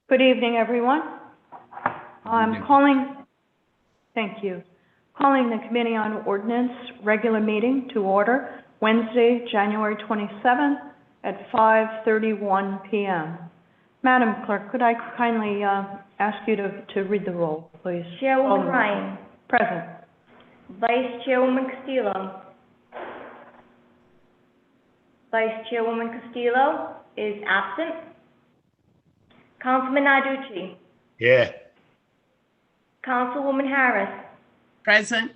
Good evening, everyone. I'm calling the Committee on Ordinance regular meeting to order Wednesday, January 27th at 5:31 p.m. Madam Clerk, could I kindly ask you to read the roll, please? Chairwoman Ryan. Present. Vice Chairwoman Castillo. Vice Chairwoman Castillo is absent. Councilman Narducci. Yeah. Councilwoman Harris. Present.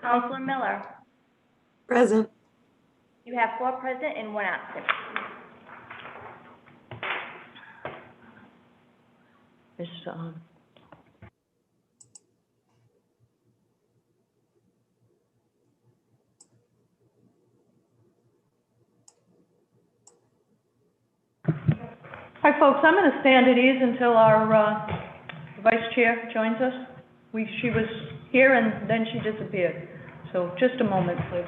Councilor Miller. Present. You have 4 present and 1 absent. Hi, folks. I'm going to stand at ease until our Vice Chair joins us. She was here and then she disappeared. So just a moment, please.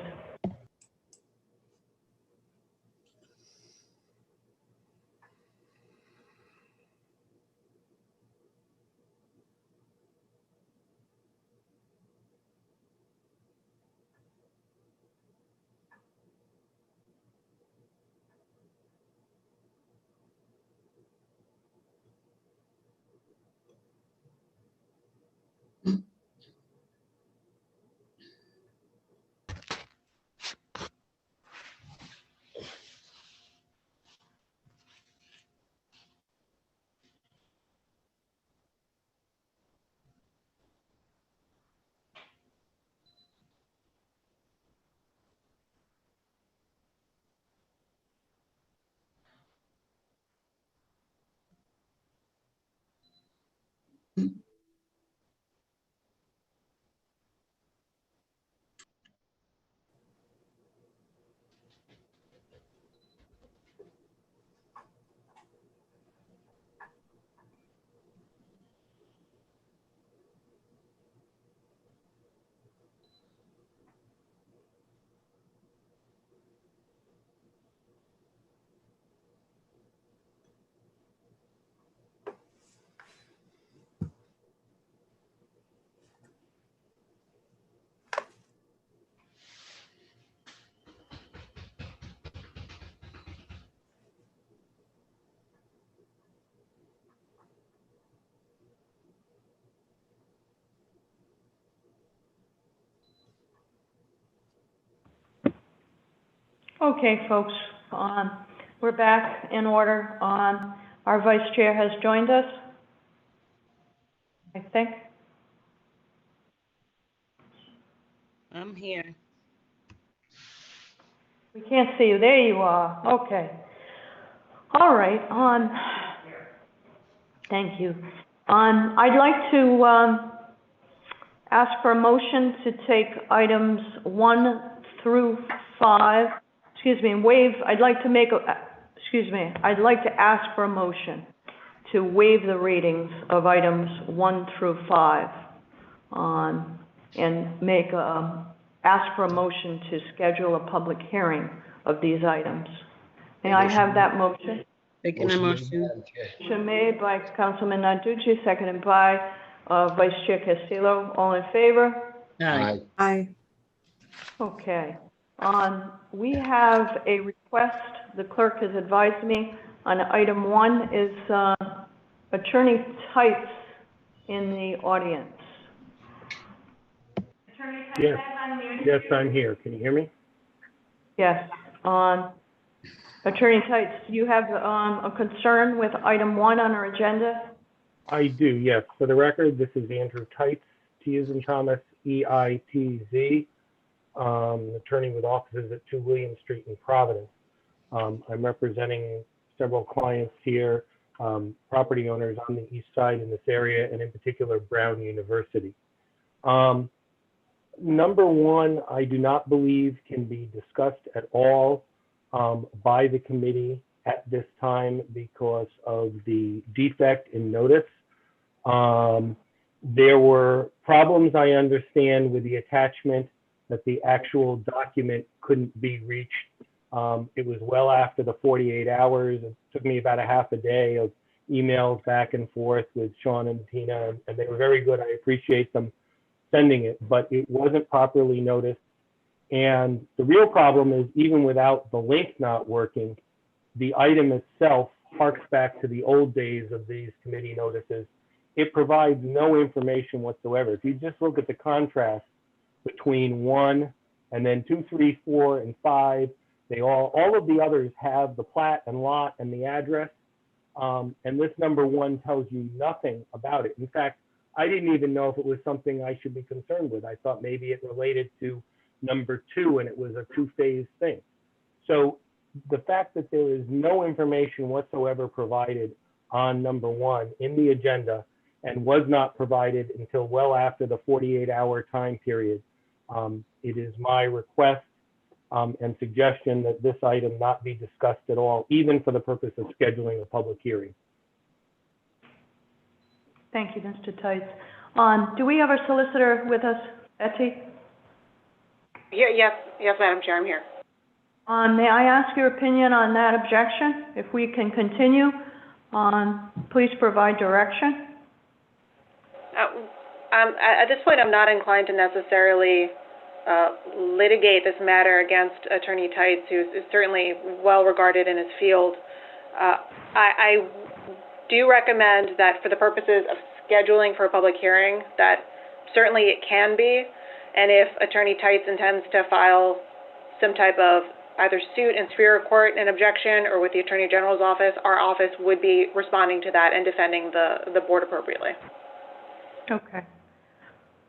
Okay, folks, we're back in order. Our Vice Chair has joined us, I think. I'm here. We can't see you. There you are. Okay. All right. Thank you. I'd like to ask for a motion to take items 1 through 5. I'd like to ask for a motion to waive the readings of items 1 through 5 and ask for a motion to schedule a public hearing of these items. May I have that motion? Taking a motion. Motion made by Councilman Narducci, seconded by Vice Chair Castillo. All in favor? Aye. Aye. Okay. We have a request, the clerk has advised me, on item 1 is Attorney Tights in the audience. Attorney Tights, Yes. Yes, I'm here. Can you hear me? Yes. Attorney Tights, do you have a concern with item 1 on our agenda? I do, yes. For the record, this is Andrew Tights, T as in Thomas, E-I-T-Z, attorney with offices at 2 William Street in Providence. I'm representing several clients here, property owners on the east side in this area, and in particular, Brown University. Number 1, I do not believe can be discussed at all by the committee at this time because of the defect in notice. There were problems, I understand, with the attachment that the actual document couldn't be reached. It was well after the 48 hours. It took me about a half a day of emails back and forth with Sean and Tina, and they were very good. I appreciate them sending it, but it wasn't properly noticed. And the real problem is, even without the link not working, the item itself harks back to the old days of these committee notices. It provides no information whatsoever. If you just look at the contrast between 1 and then 2, 3, 4, and 5, they all of the others have the plat and lot and the address. And this number 1 tells you nothing about it. In fact, I didn't even know if it was something I should be concerned with. I thought maybe it related to number 2 and it was a 2-phase thing. So the fact that there is no information whatsoever provided on number 1 in the agenda and was not provided until well after the 48-hour time period, it is my request and suggestion that this item not be discussed at all, even for the purpose of scheduling a public hearing. Thank you, Mr. Tights. Do we have our solicitor with us, Betsy? Yes, Madam Chair, I'm here. May I ask your opinion on that objection? If we can continue, please provide direction. At this point, I'm not inclined to necessarily litigate this matter against Attorney Tights, who is certainly well regarded in his field. I do recommend that for the purposes of scheduling for a public hearing, that certainly it can be, and if Attorney Tights intends to file some type of either suit in Superior Court in objection or with the Attorney General's office, our office would be responding to that and defending the board appropriately. Okay.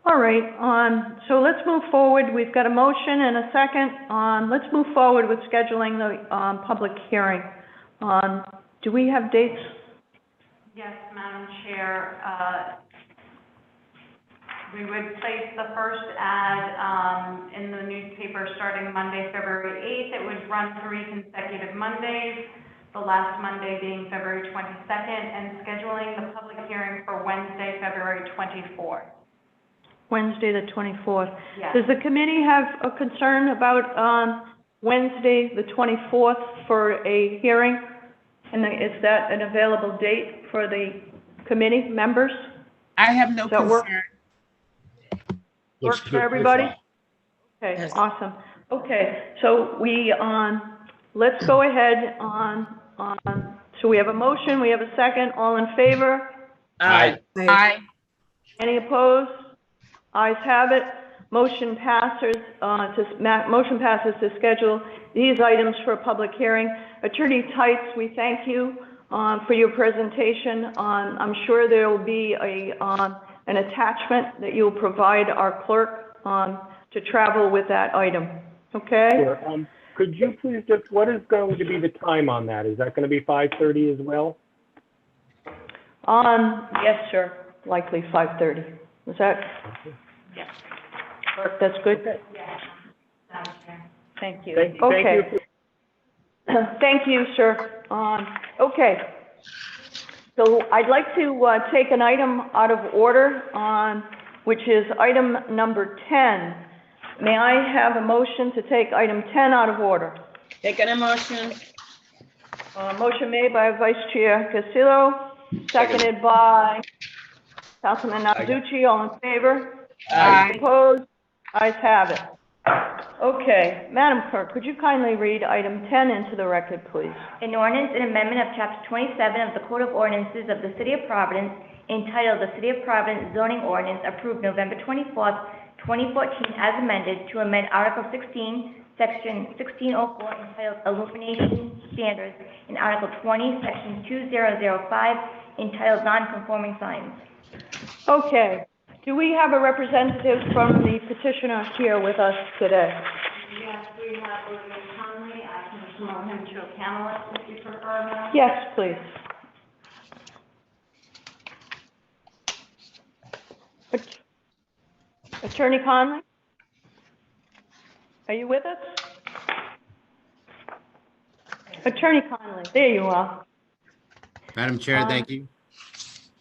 All right. So let's move forward. We've got a motion and a second. Let's move forward with scheduling the public hearing. Do we have dates? Yes, Madam Chair. We would place the first ad in the newspaper starting Monday, February 8th. It would run 3 consecutive Mondays, the last Monday being February 22nd, and scheduling the public hearing for Wednesday, February 24th. Wednesday, the 24th. Yes. Does the committee have a concern about Wednesday, the 24th for a hearing? And is that an available date for the committee members? I have no Does that work? concern. Works for everybody? Okay, Yes. awesome. Okay, so we, let's go ahead so we have a motion, we have a second, all in favor? Aye. Aye. Any opposed? Ayes have it. Motion passes to schedule these items for a public hearing. Attorney Tights, we thank you for your presentation. I'm sure there will be an attachment that you'll provide our clerk to travel with that item. Okay? Sure. Could you please just, what is going to be the time on that? Is that going to be 5:30 as well? Yes, sir. Likely 5:30. Was that? Yes. That's good? Yes, Madam Chair. Thank you. Thank Okay. you. Thank you, sir. Okay. So I'd like to take an item out of order, which is item number 10. May I have a motion to take item 10 out of order? Taking a motion. Motion made by Vice Chair Castillo, seconded by Councilman Narducci. All in favor? Aye. Opposed? Ayes have it. Okay, Madam Clerk, could you kindly read item 10 into the record, please? An ordinance and amendment of Chapter 27 of the Code of Ordinances of the City of Providence, entitled the City of Providence Zoning Ordinance, approved November 24th, 2014, as amended, to amend Article 16, Section 1604, entitled Illumination Standards, and Article 20, Section 2005, entitled Non-Conforming Signs. Okay, do we have a representative from the petitioner here with us today? Yes, we have William Conley. I can promote him to a panelist if you prefer, Madam. Yes, please. Attorney Conley? Are you with us? Attorney Conley, there you are. Madam Chair, thank you.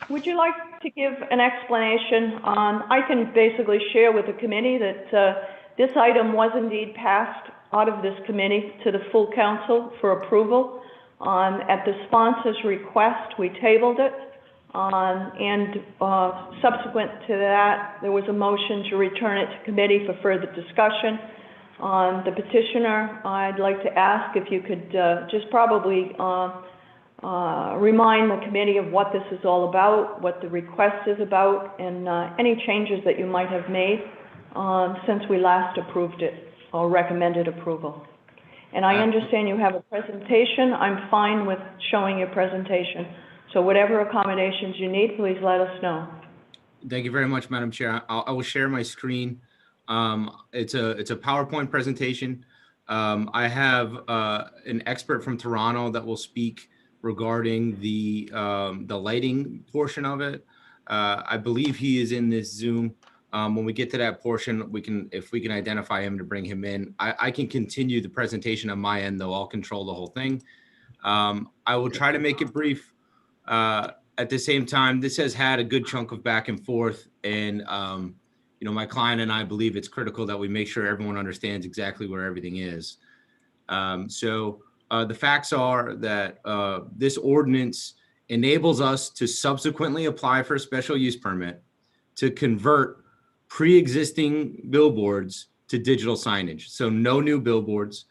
Would you like to give an explanation? I can basically share with the committee that this item was indeed passed out of this committee to the full council for approval. At the sponsor's request, we tabled it. And subsequent to that, there was a motion to return it to committee for further discussion. The petitioner, I'd like to ask if you could just probably remind the committee of what this is all about, what the request is about, and any changes that you might have made since we last approved it or recommended approval. And I understand you have a presentation. I'm fine with showing your presentation. So whatever accommodations you need, please let us know. Thank you very much, Madam Chair. I will share my screen. It's a PowerPoint presentation. I have an expert from Toronto that will speak regarding the lighting portion of it. I believe he is in this Zoom. When we get to that portion, if we can identify him, to bring him in. I can continue the presentation on my end, though. I'll control the whole thing. I will try to make it brief. At the same time, this has had a good chunk of back and forth, and my client and I believe it's critical that we make sure everyone understands exactly where everything is. The facts are that this ordinance enables us to subsequently apply for a special use permit to convert pre-existing billboards to digital signage. So no new billboards.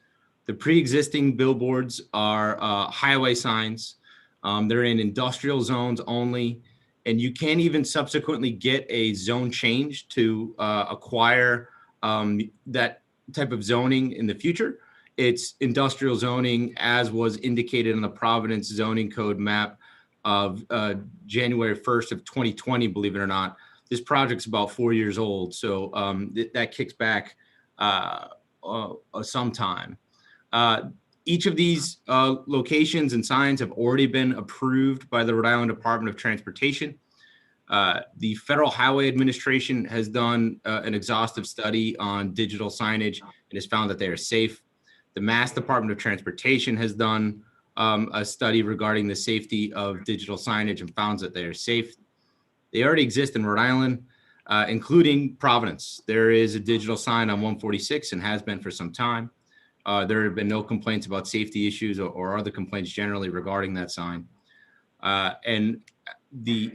The pre-existing billboards are highway signs. They're in industrial zones only, and you can't even subsequently get a zone change to acquire that type of zoning in the future. It's industrial zoning as was indicated in the Providence zoning code map of January 1st of 2020, believe it or not. This project's about 4 years old, so that kicks back some time. Each of these locations and signs have already been approved by the Rhode Island Department of Transportation. The Federal Highway Administration has done an exhaustive study on digital signage and has found that they are safe. The Mass Department of Transportation has done a study regarding the safety of digital signage and found that they are safe. They already exist in Rhode Island, including Providence. There is a digital sign on 146 and has been for some time. There have been no complaints about safety issues or other complaints generally regarding that sign. In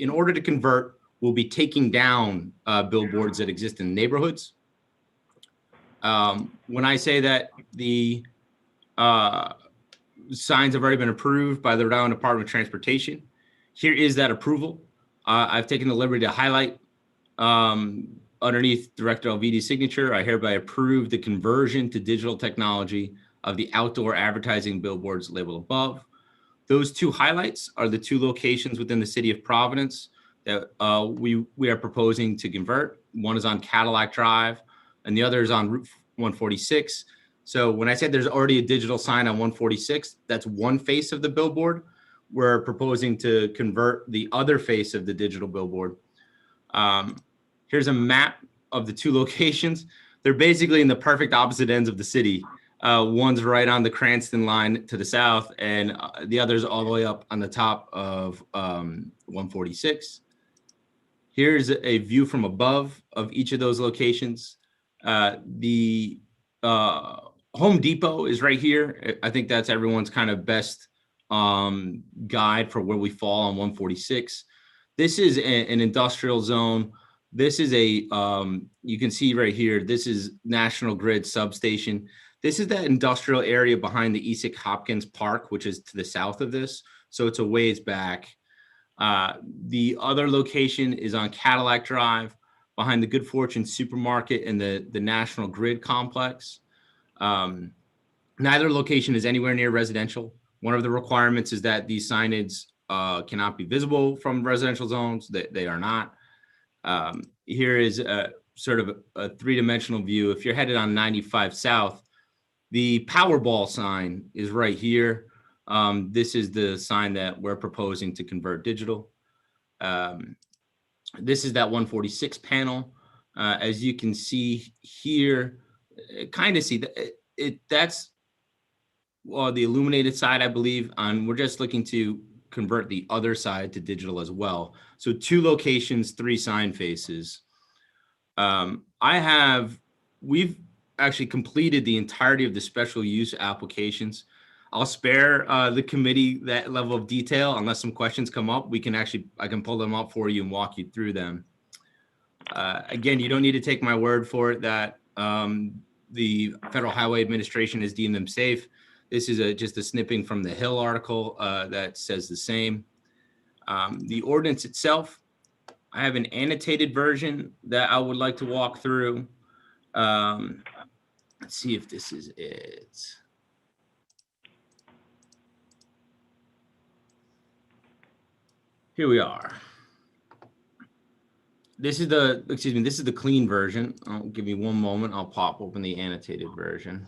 order to convert, we'll be taking down billboards that exist in neighborhoods. When I say that the signs have already been approved by the Rhode Island Department of Transportation, here is that approval. I've taken the liberty to highlight underneath Director Alvidi's signature, I hereby approve the conversion to digital technology of the outdoor advertising billboards labeled above. Those two highlights are the two locations within the city of Providence that we are proposing to convert. One is on Cadillac Drive and the other is on Route 146. So when I said there's already a digital sign on 146, that's one face of the billboard. We're proposing to convert the other face of the digital billboard. Here's a map of the two locations. They're basically in the perfect opposite ends of the city. One's right on the Cranston line to the south, and the other's all the way up on the top of 146. Here's a view from above of each of those locations. The Home Depot is right here. I think that's everyone's kind of best guide for where we fall on 146. This is an industrial zone. This is you can see right here, this is National Grid substation. This is that industrial area behind the Esek Hopkins Park, which is to the south of this. So it's a ways back. The other location is on Cadillac Drive behind the Good Fortune Supermarket and the National Grid complex. Neither location is anywhere near residential. One of the requirements is that these signage cannot be visible from residential zones. They are not. Here is a sort of a three-dimensional view. If you're headed on 95 South, the Powerball sign is right here. This is the sign that we're proposing to convert digital. This is that 146 panel. As you can see here, kind of see that that's the illuminated side, I believe, and we're just looking to convert the other side to digital as well. So 2 locations, 3 sign faces. We've actually completed the entirety of the special use applications. I'll spare the committee that level of detail unless some questions come up. I can pull them up for you and walk you through them. Again, you don't need to take my word for it that the Federal Highway Administration has deemed them safe. This is just a snipping from the Hill article that says the same. The ordinance itself, I have an annotated version that I would like to walk through. Let's see if this is it. Here we are. This is the clean version. Give me one moment. I'll pop open the annotated version.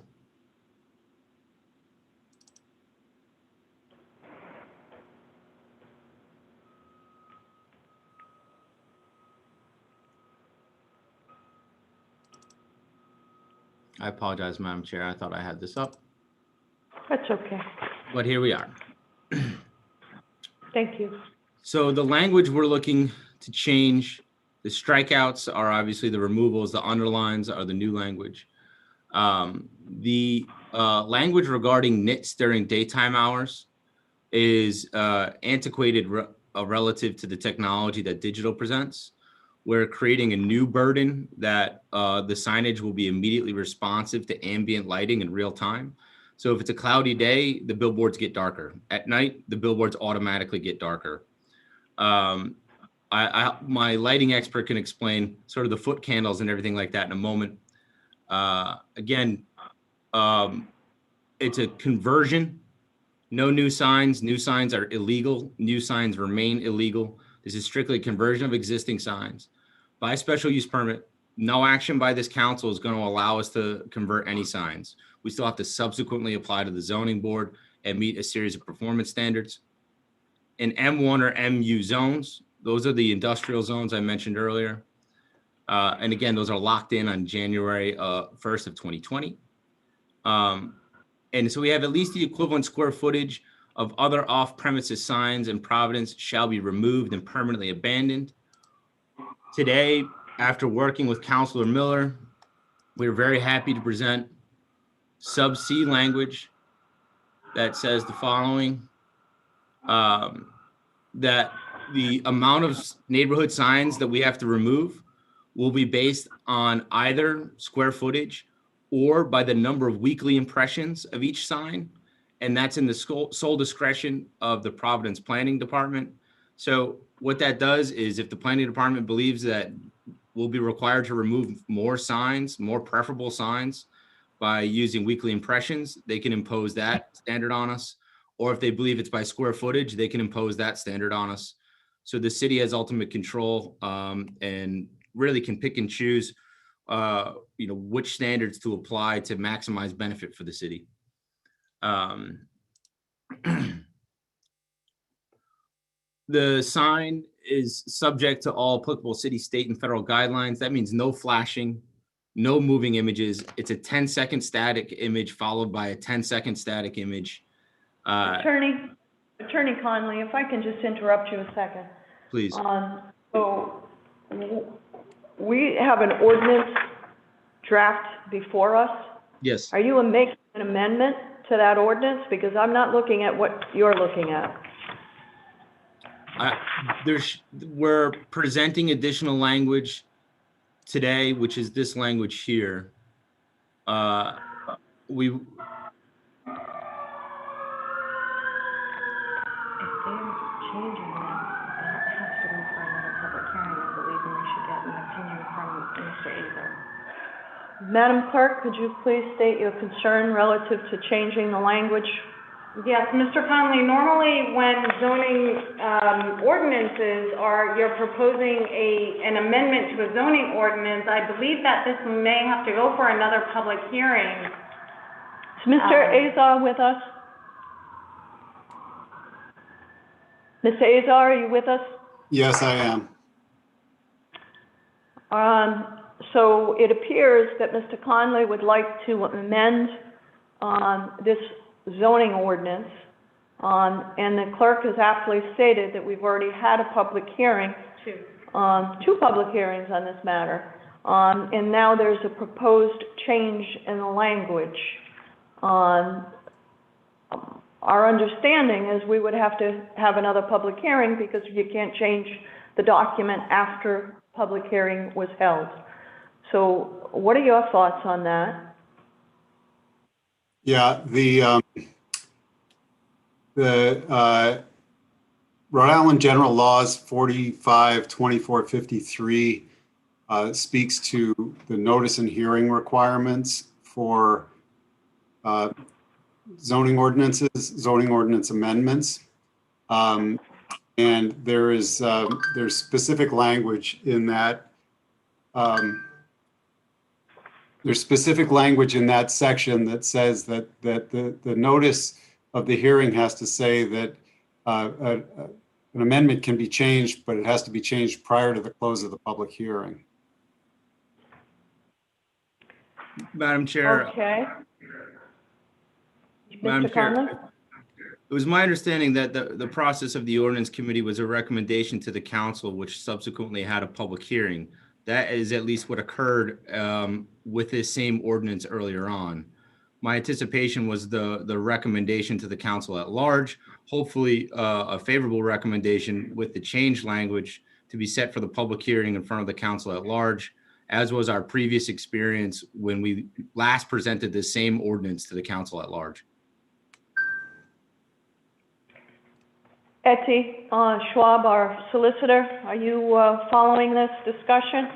I apologize, Madam Chair. I thought I had this up. That's okay. But here we are. Thank you. So the language we're looking to change, the strikeouts are obviously the removals, the underlines are the new language. The language regarding nits during daytime hours is antiquated relative to the technology that digital presents. We're creating a new burden that the signage will be immediately responsive to ambient lighting in real time. So if it's a cloudy day, the billboards get darker. At night, the billboards automatically get darker. My lighting expert can explain sort of the foot candles and everything like that in a moment. Again, it's a conversion. No new signs. New signs are illegal. New signs remain illegal. This is strictly a conversion of existing signs. By special use permit, no action by this council is going to allow us to convert any signs. We still have to subsequently apply to the zoning board and meet a series of performance standards. In M1 or MU zones, those are the industrial zones I mentioned earlier. And again, those are locked in on January 1st of 2020. And so we have at least the equivalent square footage of other off-premises signs in Providence shall be removed and permanently abandoned. Today, after working with Councilor Miller, we're very happy to present sub C language that says the following, that the amount of neighborhood signs that we have to remove will be based on either square footage or by the number of weekly impressions of each sign. And that's in the sole discretion of the Providence Planning Department. So what that does is if the Planning Department believes that we'll be required to remove more signs, more preferable signs by using weekly impressions, they can impose that standard on us. Or if they believe it's by square footage, they can impose that standard on us. So the city has ultimate control and really can pick and choose which standards to apply to maximize benefit for the city. The sign is subject to all applicable city, state, and federal guidelines. That means no flashing, no moving images. It's a 10-second static image followed by a 10-second static image. Attorney Conley, if I can just interrupt you a second. Please. So we have an ordinance draft before us. Yes. Are you making an amendment to that ordinance? Because I'm not looking at what you're looking at. We're presenting additional language today, which is this language here. Madam Clerk, could you please state your concern relative to changing the language? Yes, Mr. Conley, normally when zoning ordinances you're proposing an amendment to a zoning ordinance, I believe that this may have to go for another public hearing. Is Mr. Azar with us? Mr. Azar, are you with us? Yes, I am. So it appears that Mr. Conley would like to amend this zoning ordinance, and the clerk has aptly stated that we've already had a public hearing, two public hearings on this matter, and now there's a proposed change in the language. our understanding is we would have to have another public hearing because you can't change the document after public hearing was held. So what are your thoughts on that? Yeah, the Rhode Island General Laws 45-2453 speaks to the notice and hearing requirements for zoning ordinances, zoning ordinance amendments. And there's specific language in that there's specific language in that section that says that the notice of the hearing has to say that an amendment can be changed, but it has to be changed prior to the close of the public hearing. Madam Chair. Okay. Madam Mr. Chair, Conley? it was my understanding that the process of the ordinance committee was a recommendation to the council, which subsequently had a public hearing. That is at least what occurred with this same ordinance earlier on. My anticipation was the recommendation to the council at large, hopefully a favorable recommendation with the change language to be set for the public hearing in front of the council at large, as was our previous experience when we last presented the same ordinance to the council at large. Etty Schwab, our solicitor, are you following this discussion?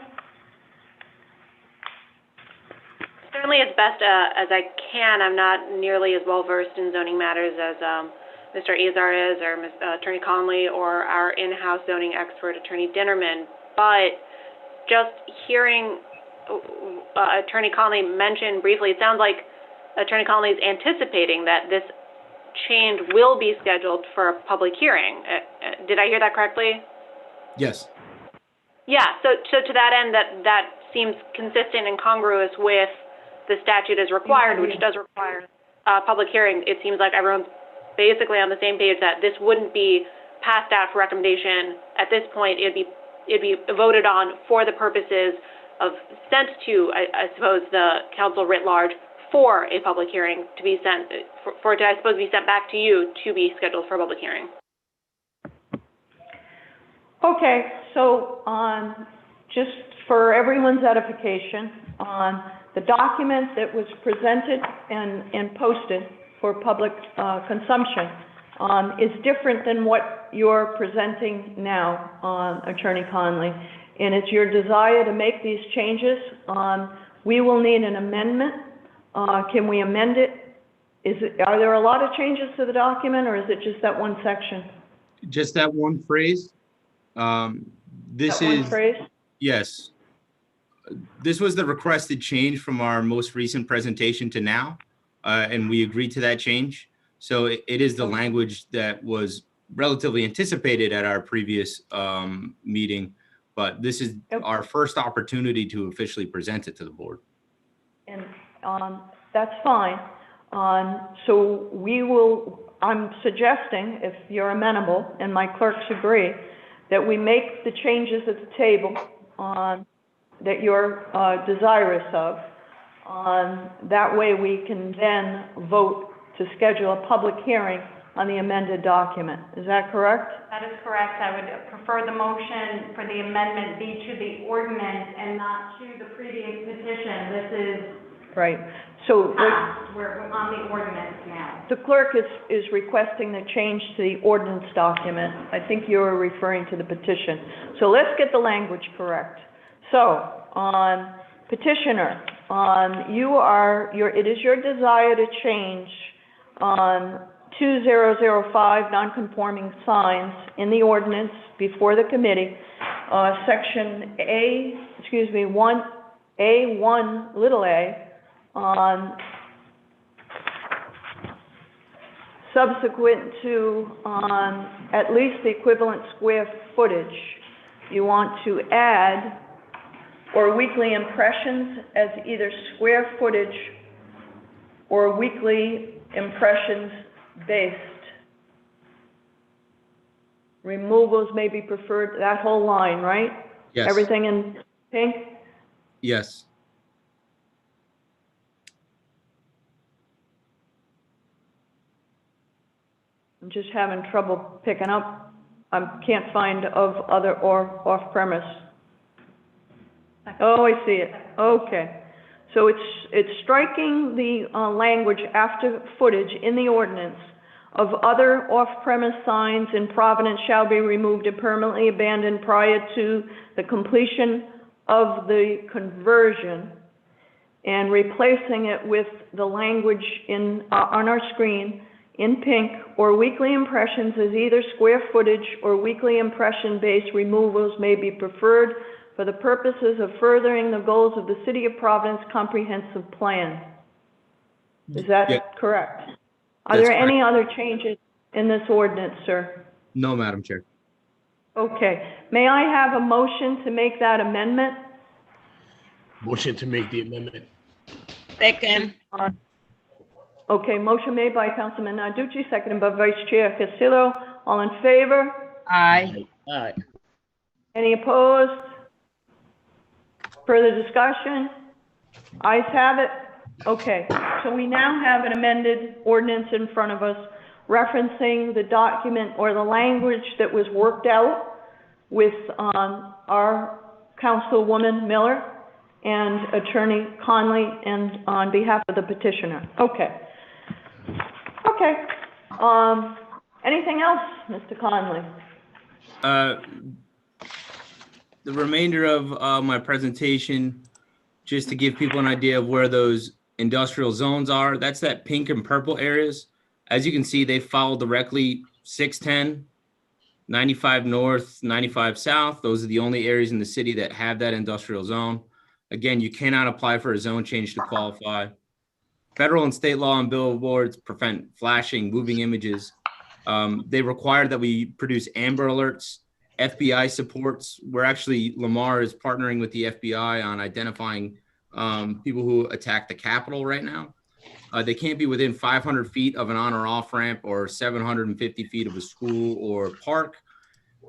Certainly as best as I can. I'm not nearly as well versed in zoning matters as Mr. Azar is, or Attorney Conley, or our in-house zoning expert, Attorney Dinnerman. But just hearing Attorney Conley mention briefly, it sounds like Attorney Conley is anticipating that this change will be scheduled for a public hearing. Did I hear that correctly? Yes. Yeah, so to that end, that seems consistent and congruous with the statute as required, which does require a public hearing. It seems like everyone's basically on the same page that this wouldn't be passed out for recommendation. At this point, it'd be voted on for the purposes of sent to, I suppose, the council writ large for a public hearing to be sent, for it to, I suppose, be sent back to you to be scheduled for a public hearing. Okay, so just for everyone's edification, the document that was presented and posted for public consumption is different than what you're presenting now, Attorney Conley. And it's your desire to make these changes. We will need an amendment. Can we amend it? Are there a lot of changes to the document, or is it just that one section? Just that one phrase. This that is one phrase? Yes. This was the requested change from our most recent presentation to now, and we agreed to that change. So it is the language that was relatively anticipated at our previous meeting, but this is our first opportunity to officially present it to the board. And that's fine. So we will, I'm suggesting, if you're amenable, and my clerks agree, that we make the changes at the table that you're desirous of. That way we can then vote to schedule a public hearing on the amended document. Is that correct? That is correct. I would prefer the motion for the amendment be to the ordinance and not to the previous petition. This is, Right. So we're on the ordinance now. the clerk is requesting the change to the ordinance document. I think you're referring to the petition. So let's get the language correct. So, petitioner, it is your desire to change 2005 non-conforming signs in the ordinance before the committee, section A1, little a, subsequent to at least the equivalent square footage. You want to add or weekly impressions as either square footage or weekly impressions based. Removals may be preferred, that whole line, right? Yes. Everything in pink? Yes. I'm just having trouble picking up. I can't find of other or off-premise. Oh, I see it. Okay. So it's striking the language after footage in the ordinance of other off-premise signs in Providence shall be removed and permanently abandoned prior to the completion of the conversion, and replacing it with the language in on our screen in pink, or weekly impressions as either square footage or weekly impression-based removals may be preferred for the purposes of furthering the goals of the City of Providence Comprehensive Plan. Is that correct? Are That's there any correct. other changes in this ordinance, sir? No, Madam Chair. Okay. May I have a motion to make that amendment? Motion to make the amendment. Second. Okay, motion made by Councilman Narducci, seconded by Vice Chair Castillo. All in favor? Aye. Aye. Any opposed? Further discussion? Ayes have it. Okay, so we now have an amended ordinance in front of us referencing the document or the language that was worked out with our Councilwoman Miller and Attorney Conley, and on behalf of the petitioner. Okay. Okay. Anything else, Mr. Conley? The remainder of my presentation, just to give people an idea of where those industrial zones are, that's that pink and purple areas. As you can see, they follow directly 610, 95 north, 95 south. Those are the only areas in the city that have that industrial zone. Again, you cannot apply for a zone change to qualify. Federal and state law on billboards prevent flashing, moving images. They require that we produce Amber Alerts, FBI supports. Lamar is partnering with the FBI on identifying people who attack the Capitol right now. They can't be within 500 feet of an on or off ramp or 750 feet of a school or park.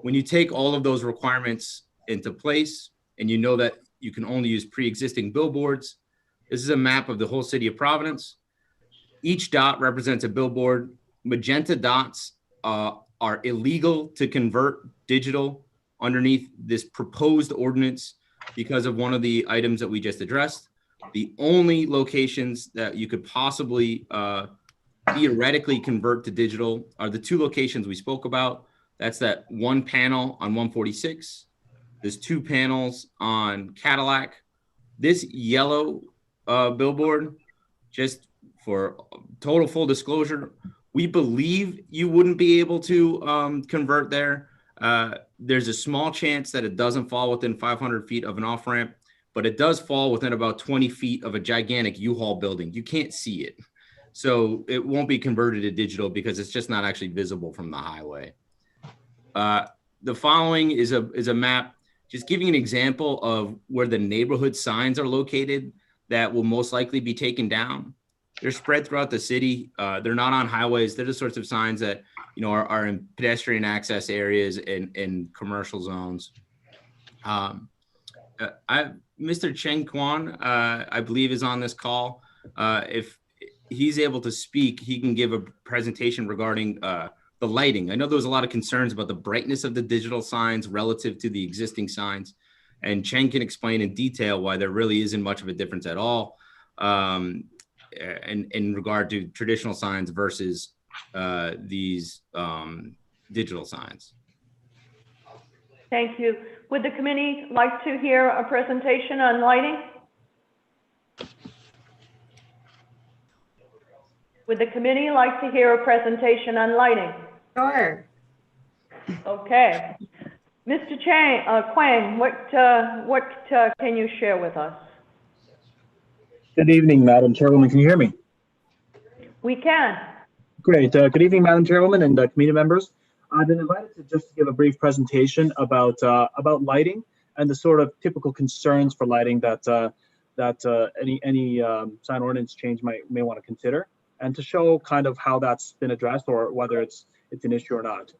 When you take all of those requirements into place, and you know that you can only use pre-existing billboards, this is a map of the whole city of Providence. Each dot represents a billboard. Magenta dots are illegal to convert digital underneath this proposed ordinance because of one of the items that we just addressed. The only locations that you could possibly theoretically convert to digital are the two locations we spoke about. That's that one panel on 146. There's two panels on Cadillac. This yellow billboard, just for total full disclosure, we believe you wouldn't be able to convert there. There's a small chance that it doesn't fall within 500 feet of an off-ramp, but it does fall within about 20 feet of a gigantic U-Haul building. You can't see it. So it won't be converted to digital because it's just not actually visible from the highway. The following is a map just giving an example of where the neighborhood signs are located that will most likely be taken down. They're spread throughout the city. They're not on highways. They're the sorts of signs that, you know, are in pedestrian access areas and in commercial zones. Mr. Cheng Kwan, I believe, is on this call. If he's able to speak, he can give a presentation regarding the lighting. I know there was a lot of concerns about the brightness of the digital signs relative to the existing signs, and Cheng can explain in detail why there really isn't much of a difference at all in regard to traditional signs versus these digital signs. Thank you. Would the committee like to hear a presentation on lighting? Would the committee like to hear a presentation on lighting? Sure. Okay. Mr. Kwang, what can you share with us? Good evening, Madam Chairwoman. Can you hear me? We can. Great. Good evening, Madam Chairwoman and committee members. I've been invited to just give a brief presentation about lighting and the sort of typical concerns for lighting that any sign ordinance change may want to consider, and to show kind of how that's been addressed or whether it's an issue or not.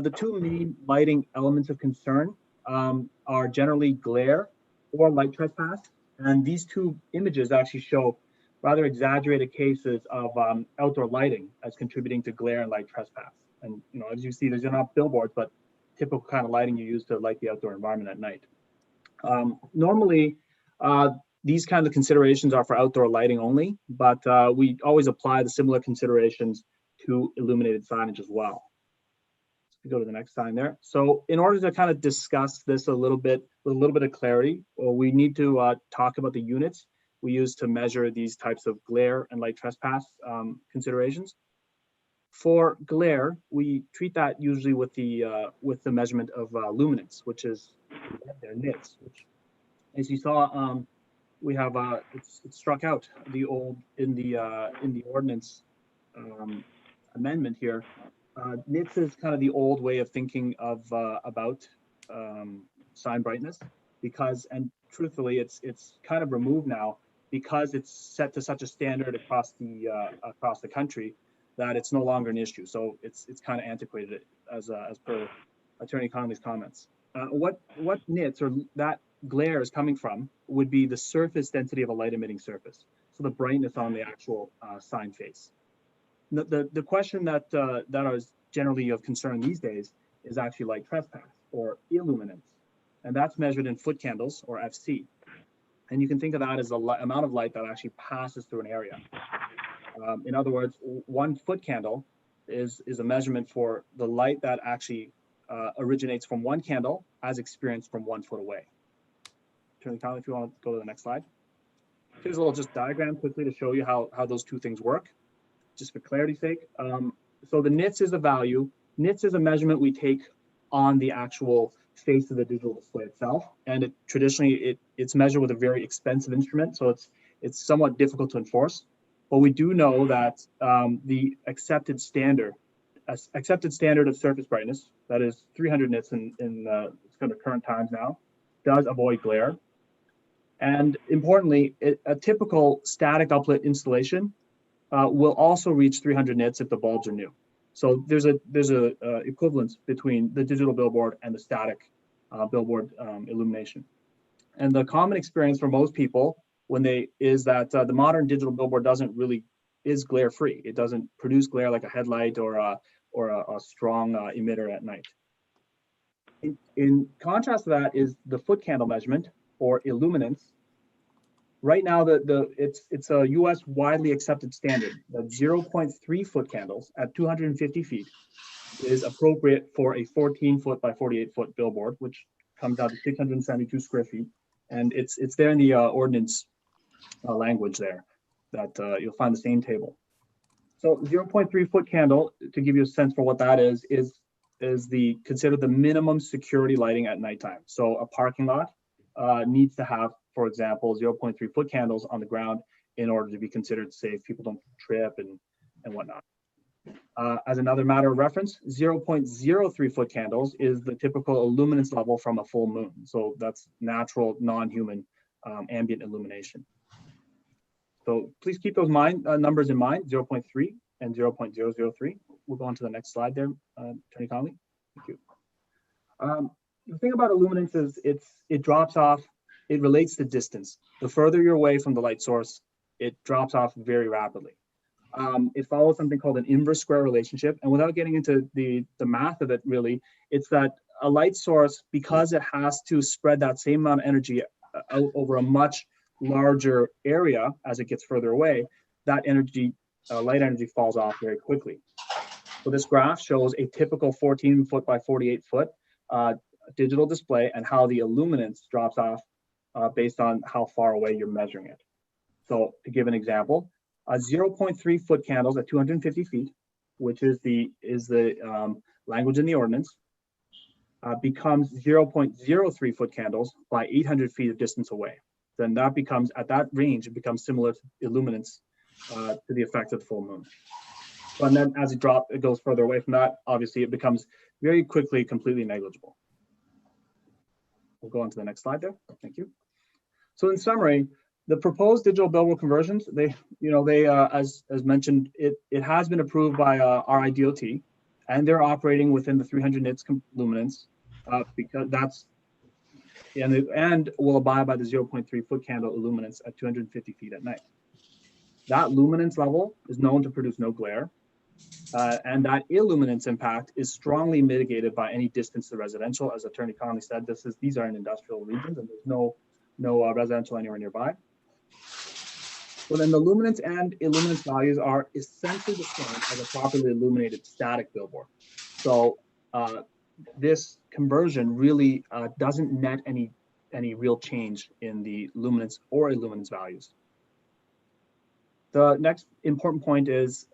The two main lighting elements of concern are generally glare or light trespass. And these two images actually show rather exaggerated cases of outdoor lighting as contributing to glare and light trespass. And, you know, as you see, there's not billboards, but typical kind of lighting you use to light the outdoor environment at night. Normally, these kind of considerations are for outdoor lighting only, but we always apply the similar considerations to illuminated signage as well. Go to the next sign there. So in order to kind of discuss this a little bit with a little bit of clarity, we need to talk about the units we use to measure these types of glare and light trespass considerations. For glare, we treat that usually with the measurement of luminance, which is their nits. Which, as you saw, we have it's struck out the old in the ordinance amendment here. Nits is kind of the old way of thinking of about sign brightness, because, and truthfully, it's kind of removed now because it's set to such a standard across the country that it's no longer an issue. So it's kind of antiquated as per Attorney Conley's comments. What nits or that glare is coming from would be the surface density of a light emitting surface, so the brightness on the actual sign face. The question that is generally of concern these days is actually light trespass or illuminance, and that's measured in foot candles or FC. And you can think of that as the amount of light that actually passes through an area. In other words, 1 foot candle is a measurement for the light that actually originates from 1 candle as experienced from 1 foot away. Attorney Conley, if you want to go to the next slide. Here's a little just diagram quickly to show you how those two things work, just for clarity's sake. So the nits is a value. Nits is a measurement we take on the actual face of the digital display itself, and traditionally it's measured with a very expensive instrument, so it's somewhat difficult to enforce. But we do know that the accepted standard of surface brightness, that is 300 nits in kind of current times now, does avoid glare. And importantly, a typical static uplit installation will also reach 300 nits if the bulbs are new. So there's a equivalence between the digital billboard and the static billboard illumination. And the common experience for most people is that the modern digital billboard is glare free. It doesn't produce glare like a headlight or a strong emitter at night. In contrast to that is the foot candle measurement or illuminance. Right now, it's a U.S. widely accepted standard that 0.3 foot candles at 250 feet is appropriate for a 14 foot by 48 foot billboard, which comes out to 672 square feet. And it's there in the ordinance language there that you'll find the same table. So 0.3 foot candle, to give you a sense for what that is considered the minimum security lighting at nighttime. So a parking lot needs to have, for example, 0.3 foot candles on the ground in order to be considered safe. People don't trip and whatnot. As another matter of reference, 0.03 foot candles is the typical illuminance level from a full moon. So that's natural, non-human ambient illumination. So please keep those numbers in mind, 0.3 and 0.003. We'll go on to the next slide there, Attorney Conley. Thank you. The thing about illuminance is it drops off, it relates to distance. The further you're away from the light source, it drops off very rapidly. It follows something called an inverse square relationship. And without getting into the math of it really, it's that a light source, because it has to spread that same amount of energy out over a much larger area as it gets further away, that energy, light energy falls off very quickly. So this graph shows a typical 14 foot by 48 foot digital display and how the illuminance drops off based on how far away you're measuring it. So to give an example, 0.3 foot candles at 250 feet, which is the language in the ordinance, becomes 0.03 foot candles by 800 feet of distance away. Then that becomes, at that range, it becomes similar to illuminance to the effect of the full moon. And then as it goes further away from that, obviously it becomes very quickly completely negligible. We'll go on to the next slide there. Thank you. So in summary, the proposed digital billboard conversions, as mentioned, it has been approved by RIDOT, and they're operating within the 300 nits luminance because that's, and will abide by the 0.3 foot candle illuminance at 250 feet at night. That luminance level is known to produce no glare, And that illuminance impact is strongly mitigated by any distance to residential. As Attorney Conley said, these are in industrial regions and there's no residential anywhere nearby. Well, then the luminance and illuminance values are essentially the same as a properly illuminated static billboard. So this conversion really doesn't net any real change in the luminance or illuminance values. The next important point is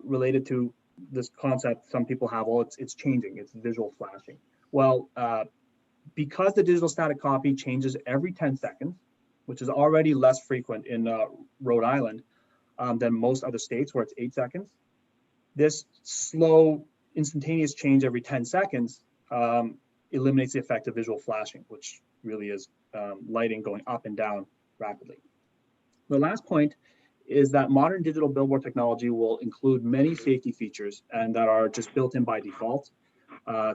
related to this concept some people have, well, it's changing, it's visual flashing. Well, because the digital static copy changes every 10 seconds, which is already less frequent in Rhode Island than most other states where it's 8 seconds, this slow instantaneous change every 10 seconds eliminates the effect of visual flashing, which really is lighting going up and down rapidly. The last point is that modern digital billboard technology will include many safety features and that are just built in by default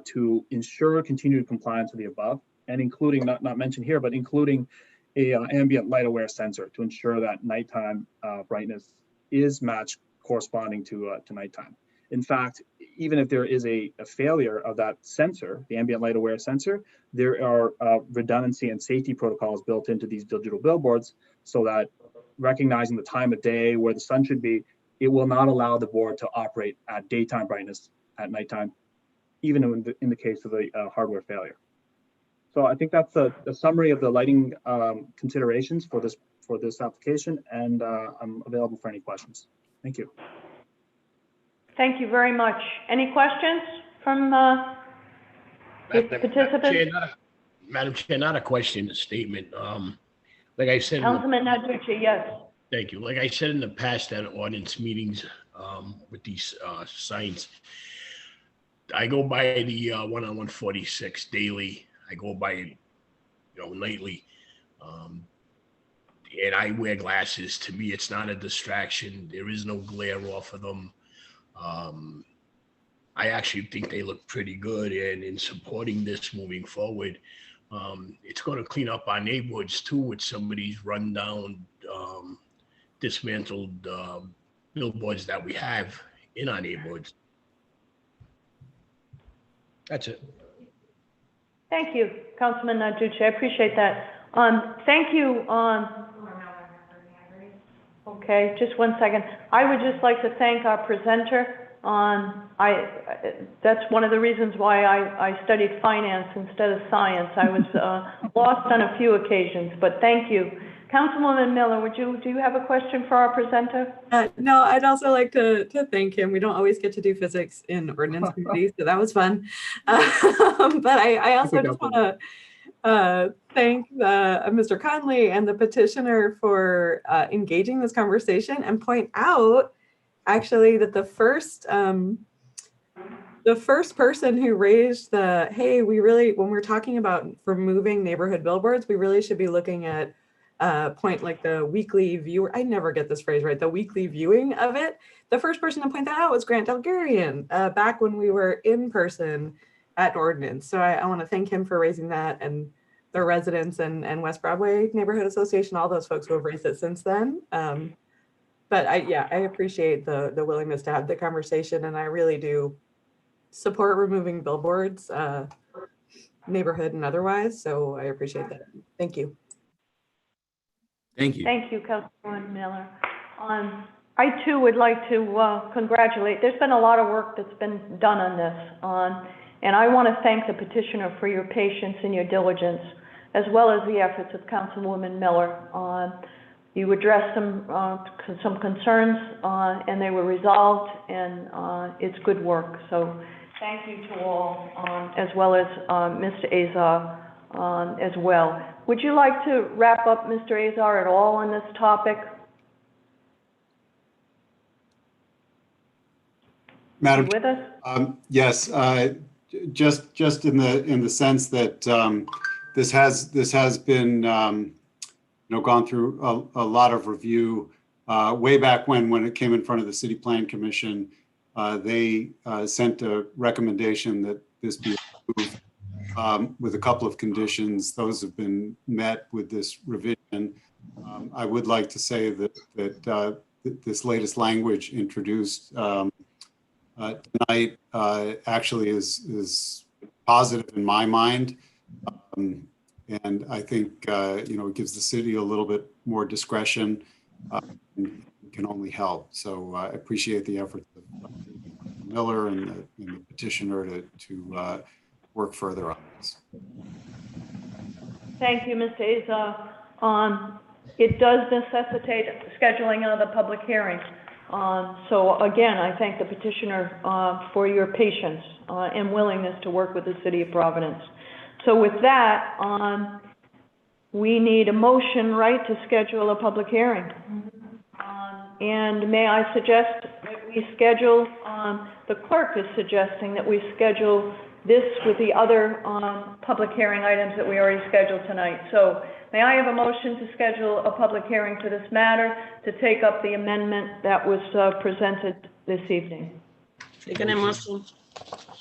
to ensure continued compliance with the above, and including, not mentioned here, but including a ambient light aware sensor to ensure that nighttime brightness is matched corresponding to nighttime. In fact, even if there is a failure of that sensor, the ambient light aware sensor, there are redundancy and safety protocols built into these digital billboards so that recognizing the time of day where the sun should be, it will not allow the board to operate at daytime brightness at nighttime, even in the case of a hardware failure. So I think that's a summary of the lighting considerations for this application, and I'm available for any questions. Thank you. Thank you very much. Any questions from participants? Madam Chair, not a question, a statement. Like I said, Councilman Narducci, yes. thank you. Like I said in the past at ordinance meetings with these signs, I go by the one on 146 daily. I go by it, nightly. And I wear glasses. To me, it's not a distraction. There is no glare off of them. I actually think they look pretty good. And in supporting this moving forward, it's going to clean up our neighborhoods too with some of these rundown, dismantled billboards that we have in our neighborhoods. That's it. Thank you, Councilman Narducci. I appreciate that. Thank you. Okay, just one second. I would just like to thank our presenter. That's one of the reasons why I studied finance instead of science. I was lost on a few occasions, but thank you. Councilwoman Miller, do you have a question for our presenter? No, I'd also like to thank him. We don't always get to do physics in ordinance committee, so that was fun. But I also just want to thank Mr. Conley and the petitioner for engaging this conversation and point out actually that the first person who raised the, hey, when we're talking about removing neighborhood billboards, we really should be looking at point like the weekly viewer. I never get this phrase right, the weekly viewing of it. The first person to point that out was Grant Delgarian back when we were in person at Ordinance. So I want to thank him for raising that, and the residents and West Broadway Neighborhood Association, all those folks who have raised it since then. But I appreciate the willingness to have the conversation, and I really do support removing billboards, neighborhood and otherwise. So I appreciate that. Thank you. Thank you. Thank you, Councilwoman Miller. I too would like to congratulate. There's been a lot of work that's been done on this, and I want to thank the petitioner for your patience and your diligence, as well as the efforts of Councilwoman Miller. You addressed some concerns, and they were resolved, and it's good work. So thank you to all, as well as Mr. Azar as well. Would you like to wrap up, Mr. Azar, at all on this topic? Madam, with us? Yes, just in the sense that this has been gone through a lot of review. Way back when it came in front of the City Plan Commission, they sent a recommendation that this be approved with a couple of conditions. Those have been met with this revision. I would like to say that this latest language introduced tonight actually is positive in my mind. And I think, it gives the city a little bit more discretion and can only help. So I appreciate the efforts of Miller and the petitioner to work further on this. Thank you, Mr. Azar. It does necessitate scheduling of the public hearing. So again, I thank the petitioner for your patience and willingness to work with the City of Providence. So with that, we need a motion, right, to schedule a public hearing. And may I suggest that we schedule, the clerk is suggesting that we schedule this with the other public hearing items that we already scheduled tonight. So may I have a motion to schedule a public hearing for this matter to take up the amendment that was presented this evening? Second motion.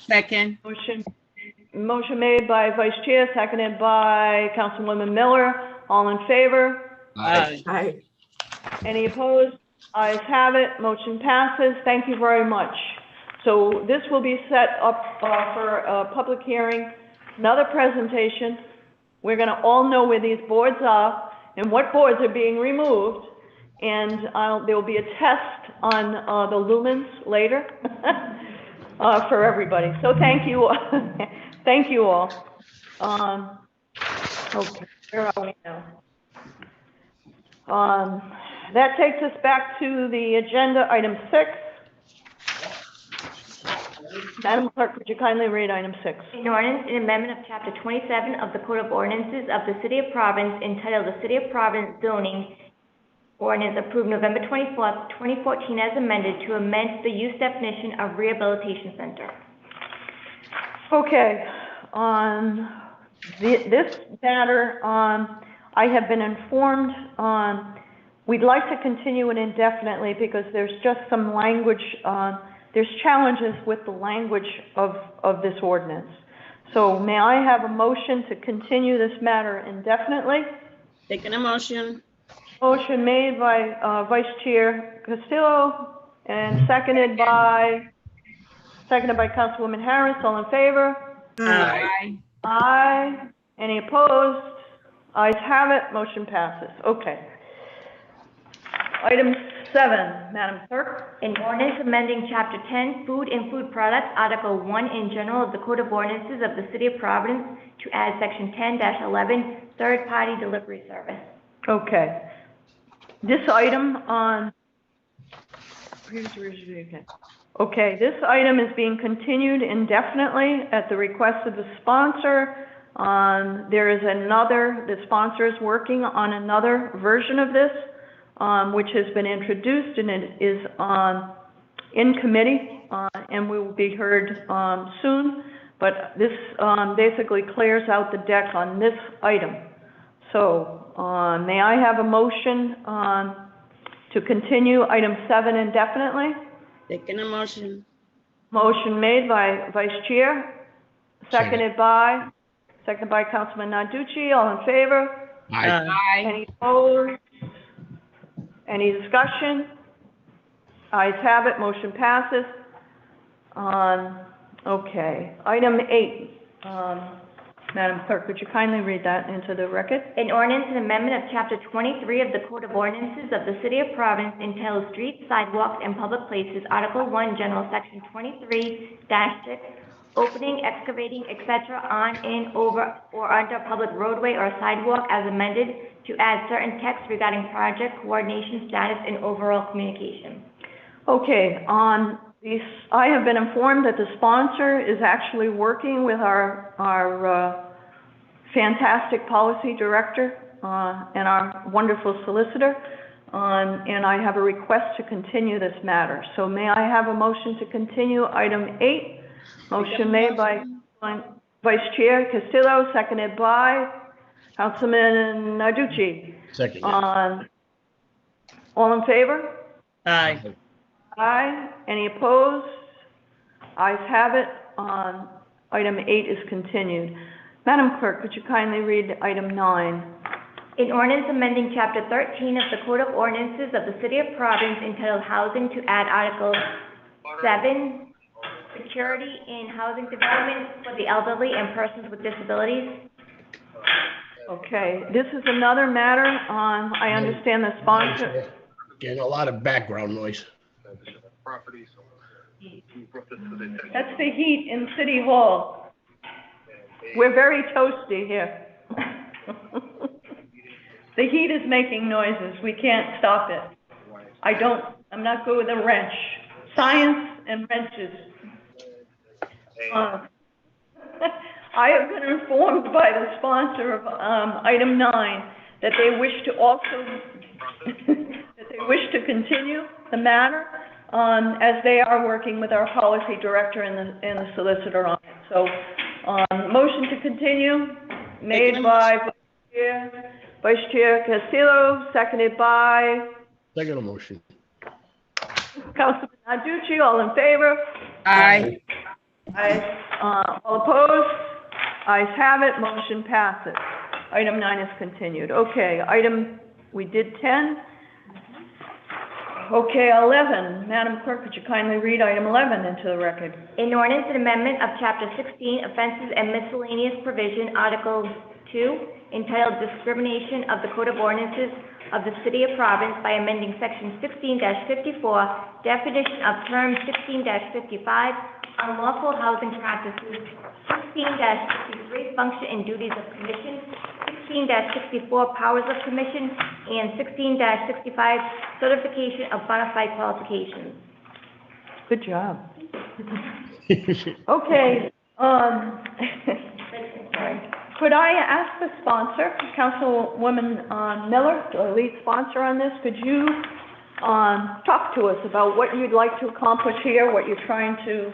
Second. Motion made by Vice Chair, seconded by Councilwoman Miller. All in favor? Aye. Aye. Any opposed? Ayes have it. Motion passes. Thank you very much. So this will be set up for a public hearing, another presentation. We're going to all know where these boards are and what boards are being removed. And there will be a test on the lumens later for everybody. So thank you. Thank you all. Okay, where are we now? That takes us back to the agenda, item 6. Madam Clerk, would you kindly read item 6? An ordinance, an amendment of Chapter 27 of the Code of Ordinances of the City of Providence entitled the City of Providence Zoning Ordinance approved November 24th, 2014 as amended to amend the use definition of rehabilitation center. Okay, on this matter, I have been informed we'd like to continue it indefinitely because there's just some language, there's challenges with the language of this ordinance. So may I have a motion to continue this matter indefinitely? Second motion. Motion made by Vice Chair Castillo and seconded by Councilwoman Harris. All in favor? Aye. Aye. Any opposed? Ayes have it. Motion passes. Okay. Item 7, Madam Clerk. An ordinance amending Chapter 10, Food and Food Products, Article 1 in general of the Code of Ordinances of the City of Providence to add Section 10-11, third-party delivery service. Okay. This item okay, this item is being continued indefinitely at the request of the sponsor. The sponsor is working on another version of this, which has been introduced and it is in committee and will be heard soon. But this basically clears out the deck on this item. So may I have a motion to continue item 7 indefinitely? Second motion. Motion made by Vice Chair, seconded by Councilman Narducci. All in favor? Aye. Any opposed? Any discussion? Ayes have it. Motion passes. Okay. Item 8. Madam Clerk, would you kindly read that into the record? An ordinance and amendment of Chapter 23 of the Code of Ordinances of the City of Providence entitled Streets, Sidewalks, and Public Places, Article 1, General, Section 23-6, opening, excavating, etc. on, in, over, or under public roadway or sidewalk as amended to add certain text regarding project coordination status and overall communication. Okay, on these, I have been informed that the sponsor is actually working with our fantastic policy director and our wonderful solicitor, and I have a request to continue this matter. So may I have a motion to continue item 8? Motion made by Vice Chair Castillo, seconded by Councilman Narducci. Second. All in favor? Aye. Aye. Any opposed? Ayes have it. Item 8 is continued. Madam Clerk, could you kindly read item 9? An ordinance amending Chapter 13 of the Code of Ordinances of the City of Providence entitled Housing to add Article 7 security in housing development for the elderly and persons with disabilities. Okay, this is another matter, I understand the sponsor, Getting a lot of background noise. that's the heat in City Hall. We're very toasty here. The heat is making noises, we can't stop it. I'm not good with a wrench. Science and wrenches. I have been informed by the sponsor of item 9 that they wish to also continue the matter as they are working with our policy director and the solicitor on it. So, motion to continue made by Vice Chair Castillo, seconded by Second motion. Councilman Narducci. All in favor? Aye. Aye. All opposed? Ayes have it, motion passes. Item 9 is continued. Okay, we did 10. Okay, 11. Madam Clerk, could you kindly read item 11 into the record? An ordinance and amendment of Chapter 16, Offenses and Miscellaneous Provision, Article 2, entitled Discrimination of the Code of Ordinances of the City of Providence by amending Section 16-54, definition of term 16-55, unlawful housing practices, 16-53, function and duties of commission, 16-64, powers of commission, and 16-65, certification of bona fide qualifications. Good job. Okay, could I ask the sponsor, Councilwoman Miller, the lead sponsor on this, could you talk to us about what you'd like to accomplish here, what you're trying to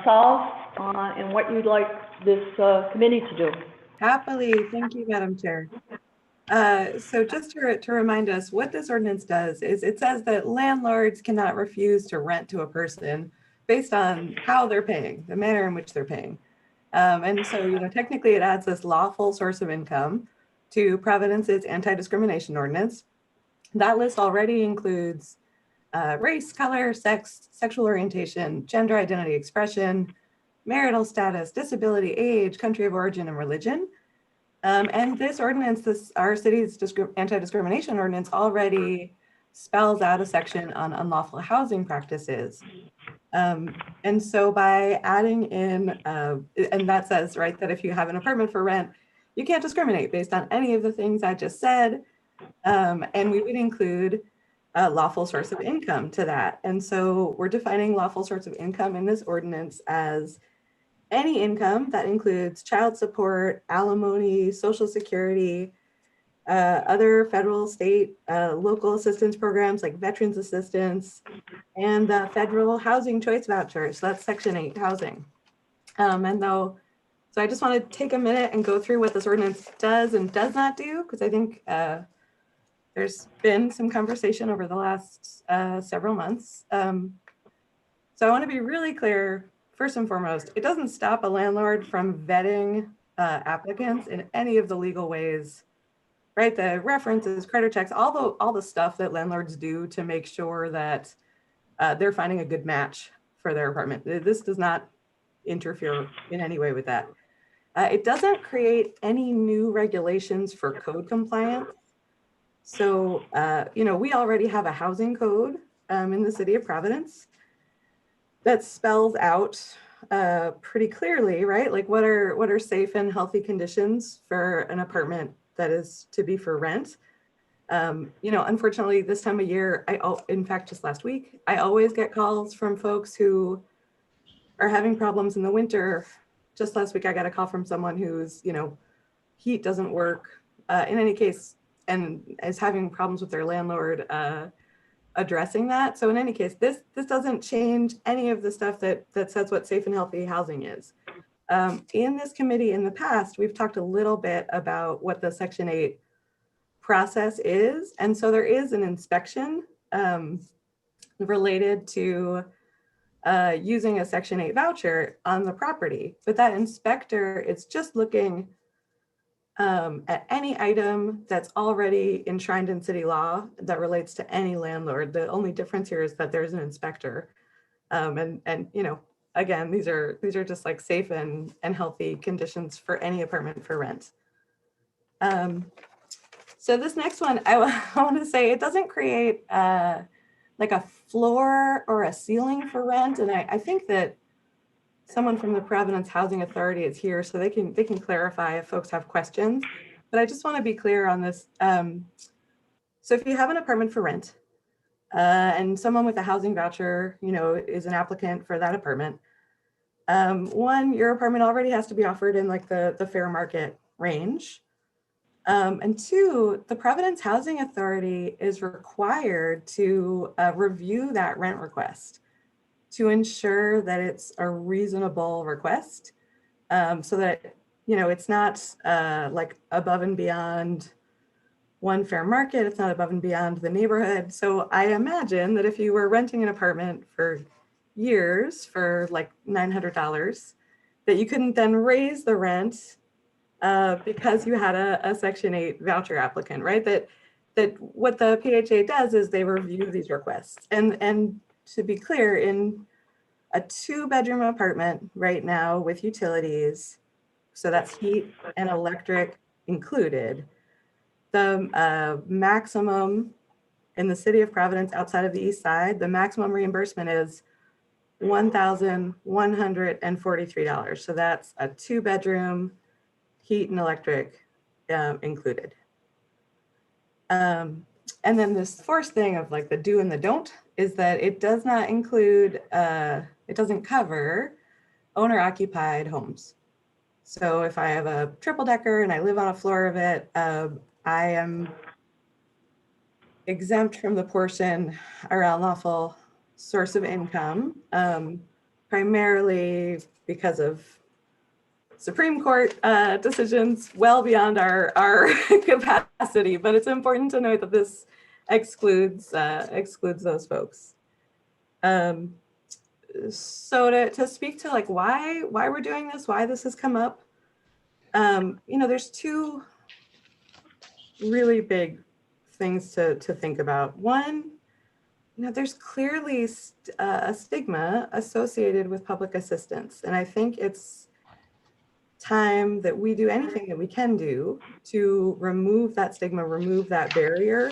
solve, and what you'd like this committee to do? Happily, thank you, Madam Chair. So just to remind us, what this ordinance does is it says that landlords cannot refuse to rent to a person based on how they're paying, the manner in which they're paying. And so, technically it adds this lawful source of income to Providence's anti-discrimination ordinance. That list already includes race, color, sex, sexual orientation, gender identity expression, marital status, disability, age, country of origin, and religion. And this ordinance, our city's anti-discrimination ordinance already spells out a section on unlawful housing practices. And so by adding in, and that says, right, that if you have an apartment for rent, you can't discriminate based on any of the things I just said. And we would include a lawful source of income to that. And so we're defining lawful source of income in this ordinance as any income that includes child support, alimony, social security, other federal, state, local assistance programs like veterans assistance, and federal housing choice vouchers. So that's Section 8 housing. So I just want to take a minute and go through what this ordinance does and does not do, because I think there's been some conversation over the last several months. So I want to be really clear. First and foremost, it doesn't stop a landlord from vetting applicants in any of the legal ways, right? The references, credit checks, all the stuff that landlords do to make sure that they're finding a good match for their apartment. This does not interfere in any way with that. It doesn't create any new regulations for code compliance. So, we already have a housing code in the city of Providence that spells out pretty clearly, right? Like what are safe and healthy conditions for an apartment that is to be for rent. Unfortunately, this time of year, in fact, just last week, I always get calls from folks who are having problems in the winter. Just last week, I got a call from someone who's, heat doesn't work in any case, and is having problems with their landlord addressing that. So in any case, this doesn't change any of the stuff that says what safe and healthy housing is. In this committee in the past, we've talked a little bit about what the Section 8 process is. And so there is an inspection related to using a Section 8 voucher on the property. But that inspector is just looking at any item that's already enshrined in city law that relates to any landlord. The only difference here is that there's an inspector. again, these are just like safe and healthy conditions for any apartment for rent. So this next one, I want to say it doesn't create like a floor or a ceiling for rent. And I think that someone from the Providence Housing Authority is here, so they can clarify if folks have questions. But I just want to be clear on this. So if you have an apartment for rent, and someone with a housing voucher, is an applicant for that apartment, one, your apartment already has to be offered in like the fair market range. And two, the Providence Housing Authority is required to review that rent request to ensure that it's a reasonable request, so that, it's not like above and beyond one fair market, it's not above and beyond the neighborhood. So I imagine that if you were renting an apartment for years for like $900, that you couldn't then raise the rent because you had a Section 8 voucher applicant, right? That what the PHA does is they review these requests. And to be clear, in a 2-bedroom apartment right now with utilities, so that's heat and electric included, the maximum in the city of Providence outside of the east side, the maximum reimbursement is $1,143. So that's a 2-bedroom, heat and electric included. And then this fourth thing of like the do and the don't is that it does not include, it doesn't cover owner occupied homes. So if I have a triple decker and I live on a floor of it, I am exempt from the portion around lawful source of income, primarily because of Supreme Court decisions well beyond our capacity. But it's important to note that this excludes those folks. So to speak to like why we're doing this, why this has come up, there's two really big things to think about. One, there's clearly a stigma associated with public assistance. And I think it's time that we do anything that we can do to remove that stigma, remove that barrier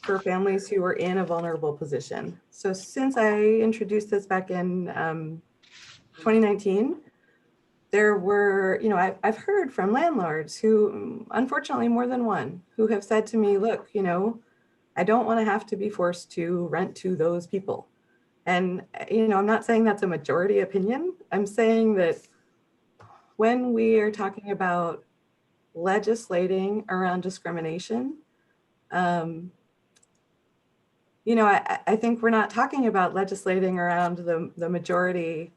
for families who are in a vulnerable position. So since I introduced this back in 2019, there were, I've heard from landlords who, unfortunately more than one, who have said to me, look, I don't want to have to be forced to rent to those people. And, I'm not saying that's a majority opinion. I'm saying that when we are talking about legislating around discrimination, I think we're not talking about legislating around the majority.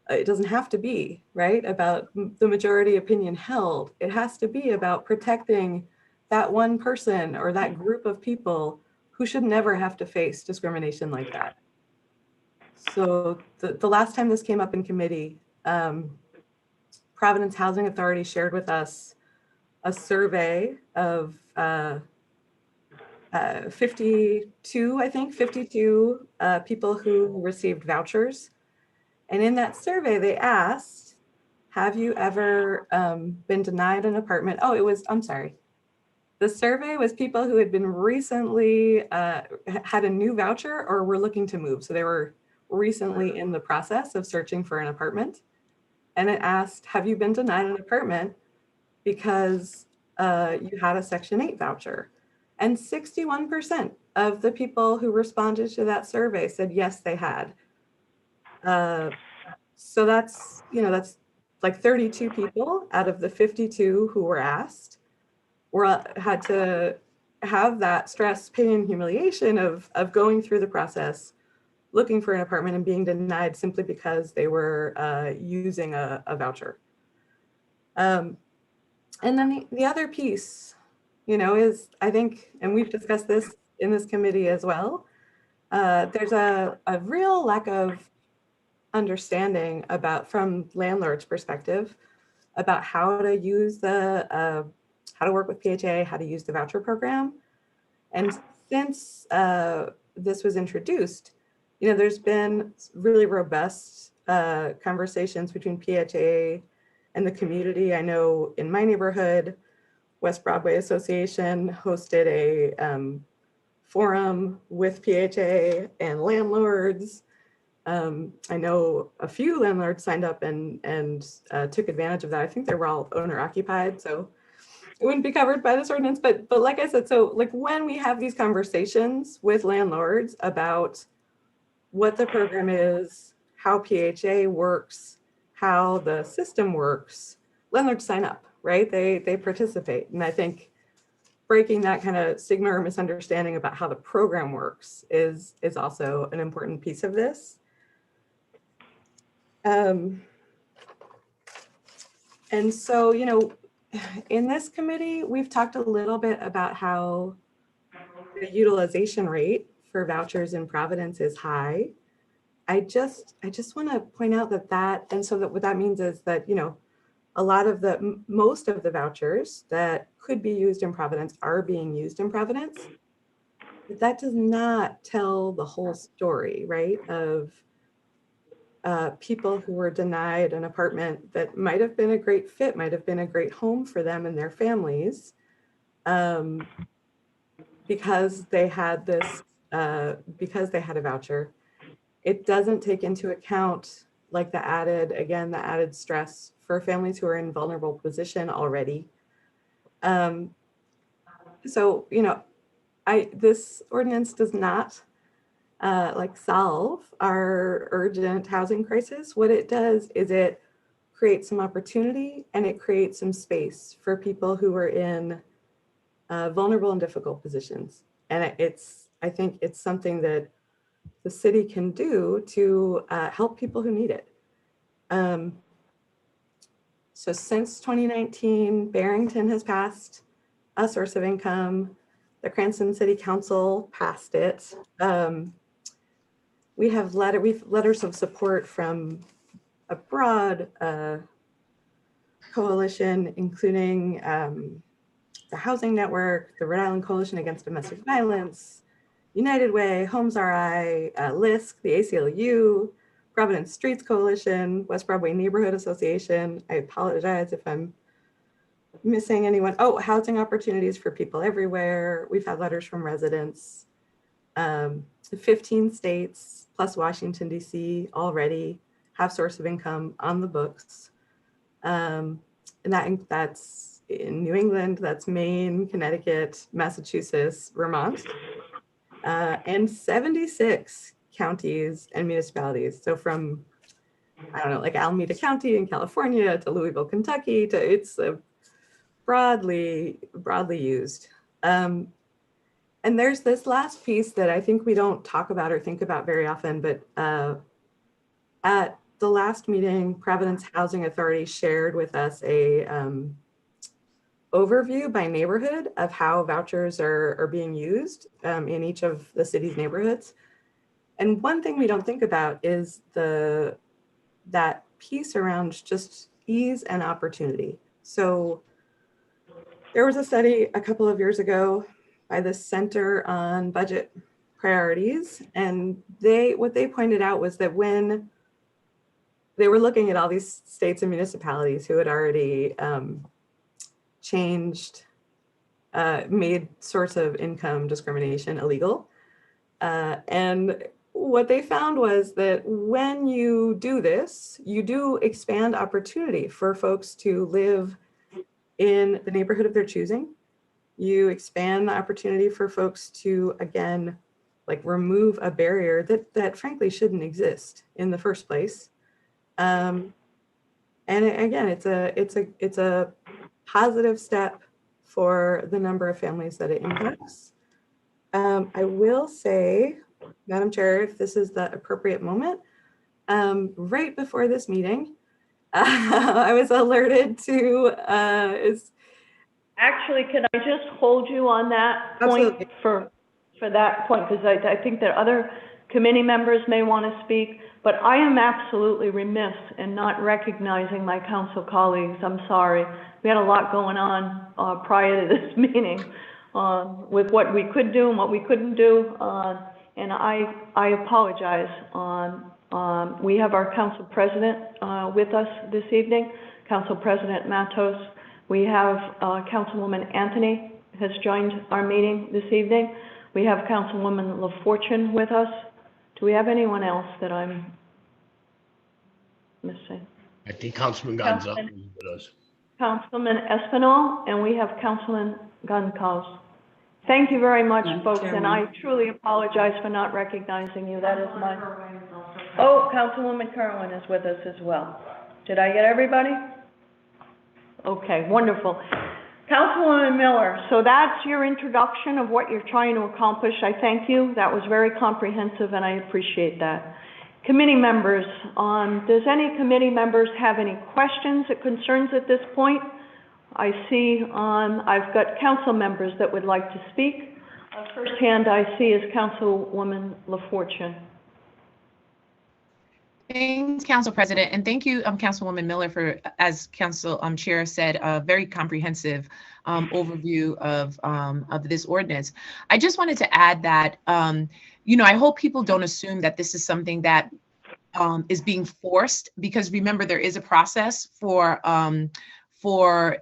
It doesn't have to be, right, about the majority opinion held. It has to be about protecting that one person or that group of people who should never have to face discrimination like that. So the last time this came up in committee, Providence Housing Authority shared with us a survey of 52 people who received vouchers. And in that survey, they asked, have you ever been denied an apartment? The survey was people who had been recently, had a new voucher or were looking to move. So they were recently in the process of searching for an apartment. And it asked, have you been denied an apartment because you had a Section 8 voucher? And 61% of the people who responded to that survey said, yes, they had. So that's like 32 people out of the 52 who were asked had to have that stress, pain, and humiliation of going through the process, looking for an apartment and being denied simply because they were using a voucher. And then the other piece, is I think, and we've discussed this in this committee as well, there's a real lack of understanding from landlords' perspective about how to use how to work with PHA, how to use the voucher program. And since this was introduced, there's been really robust conversations between PHA and the community. I know in my neighborhood, West Broadway Association hosted a forum with PHA and landlords. I know a few landlords signed up and took advantage of that. I think they were all owner occupied, so it wouldn't be covered by this ordinance. But like I said, so like when we have these conversations with landlords about what the program is, how PHA works, how the system works, landlords sign up, right? They participate. And I think breaking that kind of stigma or misunderstanding about how the program works is also an important piece of this. And so, you know, in this committee, we've talked a little bit about how the utilization rate for vouchers in Providence is high. I just want to point out and so that what that means is that, you know, most of the vouchers that could be used in Providence are being used in Providence, but that does not tell the whole story, right? Of people who were denied an apartment that might have been a great fit, might have been a great home for them and their families, because they had a voucher. It doesn't take into account like the added stress for families who are in vulnerable position already. So, you know, this ordinance does not solve our urgent housing crisis. What it does is it creates some opportunity and it creates some space for people who are in vulnerable and difficult positions. And I think it's something that the city can do to help people who need it. So since 2019, Barrington has passed a source of income. The Cranston City Council passed it. We have letters of support from a broad coalition, including the Housing Network, the Rhode Island Coalition Against Domestic Violence, United Way, Homes RI, LISC, the ACLU, Providence Streets Coalition, West Broadway Neighborhood Association. I apologize if I'm missing anyone. Oh, Housing Opportunities for People Everywhere. We've had letters from residents. 15 states plus Washington, D.C. already have source of income on the books. And that's in New England, that's Maine, Connecticut, Massachusetts, Vermont, and 76 counties and municipalities. So from, I don't know, like Alameda County in California to Louisville, Kentucky, it's broadly used. And there's this last piece that I think we don't talk about or think about very often, but at the last meeting, Providence Housing Authority shared with us a overview by neighborhood of how vouchers are being used in each of the city's neighborhoods. And one thing we don't think about is that piece around just ease and opportunity. So there was a study a couple of years ago by the Center on Budget Priorities, and what they pointed out was that when they were looking at all these states and municipalities who had already made source of income discrimination illegal, and what they found was that when you do this, you do expand opportunity for folks to live in the neighborhood of their choosing. You expand the opportunity for folks to, again, like remove a barrier that frankly shouldn't exist in the first place. And again, it's a positive step for the number of families that it impacts. I will say, Madam Chair, if this is the appropriate moment, right before this meeting, I was alerted to Actually, can I just hold you on that point? Absolutely. for that point? Because I think that other committee members may want to speak, but I am absolutely remiss in not recognizing my council colleagues. I'm sorry. We had a lot going on prior to this meeting with what we could do and what we couldn't do. And I apologize We have our council president with us this evening, Council President Matos. We have Councilwoman Anthony has joined our meeting this evening. We have Councilwoman LaFortune with us. Do we have anyone else that I'm missing? I think Councilman Gonzalez is with us. Councilman Espinal, and we have Councilman Goncalves. Thank you very much, folks, and I truly apologize for not recognizing you. That is my... Oh, Councilwoman Kerwin is with us as well. Did I get everybody? Okay, wonderful. Councilwoman Miller, so that's your introduction of what you're trying to accomplish. I thank you. That was very comprehensive, and I appreciate that. Committee members, does any committee members have any questions or concerns at this point? I see I've got council members that would like to speak. First hand I see is Councilwoman LaFortune. Thanks, Council President, and thank you, Councilwoman Miller, for, as Council Chair said, a very comprehensive overview of this ordinance. I just wanted to add that, you know, I hope people don't assume that this is something that is being forced, because remember, there is a process for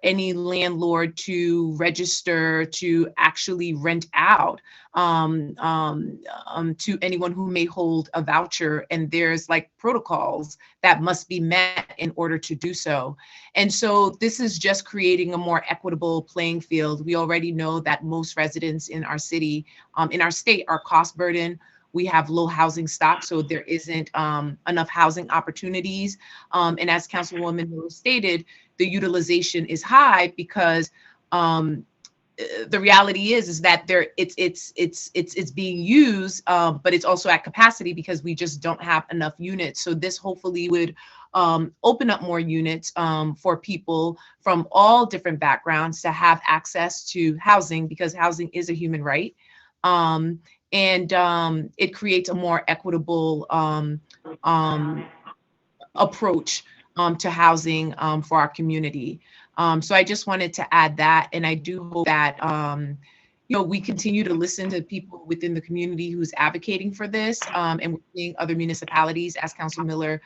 any landlord to register to actually rent out to anyone who may hold a voucher, and there's like protocols that must be met in order to do so. And so this is just creating a more equitable playing field. We already know that most residents in our city, in our state, are cost burdened. We have low housing stock, so there isn't enough housing opportunities. And as Councilwoman Miller stated, the utilization is high because the reality is that it's being used, but it's also at capacity because we just don't have enough units. So this hopefully would open up more units for people from all different backgrounds to have access to housing, because housing is a human right. And it creates a more equitable approach to housing for our community. So I just wanted to add that, and I do hope that you know, we continue to listen to people within the community who's advocating for this, and we're seeing other municipalities, as Council Miller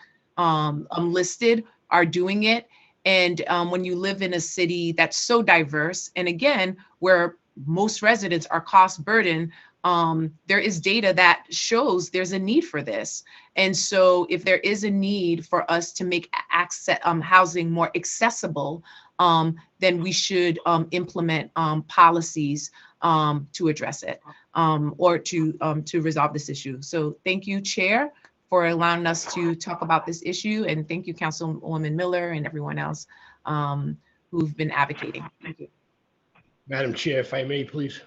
listed, are doing it. And when you live in a city that's so diverse, and again, where most residents are cost burdened, there is data that shows there's a need for this. And so if there is a need for us to make access, housing more accessible, then we should implement policies to address it, or to resolve this issue. So thank you, Chair, for allowing us to talk about this issue. And thank you, Councilwoman Miller and everyone else who've been advocating. Thank you. Madam Chair, if I may, please.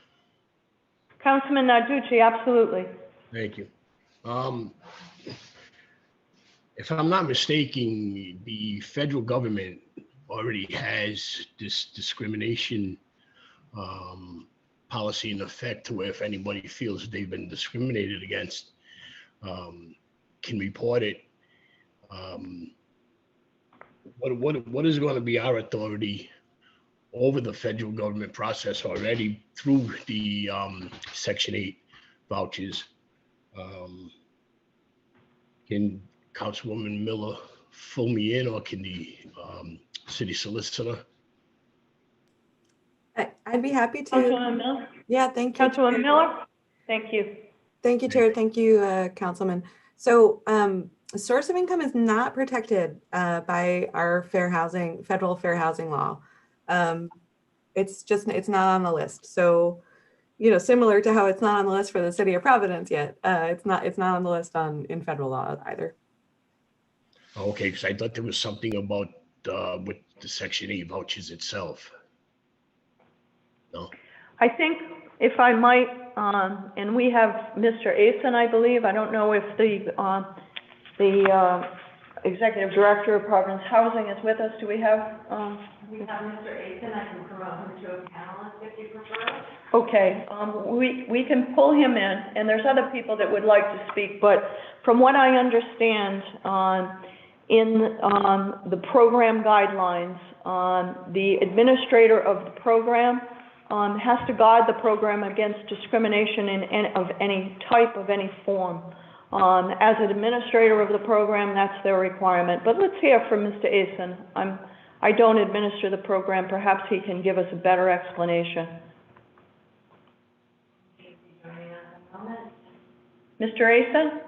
Councilman Narducci, absolutely. Thank you. If I'm not mistaken, the federal government already has this discrimination policy in effect, to where if anybody feels they've been discriminated against, can report it. What is going to be our authority over the federal government process already through the Section 8 vouchers? Can Councilwoman Miller fill me in, or can the city solicitor? I'd be happy to. Councilwoman Miller? Yeah, thank you. Councilwoman Miller? Thank you. Thank you, Chair. Thank you, Councilman. So source of income is not protected by our federal fair housing law. It's not on the list. So, you know, similar to how it's not on the list for the city of Providence yet, it's not on the list in federal law either. Okay, because I thought there was something about with the Section 8 vouchers itself. No. I think, if I might, and we have Mr. Asen, I believe. I don't know if the Executive Director of Providence Housing is with us. Do we have? We have Mr. Asen. I can promote him to a panelist if you prefer. Okay, we can pull him in, and there's other people that would like to speak, but from what I understand, in the program guidelines, the administrator of the program has to guard the program against discrimination of any type, of any form. As an administrator of the program, that's their requirement. But let's hear from Mr. Asen. I don't administer the program. Perhaps he can give us a better explanation. Mr. Asen?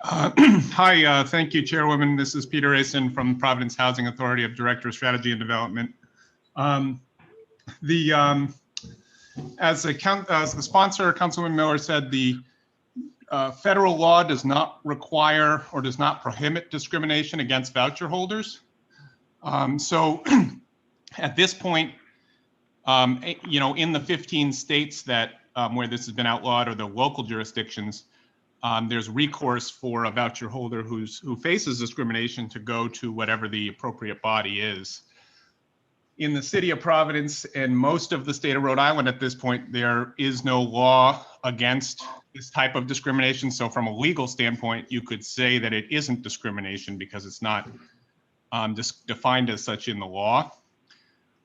Hi, thank you, Chairwoman. This is Peter Asen from Providence Housing Authority of Director of Strategy and Development. As the sponsor, Councilman Miller said, the federal law does not require or does not prohibit discrimination against voucher holders. So at this point, in the 15 states that where this has been outlawed, or the local jurisdictions, there's recourse for a voucher holder who faces discrimination to go to whatever the appropriate body is. In the city of Providence and most of the state of Rhode Island at this point, there is no law against this type of discrimination. So from a legal standpoint, you could say that it isn't discrimination because it's not just defined as such in the law.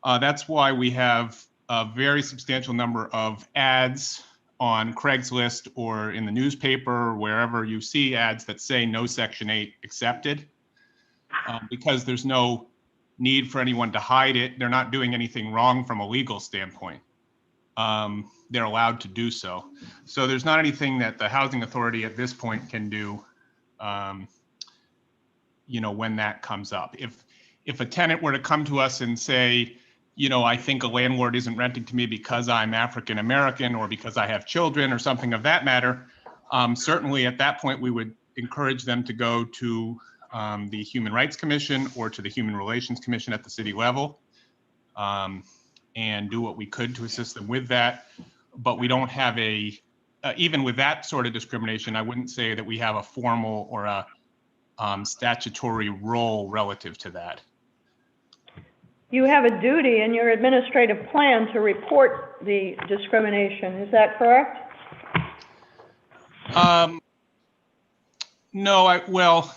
That's why we have a very substantial number of ads on Craigslist or in the newspaper, or wherever you see ads that say no Section 8 accepted, because there's no need for anyone to hide it. They're not doing anything wrong from a legal standpoint. They're allowed to do so. So there's not anything that the Housing Authority at this point can do, when that comes up. If a tenant were to come to us and say, I think a landlord isn't renting to me because I'm African American or because I have children or something of that matter, certainly at that point we would encourage them to go to the Human Rights Commission or to the Human Relations Commission at the city level, and do what we could to assist them with that. But we don't have even with that sort of discrimination, I wouldn't say that we have a formal or a statutory role relative to that. You have a duty in your administrative plan to report the discrimination. Is that correct? No, well,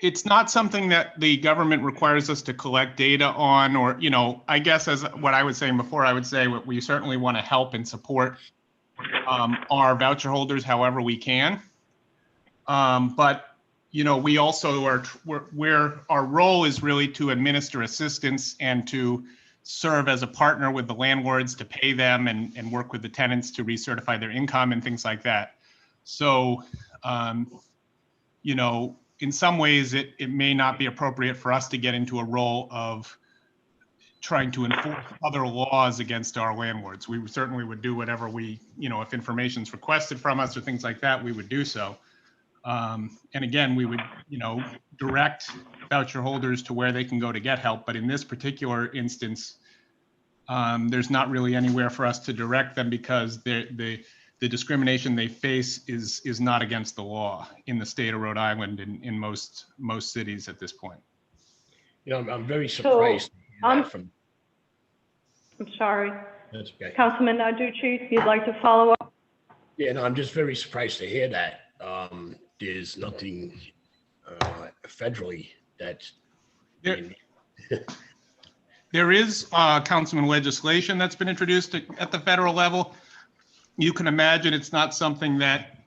it's not something that the government requires us to collect data on, or, I guess as what I was saying before, I would say we certainly want to help and support our voucher holders however we can. But we also where our role is really to administer assistance and to serve as a partner with the landlords to pay them and work with the tenants to recertify their income and things like that. So, in some ways it may not be appropriate for us to get into a role of trying to enforce other laws against our landlords. We certainly would do whatever if information is requested from us or things like that, we would do so. And again, we would, direct voucher holders to where they can go to get help. But in this particular instance, there's not really anywhere for us to direct them because the discrimination they face is not against the law in the state of Rhode Island and in most cities at this point. I'm very surprised. I'm sorry. That's okay. Councilman Narducci, you'd like to follow up? Yeah, no, I'm just very surprised to hear that. There's nothing federally that's there is councilman legislation that's been introduced at the federal level. You can imagine it's not something that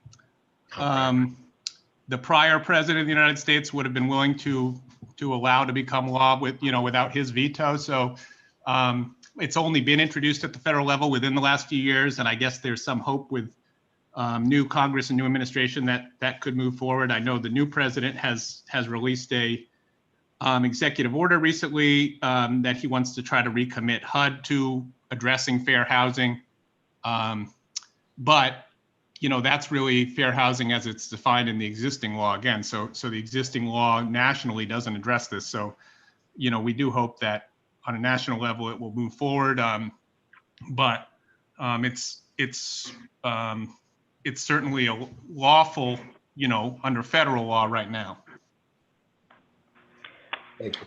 the prior president of the United States would have been willing to allow to become law without his veto. So it's only been introduced at the federal level within the last few years, and I guess there's some hope with new Congress and new administration that could move forward. I know the new president has released a executive order recently that he wants to try to recommit HUD to addressing fair housing. But that's really fair housing as it's defined in the existing law again. So the existing law nationally doesn't address this. So, we do hope that on a national level it will move forward. But it's certainly a lawful, under federal law right now. Thank you.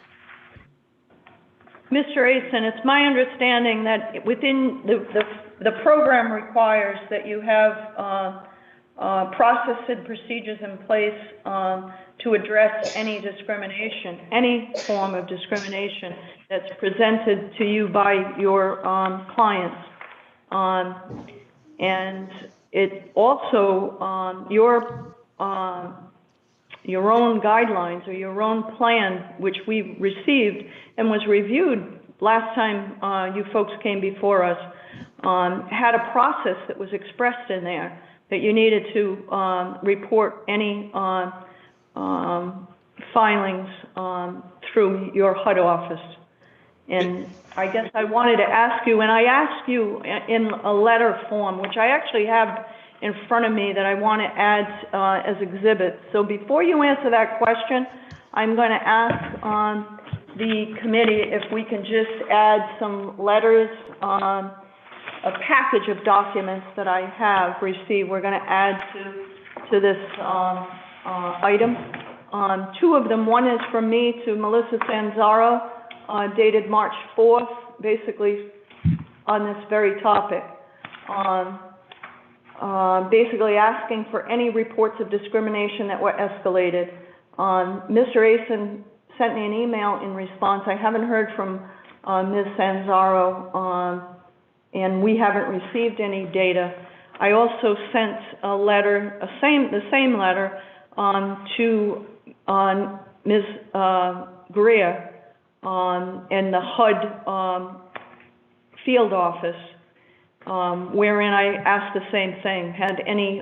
Mr. Asen, it's my understanding that within the program requires that you have process and procedures in place to address any discrimination, any form of discrimination that's presented to you by your clients. And it also, your own guidelines or your own plan, which we received and was reviewed last time you folks came before us, had a process that was expressed in there that you needed to report any filings through your HUD office. And I guess I wanted to ask you, and I asked you in a letter form, which I actually have in front of me that I want to add as exhibits. So before you answer that question, I'm going to ask the committee if we can just add some letters, a package of documents that I have received. We're going to add to this item. Two of them, one is from me to Melissa Sanzaro, dated March 4th, basically on this very topic. Basically asking for any reports of discrimination that were escalated. Mr. Asen sent me an email in response. I haven't heard from Ms. Sanzaro, and we haven't received any data. I also sent a letter, the same letter, to Ms. Greer in the HUD field office, wherein I asked the same thing. Had any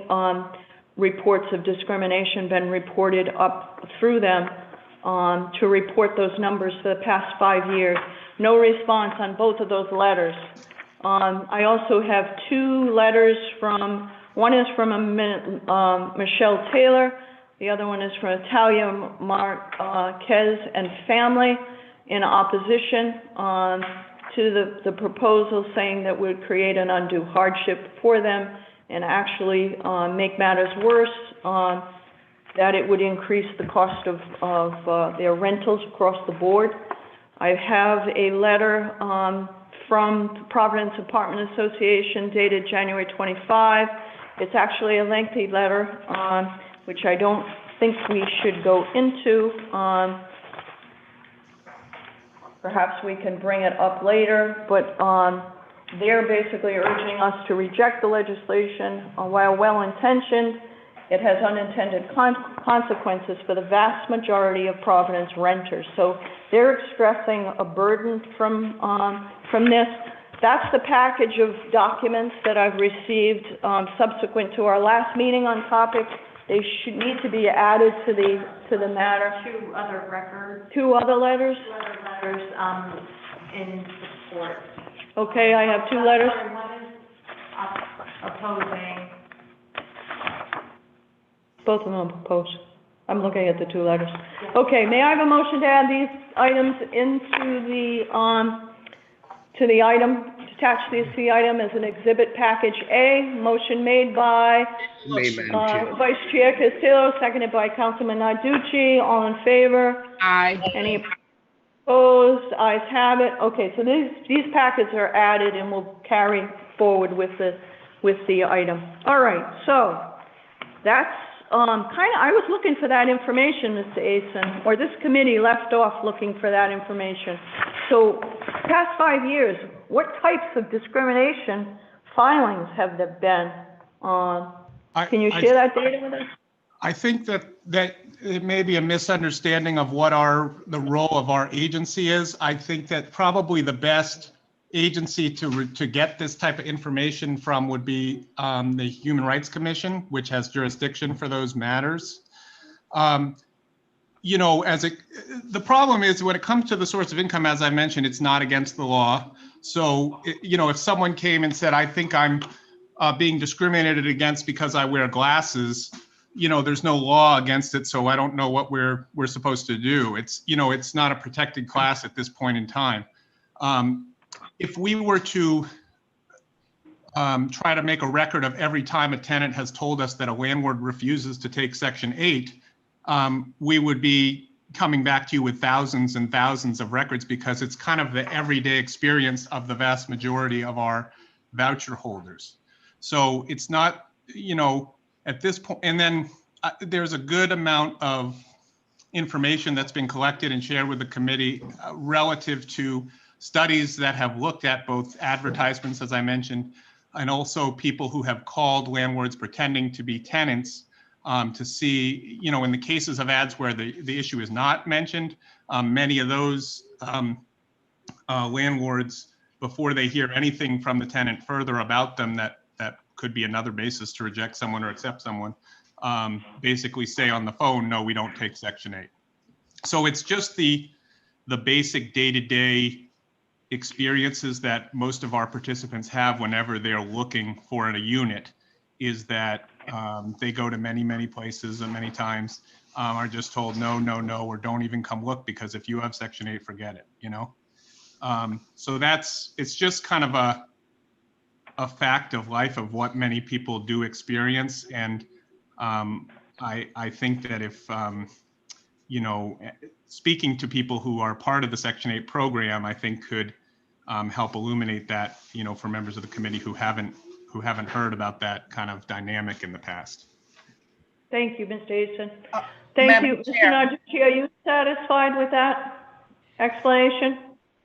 reports of discrimination been reported up through them to report those numbers for the past 5 years? No response on both of those letters. I also have two letters from, one is from Michelle Taylor, the other one is from Natalia Marquez and family in opposition to the proposal, saying that would create an undue hardship for them and actually make matters worse, that it would increase the cost of their rentals across the board. I have a letter from the Providence Apartment Association dated January 25. It's actually a lengthy letter, which I don't think we should go into. Perhaps we can bring it up later, but they're basically urging us to reject the legislation. While well-intentioned, it has unintended consequences for the vast majority of Providence renters. So they're expressing a burden from this. That's the package of documents that I've received subsequent to our last meeting on topic. They should need to be added to the matter. Two other records. Two other letters? Two other letters in support. Okay, I have two letters. One is opposing. Both of them opposed. I'm looking at the two letters. Okay, may I have a motion to add these items into the item, attach these to the item as an exhibit package A? Motion made by Vice Chair Castillo, seconded by Councilman Narducci. All in favor? Aye. Any opposed? Ayes have it. Okay, so these packets are added and will carry forward with the item. All right, so that's I was looking for that information, Mr. Asen, or this committee left off looking for that information. So, past 5 years, what types of discrimination filings have there been? Can you share that data with us? I think that it may be a misunderstanding of what the role of our agency is. I think that probably the best agency to get this type of information from would be the Human Rights Commission, which has jurisdiction for those matters. You know, the problem is when it comes to the source of income, as I mentioned, it's not against the law. So, you know, if someone came and said, I think I'm being discriminated against because I wear glasses, you know, there's no law against it, so I don't know what we're supposed to do. It's, you know, it's not a protected class at this point in time. If we were to try to make a record of every time a tenant has told us that a landlord refuses to take Section 8, we would be coming back to you with thousands and thousands of records, because it's kind of the everyday experience of the vast majority of our voucher holders. So it's not, you know, at this point, and then there's a good amount of information that's been collected and shared with the committee relative to studies that have looked at both advertisements, as I mentioned, and also people who have called landlords pretending to be tenants to see, in the cases of ads where the issue is not mentioned, many of those landlords, before they hear anything from the tenant further about them, that could be another basis to reject someone or accept someone, basically say on the phone, no, we don't take Section 8. So it's just the basic day-to-day experiences that most of our participants have whenever they're looking for a unit, is that they go to many places and many times are just told no, or don't even come look, because if you have Section 8, forget it, So it's just kind of a fact of life of what many people do experience. And I think that if, speaking to people who are part of the Section 8 program, I think could help illuminate that, for members of the committee who haven't heard about that kind of dynamic in the past. Thank you, Mr. Easton. Thank Madam you. Mr. Chair. Narducci, are you satisfied with that explanation?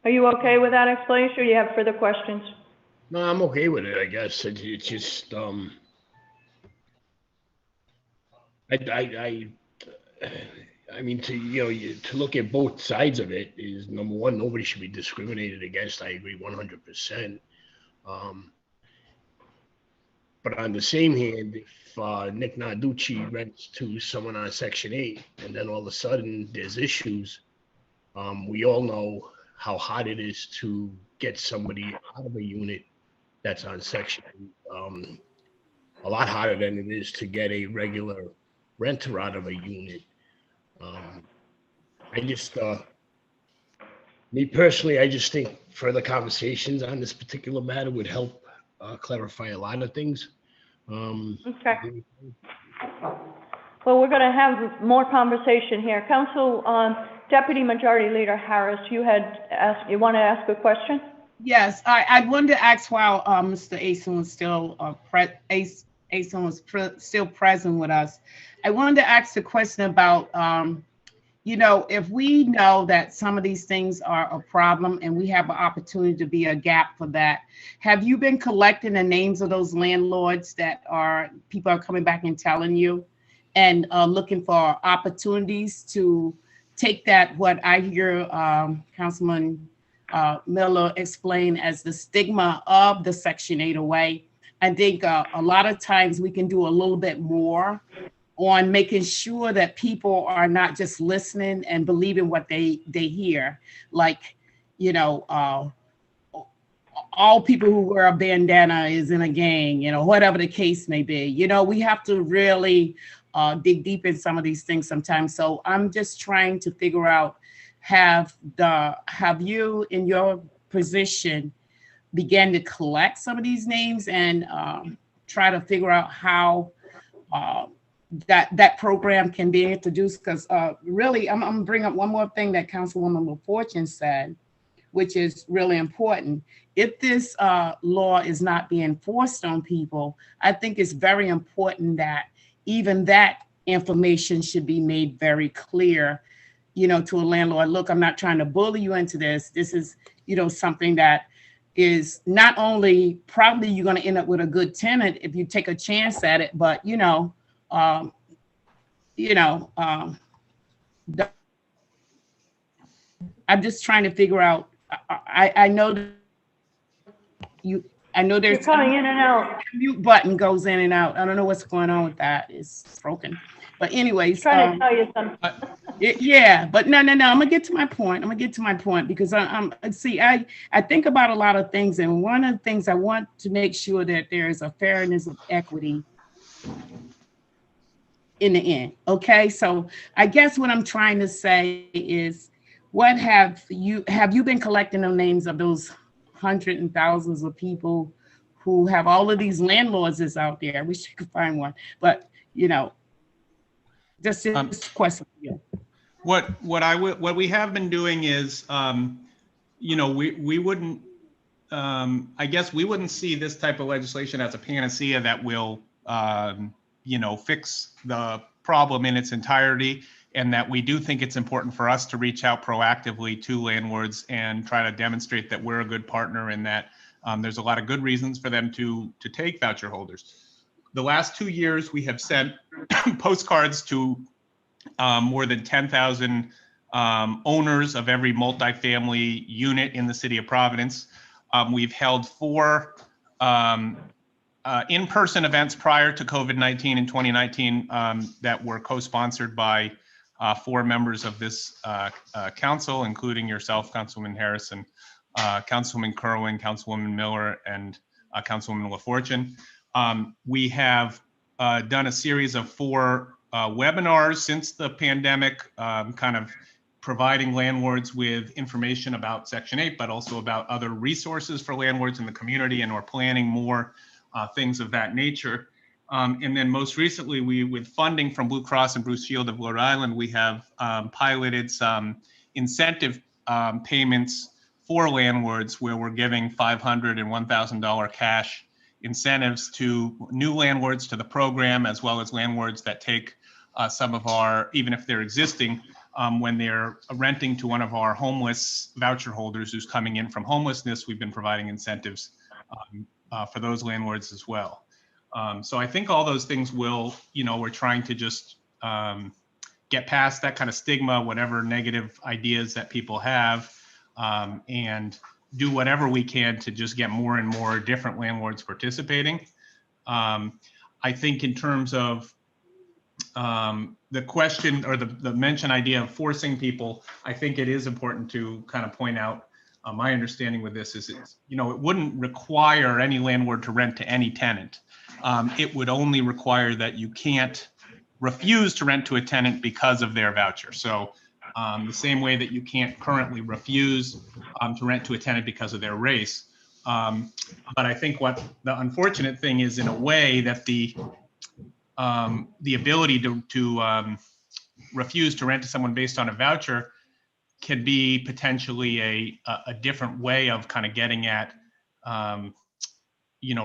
Are you okay with that explanation, or you have further questions? No, I'm okay with it, I guess. It's just, I mean, to look at both sides of it is, number one, nobody should be discriminated against. I agree 100%. But on the same hand, if Nick Narducci rents to someone on Section 8, and then all of a sudden there's issues, we all know how hard it is to get somebody out of a unit that's on Section 8. A lot harder than it is to get a regular renter out of a unit. Me personally, I just think further conversations on this particular matter would help clarify a lot of things. Okay. Well, we're going to have more conversation here. Council Deputy Majority Leader Harris, you want to ask a question? Yes, I wanted to ask while Mr. Asen was still still present with us. I wanted to ask a question about, if we know that some of these things are a problem and we have an opportunity to be a gap for that, have you been collecting the names of those landlords that people are coming back and telling you, and looking for opportunities to take that, what I hear Councilman Miller explain as the stigma of the Section 8 away? I think a lot of times we can do a little bit more on making sure that people are not just listening and believing what they hear. Like, all people who wear a bandana is in a gang, whatever the case may be. We have to really dig deep in some of these things sometimes. So I'm just trying to figure out, have you in your position began to collect some of these names and try to figure out how that program can be introduced? Because really, I'm gonna bring up one more thing that Councilwoman LaFortune said, which is really important. If this law is not being enforced on people, I think it's very important that even that information should be made very clear, to a landlord. Look, I'm not trying to bully you into this. This is, something that is not only probably you're going to end up with a good tenant if you take a chance at it, but I'm just trying to figure out. I know that there's You're coming in and out. Mute button goes in and out. I don't know what's going on with that. It's broken. But anyways, Trying to tell you something. yeah, but no. I'm gonna get to my point. Because I think about a lot of things, and one of the things I want to make sure that there is a fairness of equity in the end. Okay, so I guess what I'm trying to say is, what have you been collecting the names of those hundreds and thousands of people who have all of these landlords is out there? I wish you could find one, but just a question. What we have been doing is, we wouldn't, I guess we wouldn't see this type of legislation as a panacea that will fix the problem in its entirety, and that we do think it's important for us to reach out proactively to landlords and try to demonstrate that we're a good partner and that there's a lot of good reasons for them to take voucher holders. The last 2 years, we have sent postcards to more than 10,000 owners of every multifamily unit in the city of Providence. We've held 4 in-person events prior to COVID-19 in 2019 that were co-sponsored by 4 members of this council, including yourself, Councilwoman Harrison, Councilwoman Kerwin, Councilwoman Miller, and Councilwoman LaFortune. We have done a series of 4 webinars since the pandemic, kind of providing landlords with information about Section 8, but also about other resources for landlords in the community, and we're planning more things of that nature. And then most recently, with funding from Blue Cross and Blue Shield of Rhode Island, we have piloted some incentive payments for landlords where we're giving $500 and $1,000 cash incentives to new landlords to the program, as well as landlords that take some of our, even if they're existing, when they're renting to one of our homeless voucher holders who's coming in from homelessness, we've been providing incentives for those landlords as well. So I think all those things will, we're trying to just get past that kind of stigma, whatever negative ideas that people have, and do whatever we can to just get more and more different landlords participating. I think in terms of the question or the mentioned idea of forcing people, I think it is important to kind of point out my understanding with this is it wouldn't require any landlord to rent to any tenant. It would only require that you can't refuse to rent to a tenant because of their voucher. So the same way that you can't currently refuse to rent to a tenant because of their race. But I think what the unfortunate thing is, in a way, that the ability to refuse to rent to someone based on a voucher can be potentially a different way of kind of getting at,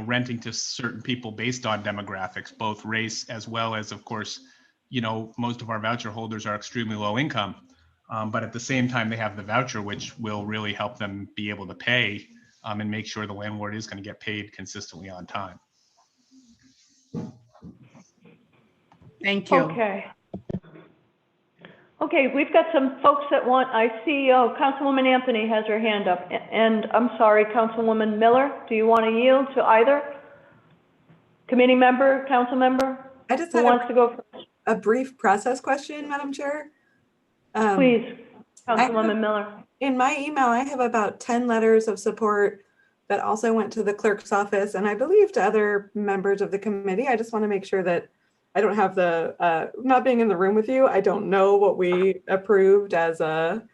renting to certain people based on demographics, both race as well as, of course, most of our voucher holders are extremely low income. But at the same time, they have the voucher, which will really help them be able to pay and make sure the landlord is going to get paid consistently on time. Thank you. Okay, we've got some folks that I see, Councilwoman Anthony has her hand up. And I'm sorry, Councilwoman Miller, do you want to yield to either committee member, council member? I just Who had wants to go first? a brief process question, Madam Chair. Please, Councilwoman Miller. In my email, I have about 10 letters of support that also went to the clerk's office and I believe to other members of the committee. I just want to make sure that I don't have not being in the room with you, I don't know what we approved as a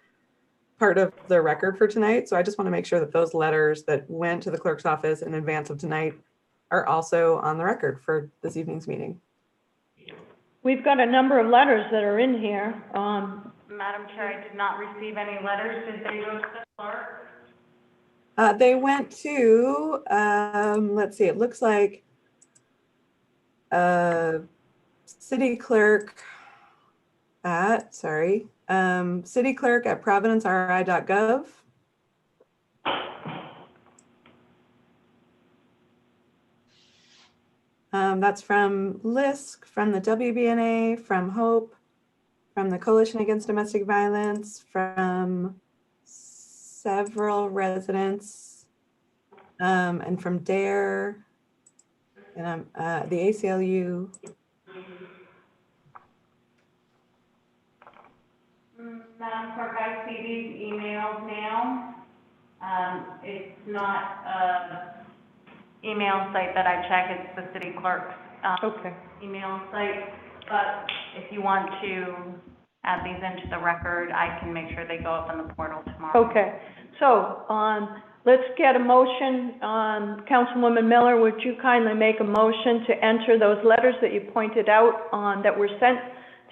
part of the record for tonight. So I just want to make sure that those letters that went to the clerk's office in advance of tonight are also on the record for this evening's meeting. We've got a number of letters that are in here. Madam Chair, I did not receive any letters. Did they go to the clerk? They went to, let's see, it looks like city clerk at providenceri.gov. That's from LISC, from the WBNA, from HOPE, from the Coalition Against Domestic Violence, from several residents, and from DARE, and the ACLU. Madam Clerk, I see these emails now. It's not an email site that I check, it's the city clerk's email site. But if you want to add these into the record, I can make sure they go up on the portal tomorrow. Okay, so let's get a motion. Councilwoman Miller, would you kindly make a motion to enter those letters that you pointed out that were sent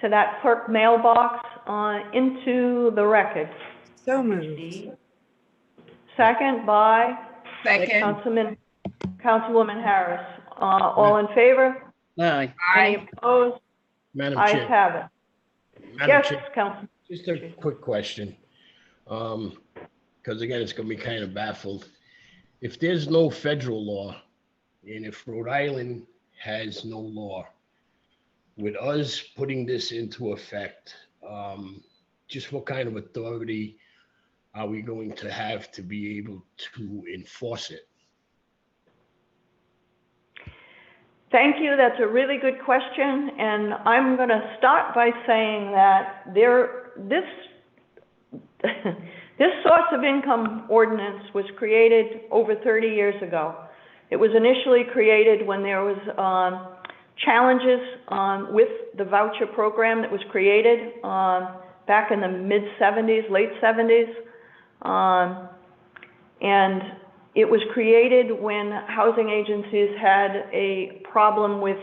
to that clerk mailbox into the record? So moved. Second by Second. Councilwoman Harris. All in favor? Aye. Any opposed? Madam Ayes Chair. have it. Madam Yes, Chair, Councilman. just a quick question. Because again, it's gonna be kind of baffled. If there's no federal law, and if Rhode Island has no law, with us putting this into effect, just what kind of authority are we going to have to be able to enforce it? Thank you. That's a really good question. And I'm going to start by saying that this source of income ordinance was created over 30 years ago. It was initially created when there was challenges with the voucher program that was created back in the mid-70s, late 70s. And it was created when housing agencies had a problem with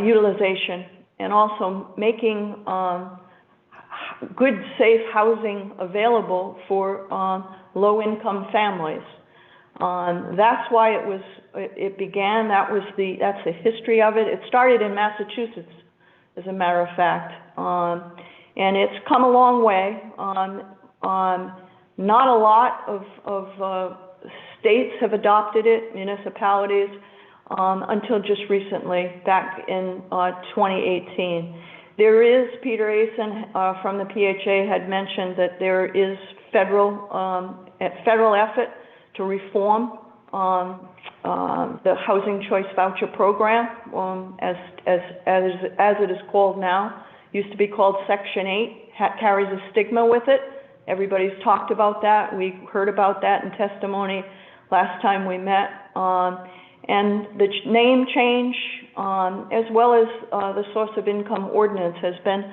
utilization and also making good, safe housing available for low-income families. That's why it began. That's the history of it. It started in Massachusetts, as a matter of fact, and it's come a long way. Not a lot of states have adopted it, municipalities, until just recently, back in 2018. There is, Peter Asen from the PHA had mentioned that there is federal effort to reform the Housing Choice Voucher Program, as it is called now. Used to be called Section 8, carries a stigma with it. Everybody's talked about that. We heard about that in testimony last time we met. And the name change, as well as the source of income ordinance, has been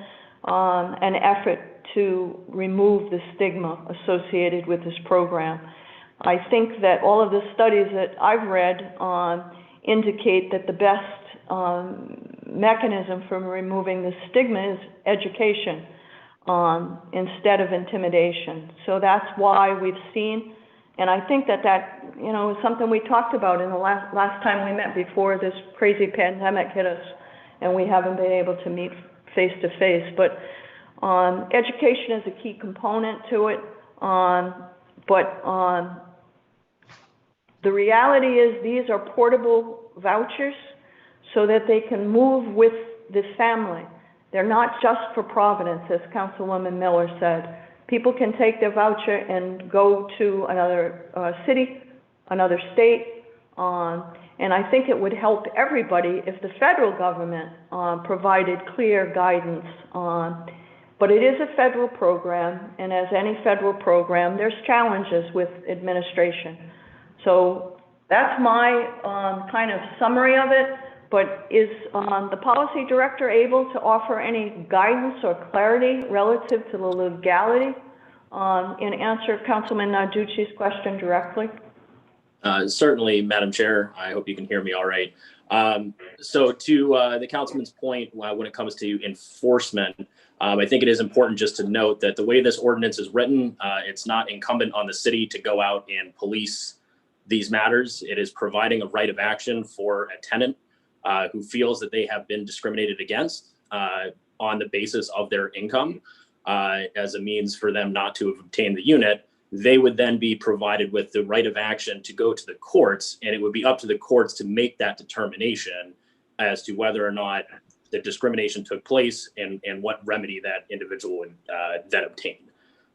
an effort to remove the stigma associated with this program. I think that all of the studies that I've read indicate that the best mechanism for removing the stigma is education instead of intimidation. So that's why we've seen, and I think that is something we talked about in the last time we met before this crazy pandemic hit us, and we haven't been able to meet face to face. But education is a key component to it. The reality is these are portable vouchers so that they can move with the family. They're not just for Providence, as Councilwoman Miller said. People can take their voucher and go to another city, another state, and I think it would help everybody if the federal government provided clear guidance. But it is a federal program, and as any federal program, there's challenges with administration. So that's my kind of summary of it. But is the policy director able to offer any guidance or clarity relative to the legality in answer to Councilman Narducci's question directly? Certainly, Madam Chair. I hope you can hear me all right. So to the councilman's point, when it comes to enforcement, I think it is important just to note that the way this ordinance is written, it's not incumbent on the city to go out and police these matters. It is providing a right of action for a tenant who feels that they have been discriminated against on the basis of their income as a means for them not to have obtained the unit. They would then be provided with the right of action to go to the courts, and it would be up to the courts to make that determination as to whether or not the discrimination took place and what remedy that individual would then obtain.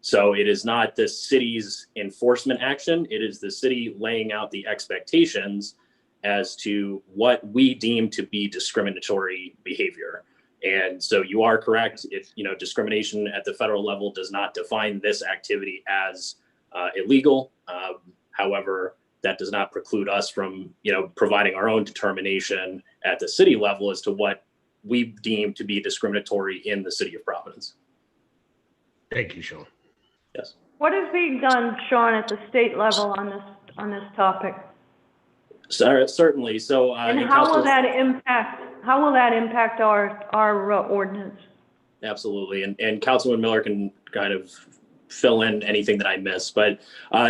So it is not the city's enforcement action, it is the city laying out the expectations as to what we deem to be discriminatory behavior. And so you are correct. If discrimination at the federal level does not define this activity as illegal. However, that does not preclude us from providing our own determination at the city level as to what we deem to be discriminatory in the city of Providence. Thank you, Sean. Yes. What is being done, Sean, at the state level on this topic? Certainly. So, and how will that impact our ordinance? Absolutely. And Councilman Miller can kind of fill in anything that I miss, but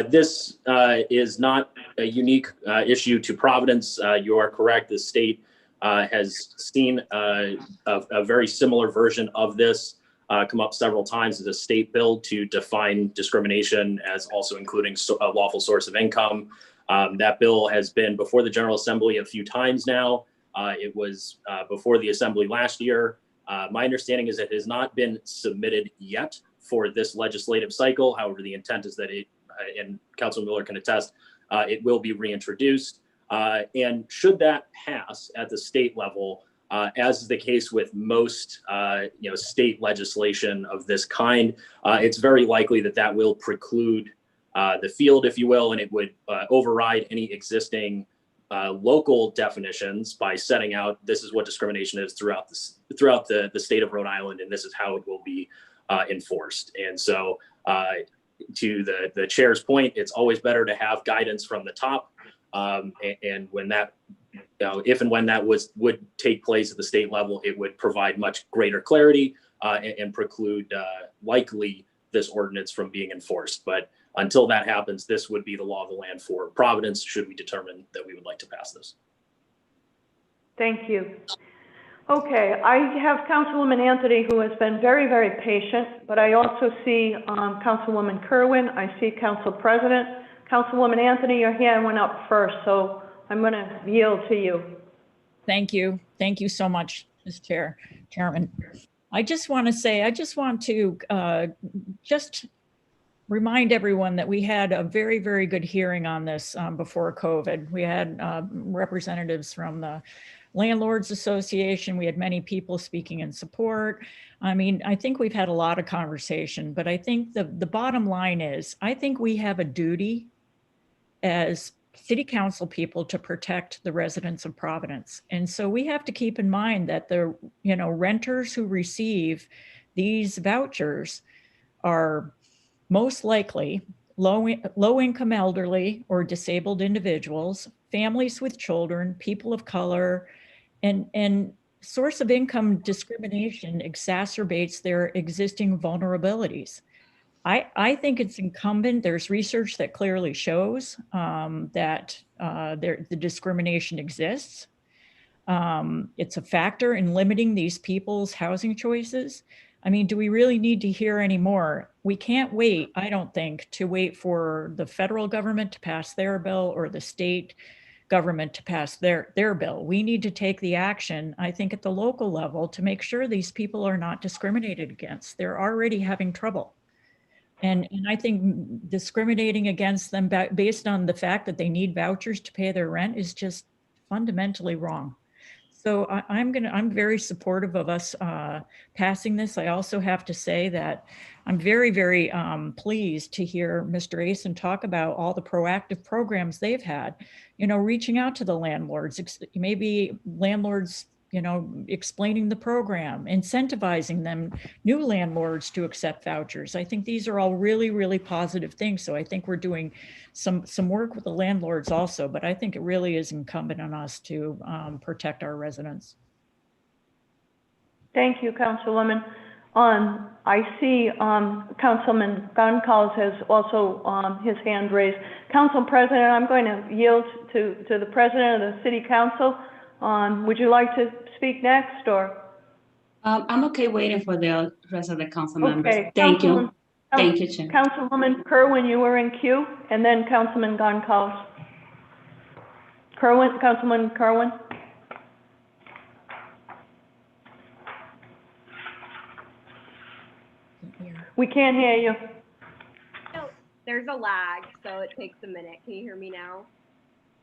this is not a unique issue to Providence. You are correct. The state has seen a very similar version of this come up several times as a state bill to define discrimination as also including a lawful source of income. That bill has been before the General Assembly a few times now. It was before the Assembly last year. My understanding is it has not been submitted yet for this legislative cycle. However, the intent is that it, and Councilman Miller can attest, it will be reintroduced. And should that pass at the state level, as is the case with most state legislation of this kind, it's very likely that that will preclude the field, if you will, and it would override any existing local definitions by setting out this is what discrimination is throughout the state of Rhode Island, and this is how it will be enforced. And so to the chair's point, it's always better to have guidance from the top. And when that, if and when that would take place at the state level, it would provide much greater clarity and preclude likely this ordinance from being enforced. But until that happens, this would be the law of the land for Providence, should we determine that we would like to pass this. Thank you. Okay, I have Councilwoman Anthony, who has been very, very patient, but I also see Councilwoman Kerwin. I see Council President. Councilwoman Anthony, your hand went up first, so I'm going to yield to you. Thank you. Thank you so much, Ms. Chairman. I just want to just remind everyone that we had a very, very good hearing on this before COVID. We had representatives from the Landlords Association. We had many people speaking in support. I mean, I think we've had a lot of conversation, but I think the bottom line is, I think we have a duty as city council people to protect the residents of Providence. And so we have to keep in mind that the renters who receive these vouchers are most likely low-income elderly or disabled individuals, families with children, people of color, and source of income discrimination exacerbates their existing vulnerabilities. I think it's incumbent, there's research that clearly shows that the discrimination exists. It's a factor in limiting these people's housing choices. I mean, do we really need to hear any more? We can't wait, I don't think, to wait for the federal government to pass their bill or the state government to pass their bill. We need to take the action, I think, at the local level to make sure these people are not discriminated against. They're already having trouble. And I think discriminating against them based on the fact that they need vouchers to pay their rent is just fundamentally wrong. So I'm very supportive of us passing this. I also have to say that I'm very, very pleased to hear Mr. Asen talk about all the proactive programs they've had, reaching out to the landlords, maybe landlords, explaining the program, incentivizing them, new landlords to accept vouchers. I think these are all really, really positive things. So I think we're doing some work with the landlords also, but I think it really is incumbent on us to protect our residents. Thank you, Councilwoman. I see Councilman Goncalves has also his hand raised. Council President, I'm going to yield to the President of the City Council. Would you like to speak next, or? I'm okay waiting for the rest of the council members. Okay. Thank you. Thank you, Chair. Councilwoman Kerwin, you were in queue, and then Councilman Goncalves. Councilman Kerwin. We can't hear you. There's a lag, so it takes a minute. Can you hear me now?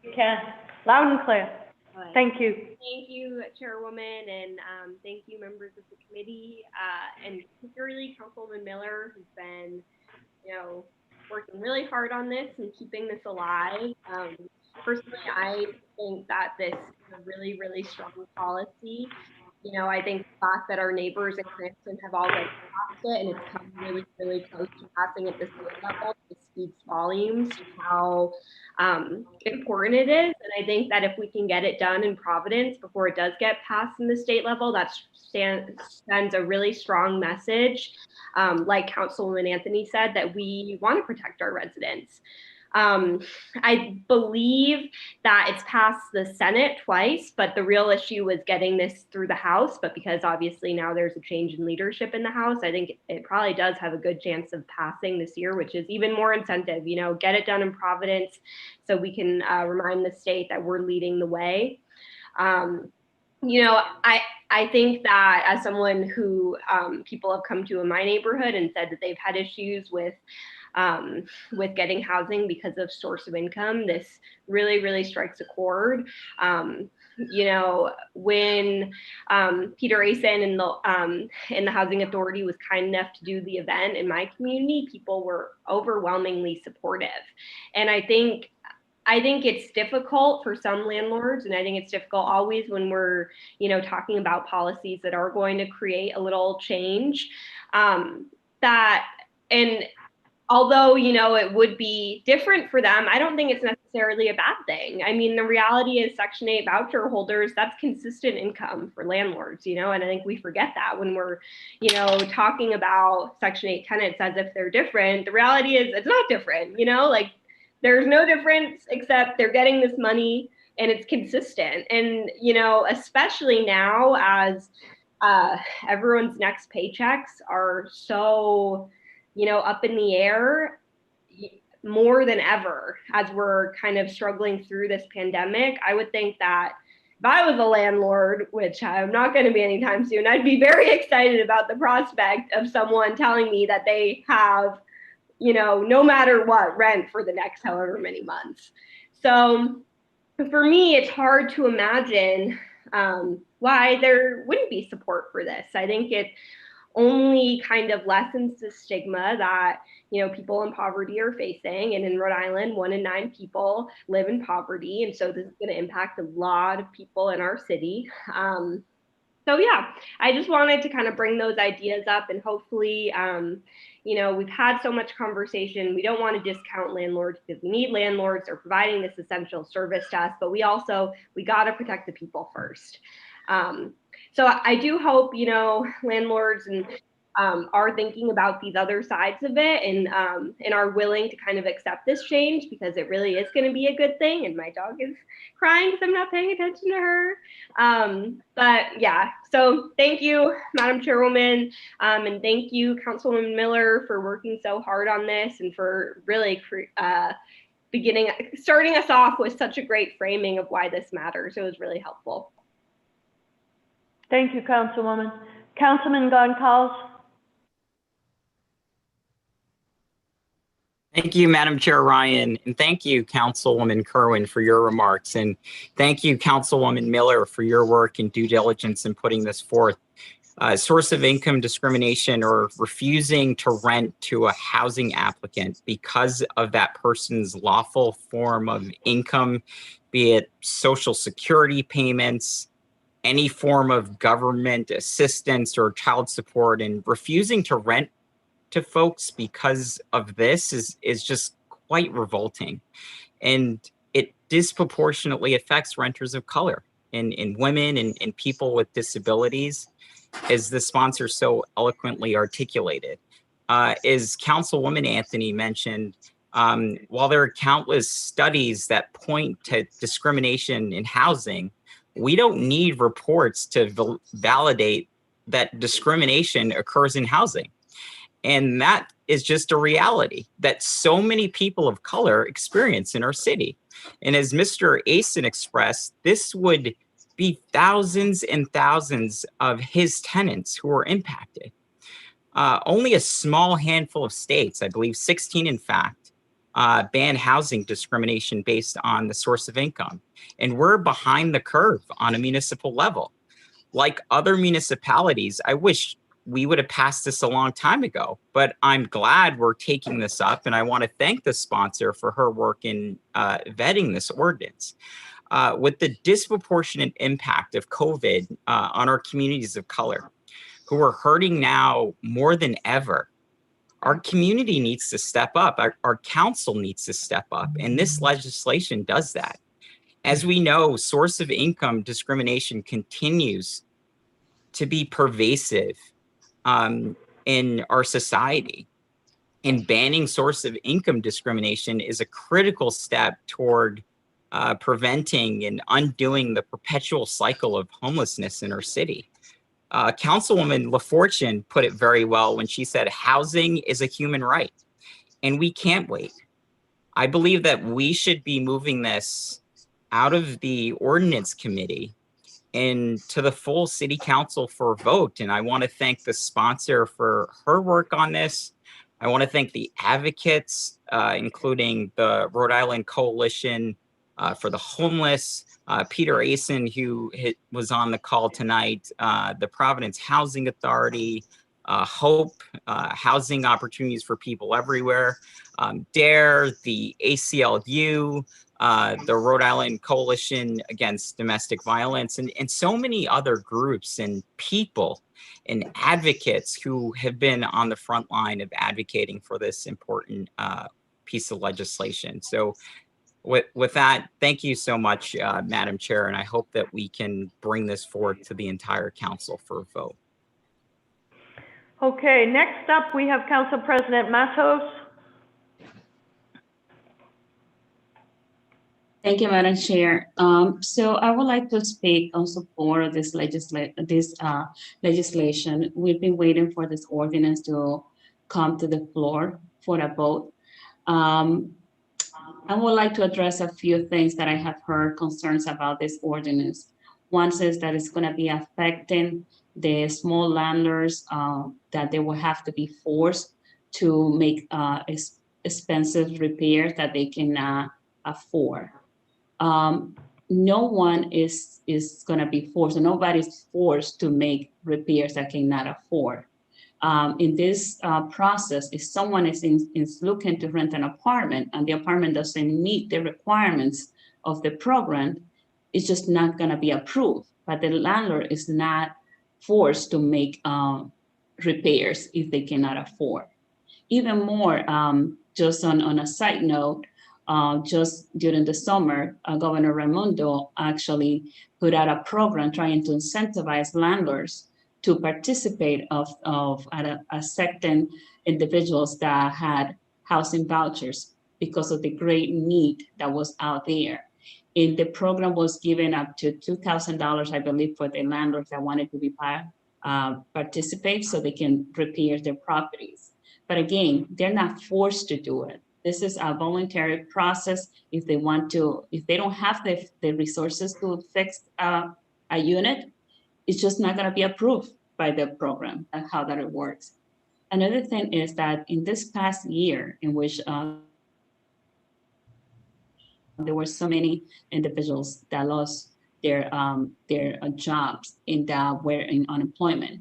You can. Loud and clear. Right. Thank you. Thank you, Chairwoman, and thank you, members of the committee, and particularly Councilman Miller, who's been, working really hard on this and keeping this alive. Personally, I think that this is a really, really strong policy. I think the fact that our neighbors in Cranston have all passed it and it's come really, really close to passing at the state level, it speaks volumes to how important it is. And I think that if we can get it done in Providence before it does get passed in the state level, that sends a really strong message, like Councilwoman Anthony said, that we want to protect our residents. I believe that it's passed the Senate twice, but the real issue was getting this through the House. But because obviously now there's a change in leadership in the House, I think it probably does have a good chance of passing this year, which is even more incentive, get it done in Providence so we can remind the state that we're leading the way. I think that as someone who people have come to in my neighborhood and said that they've had issues with getting housing because of source of income, this really, really strikes a chord. When Peter Asen and the Housing Authority was kind enough to do the event in my community, people were overwhelmingly supportive. And I think it's difficult for some landlords, and I think it's difficult always when we're, talking about policies that are going to create a little change. And although, it would be different for them, I don't think it's necessarily a bad thing. I mean, the reality is Section 8 voucher holders, that's consistent income for landlords, and I think we forget that when we're, talking about Section 8 tenants as if they're different. The reality is it's not different, there's no difference except they're getting this money and it's consistent. And, especially now as everyone's next paychecks are so, up in the air more than ever as we're kind of struggling through this pandemic, I would think that if I was a landlord, which I'm not going to be anytime soon, I'd be very excited about the prospect of someone telling me that they have no matter what, rent for the next however many months. So for me, it's hard to imagine why there wouldn't be support for this. I think it only kind of lessens the stigma that, people in poverty are facing. And in Rhode Island, 1 in 9 people live in poverty. And so this is going to impact a lot of people in our city. So yeah, I just wanted to kind of bring those ideas up, and hopefully, we've had so much conversation. We don't want to discount landlords because we need landlords. They're providing this essential service to us, but we got to protect the people first. So I do hope, landlords and are thinking about these other sides of it and are willing to kind of accept this change, because it really is going to be a good thing. And my dog is crying because I'm not paying attention to her. But yeah, so thank you, Madam Chairwoman, and thank you, Councilwoman Miller, for working so hard on this and for really starting us off with such a great framing of why this matters. It was really helpful. Thank you, Councilwoman. Councilman Goncalves. Thank you, Madam Chair Ryan, and thank you, Councilwoman Kerwin, for your remarks, and thank you, Councilwoman Miller, for your work and due diligence in putting this forth. Source of income discrimination or refusing to rent to a housing applicant because of that person's lawful form of income, be it Social Security payments, any form of government assistance or child support, and refusing to rent to folks because of this is just quite revolting. And it disproportionately affects renters of color and women and people with disabilities, as the sponsor so eloquently articulated. As Councilwoman Anthony mentioned, while there are countless studies that point to discrimination in housing, we don't need reports to validate that discrimination occurs in housing. And that is just a reality that so many people of color experience in our city. And as Mr. Asen expressed, this would be thousands and thousands of his tenants who are impacted. Only a small handful of states, I believe 16 in fact, ban housing discrimination based on the source of income. And we're behind the curve on a municipal level. Like other municipalities, I wish we would have passed this a long time ago, but I'm glad we're taking this up, and I want to thank the sponsor for her work in vetting this ordinance. With the disproportionate impact of COVID on our communities of color, who are hurting now more than ever, our community needs to step up, our council needs to step up, and this legislation does that. As we know, source of income discrimination continues to be pervasive in our society. And banning source of income discrimination is a critical step toward preventing and undoing the perpetual cycle of homelessness in our city. Councilwoman LaFortune put it very well when she said, housing is a human right, and we can't wait. I believe that we should be moving this out of the ordinance committee and to the full city council for a vote. And I want to thank the sponsor for her work on this. I want to thank the advocates, including the Rhode Island Coalition for the Homeless, Peter Asen, who was on the call tonight, the Providence Housing Authority, HOPE, Housing Opportunities for People Everywhere, DARE, the ACLU, the Rhode Island Coalition Against Domestic Violence, and so many other groups and people and advocates who have been on the front line of advocating for this important piece of legislation. So with that, thank you so much, Madam Chair, and I hope that we can bring this forward to the entire council for a vote. Okay, next up we have Council President Matos. Thank you, Madam Chair. So I would like to speak on support of this legislation. We've been waiting for this ordinance to come to the floor for a vote. I would like to address a few things that I have heard concerns about this ordinance. One says that it's going to be affecting the small landlords, that they will have to be forced to make expensive repairs that they cannot afford. No one is going to be forced, and nobody's forced to make repairs that cannot afford. In this process, if someone is looking to rent an apartment and the apartment doesn't meet the requirements of the program, it's just not going to be approved. But the landlord is not forced to make repairs if they cannot afford. Even more, just on a side note, just during the summer, Governor Raimundo actually put out a program trying to incentivize landlords to participate of accepting individuals that had housing vouchers because of the great need that was out there. And the program was given up to $2,000, I believe, for the landlords that wanted to be participate so they can repair their properties. But again, they're not forced to do it. This is a voluntary process. If they want to, if they don't have the resources to fix a unit, it's just not going to be approved by the program and how that it works. Another thing is that in this past year, in which there were so many individuals that lost their jobs and that were in unemployment,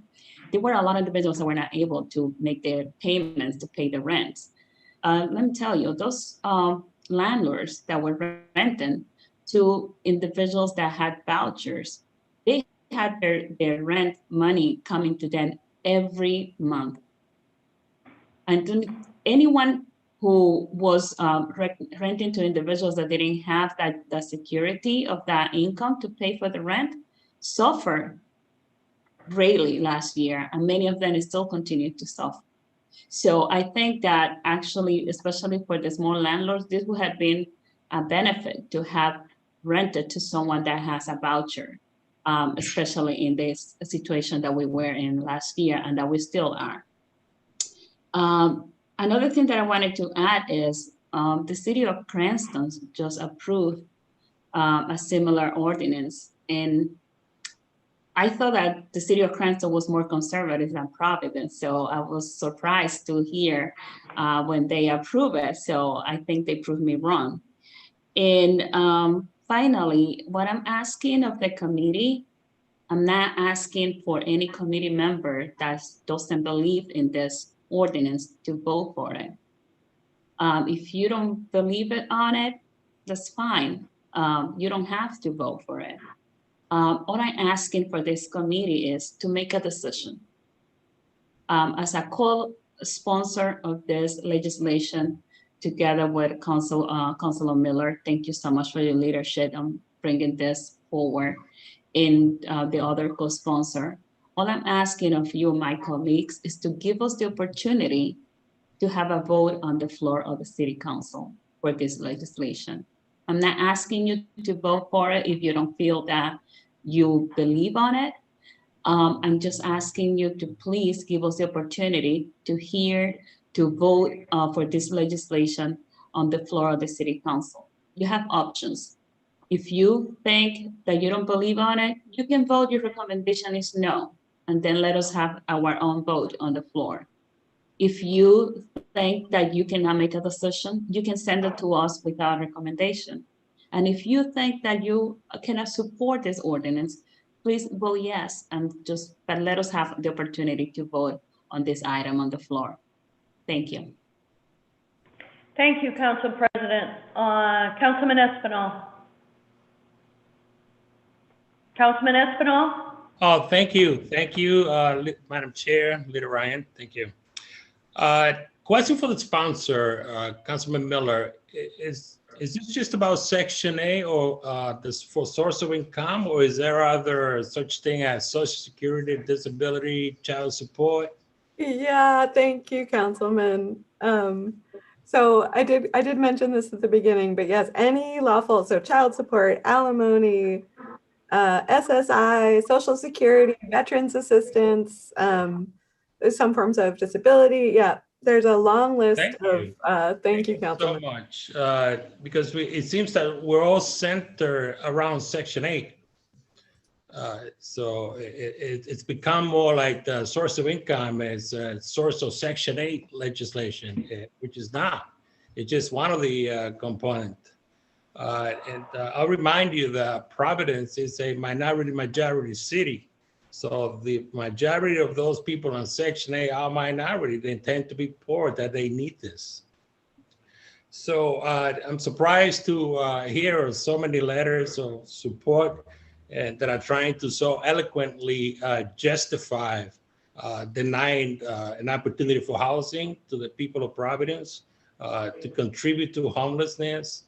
there were a lot of individuals that were not able to make their payments to pay the rents. Let me tell you, those landlords that were renting to individuals that had vouchers, they had their rent money coming to them every month. And to anyone who was renting to individuals that didn't have that security of that income to pay for the rent suffered greatly last year, and many of them still continue to suffer. So I think that actually, especially for the small landlords, this would have been a benefit to have rented to someone that has a voucher, especially in this situation that we were in last year and that we still are. Another thing that I wanted to add is the city of Cranston just approved a similar ordinance. And I thought that the city of Cranston was more conservative than Providence. So I was surprised to hear when they approved it. So I think they proved me wrong. And finally, what I'm asking of the committee, I'm not asking for any committee member that doesn't believe in this ordinance to vote for it. If you don't believe it on it, that's fine. You don't have to vote for it. All I'm asking for this committee is to make a decision. As a co-sponsor of this legislation, together with Councilor Miller, thank you so much for your leadership on bringing this forward, and the other co-sponsor. All I'm asking of you, my colleagues, is to give us the opportunity to have a vote on the floor of the city council for this legislation. I'm not asking you to vote for it if you don't feel that you believe on it. I'm just asking you to please give us the opportunity to hear, to vote for this legislation on the floor of the city council. You have options. If you think that you don't believe on it, you can vote your recommendation is no, and then let us have our own vote on the floor. If you think that you cannot make a decision, you can send it to us without recommendation. And if you think that you cannot support this ordinance, please vote yes, but let us have the opportunity to vote on this item on the floor. Thank you. Thank you, Council President. Councilman Espinal. Councilman Espinal? Oh, thank you. Thank you, Madam Chair, Leader Ryan. Thank you. Question for the sponsor, Councilman Miller. Is this just about Section 8 or this for source of income, or is there other such thing as Social Security, disability, child support? Yeah, thank you, Councilman. So I did mention this at the beginning, but yes, any lawful, so child support, alimony, SSI, Social Security, veterans assistance, some forms of disability. Yeah, there's a long list of, thank you, Councilman. So much, because it seems that we're all centered around Section 8. So it's become more like the source of income as a source of Section 8 legislation, which is not. It's just one of the components. And I'll remind you that Providence is a minority-majority city. So the majority of those people on Section 8 are minority. They tend to be poor, that they need this. So I'm surprised to hear so many letters of support that are trying to so eloquently justify denying an opportunity for housing to the people of Providence, to contribute to homelessness,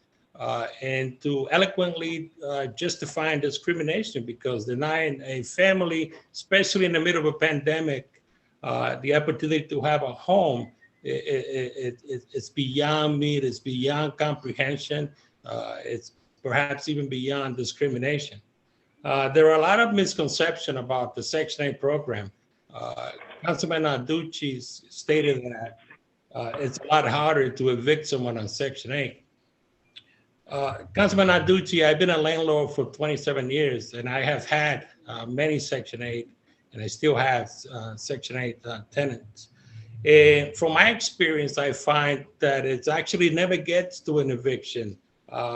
and to eloquently justifying discrimination, because denying a family, especially in the middle of a pandemic, the opportunity to have a home, it's beyond me, it's beyond comprehension, it's perhaps even beyond discrimination. There are a lot of misconceptions about the Section 8 program. Councilman Narducci stated that it's a lot harder to evict someone on Section 8. Councilman Narducci, I've been a landlord for 27 years, and I have had many Section 8, and I still have Section 8 tenants. And from my experience, I find that it actually never gets to an eviction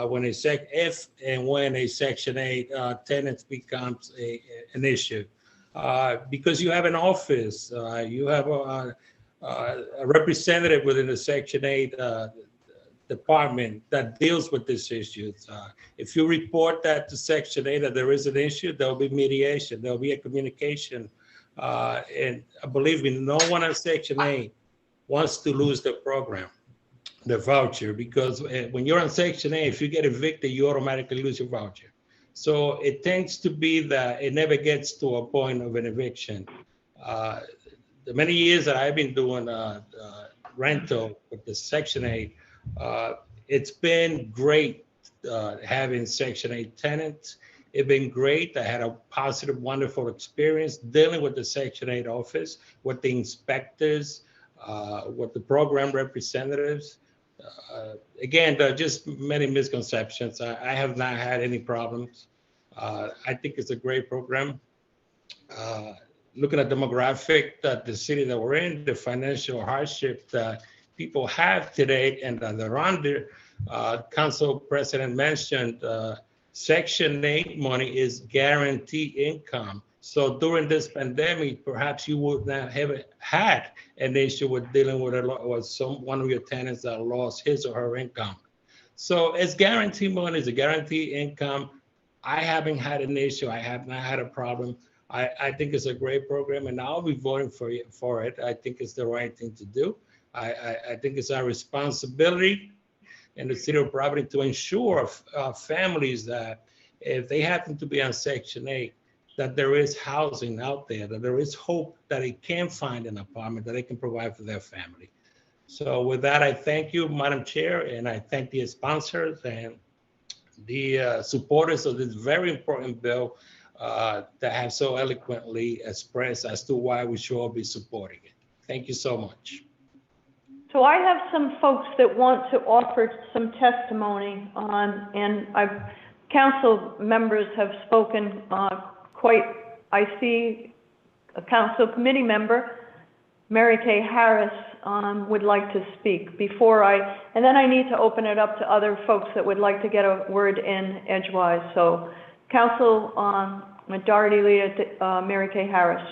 when if and when a Section 8 tenant becomes an issue. Because you have an office, you have a representative within the Section 8 department that deals with these issues. If you report that to Section 8 that there is an issue, there'll be mediation, there'll be a communication. And believe me, no one on Section 8 wants to lose the program, the voucher, because when you're on Section 8, if you get evicted, you automatically lose your voucher. So it tends to be that it never gets to a point of an eviction. The many years that I've been doing rental with the Section 8, it's been great having Section 8 tenants. It's been great. I had a positive, wonderful experience dealing with the Section 8 office, with the inspectors, with the program representatives. Again, there are just many misconceptions. I have not had any problems. I think it's a great program. Looking at demographic, that the city that we're in, the financial hardship that people have today and that they're under, Council President mentioned Section 8 money is guaranteed income. So during this pandemic, perhaps you would not have had an issue with dealing with one of your tenants that lost his or her income. So it's guaranteed money, it's a guaranteed income. I haven't had an issue. I have not had a problem. I think it's a great program, and I'll be voting for it. I think it's the right thing to do. I think it's our responsibility in the city of Providence to ensure families that if they happen to be on Section 8, that there is housing out there, that there is hope that they can find an apartment that they can provide for their family. So with that, I thank you, Madam Chair, and I thank the sponsors and the supporters of this very important bill that have so eloquently expressed as to why we should all be supporting it. Thank you so much. So I have some folks that want to offer some testimony on, and council members have spoken I see a council committee member, Mary Kay Harris, would like to speak and then I need to open it up to other folks that would like to get a word in edgewise. So Council Majority Leader Mary Kay Harris,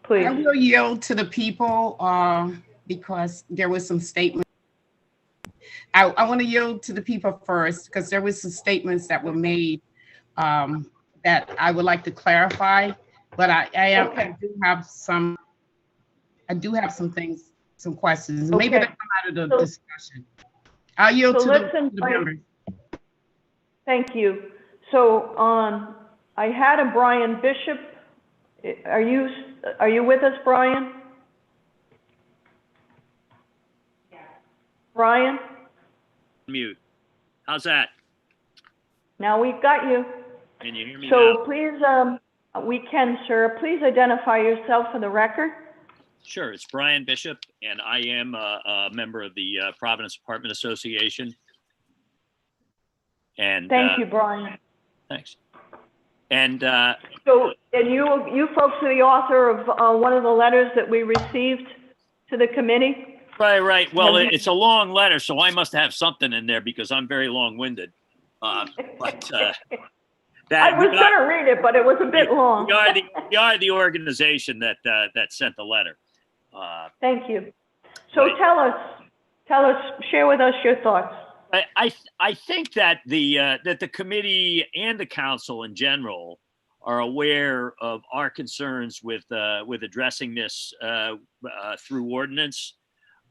please. I will yield to the people because there was some statements. I want to yield to the people first because there was some statements that were made that I would like to clarify, but I do have some things, some questions. Maybe that come out of the discussion. I'll yield to the members. Thank you. So I had a Brian Bishop. Are you with us, Brian? Yeah. Brian? Mute. How's that? Now we've got you. Can you hear me So now? please, we can, sir. Please identify yourself for the record. Sure, it's Brian Bishop, and I am a member of the Providence Apartment Association. And thank you, Brian. Thanks. And so, and you folks are the author of one of the letters that we received to the committee? Right. Well, it's a long letter, so I must have something in there because I'm very long-winded. I was going to read it, but it was a bit long. We are the organization that sent the letter. Thank you. So right. Tell us, share with us your thoughts. I think that the committee and the council in general are aware of our concerns with addressing this through ordinance.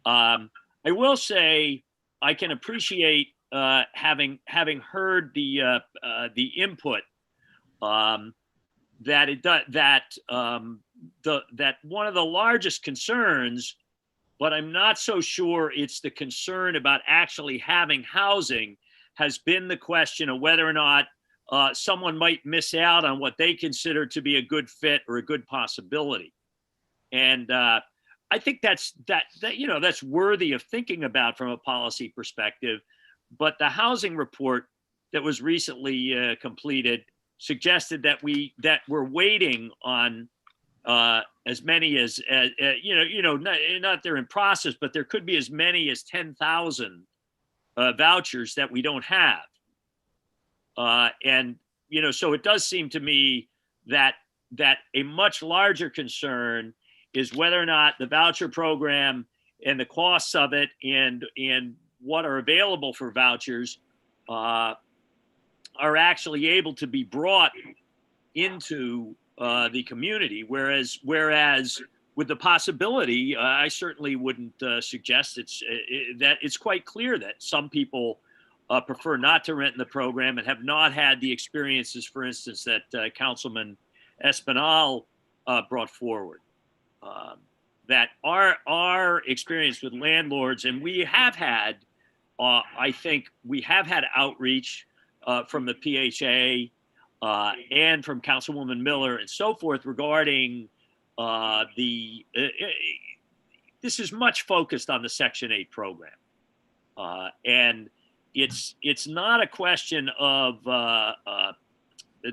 I will say I can appreciate having heard the input that one of the largest concerns, but I'm not so sure it's the concern about actually having housing, has been the question of whether or not someone might miss out on what they consider to be a good fit or a good possibility. And I think that's worthy of thinking about from a policy perspective. But the housing report that was recently completed suggested that we're waiting on as many as not they're in process, but there could be as many as 10,000 vouchers that we don't have. And so it does seem to me that a much larger concern is whether or not the voucher program and the costs of it and what are available for vouchers are actually able to be brought into the community, whereas with the possibility, I certainly wouldn't suggest that it's quite clear that some people prefer not to rent in the program and have not had the experiences, for instance, that Councilman Espinal brought forward. That our experience with landlords, and we have had, I think we have had outreach from the PHA and from Councilwoman Miller and so forth regarding this is much focused on the Section 8 program. And it's not a question of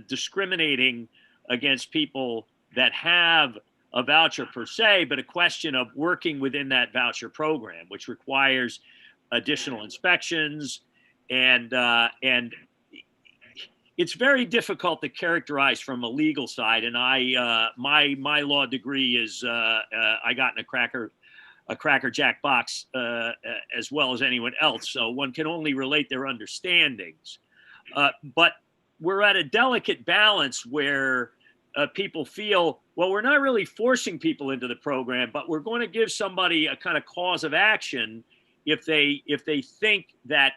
discriminating against people that have a voucher per se, but a question of working within that voucher program, which requires additional inspections and it's very difficult to characterize from a legal side. And my law degree is I got in a Cracker Jack box as well as anyone else. So one can only relate their understandings. But we're at a delicate balance where people feel, well, we're not really forcing people into the program, but we're going to give somebody a kind of cause of action if they think that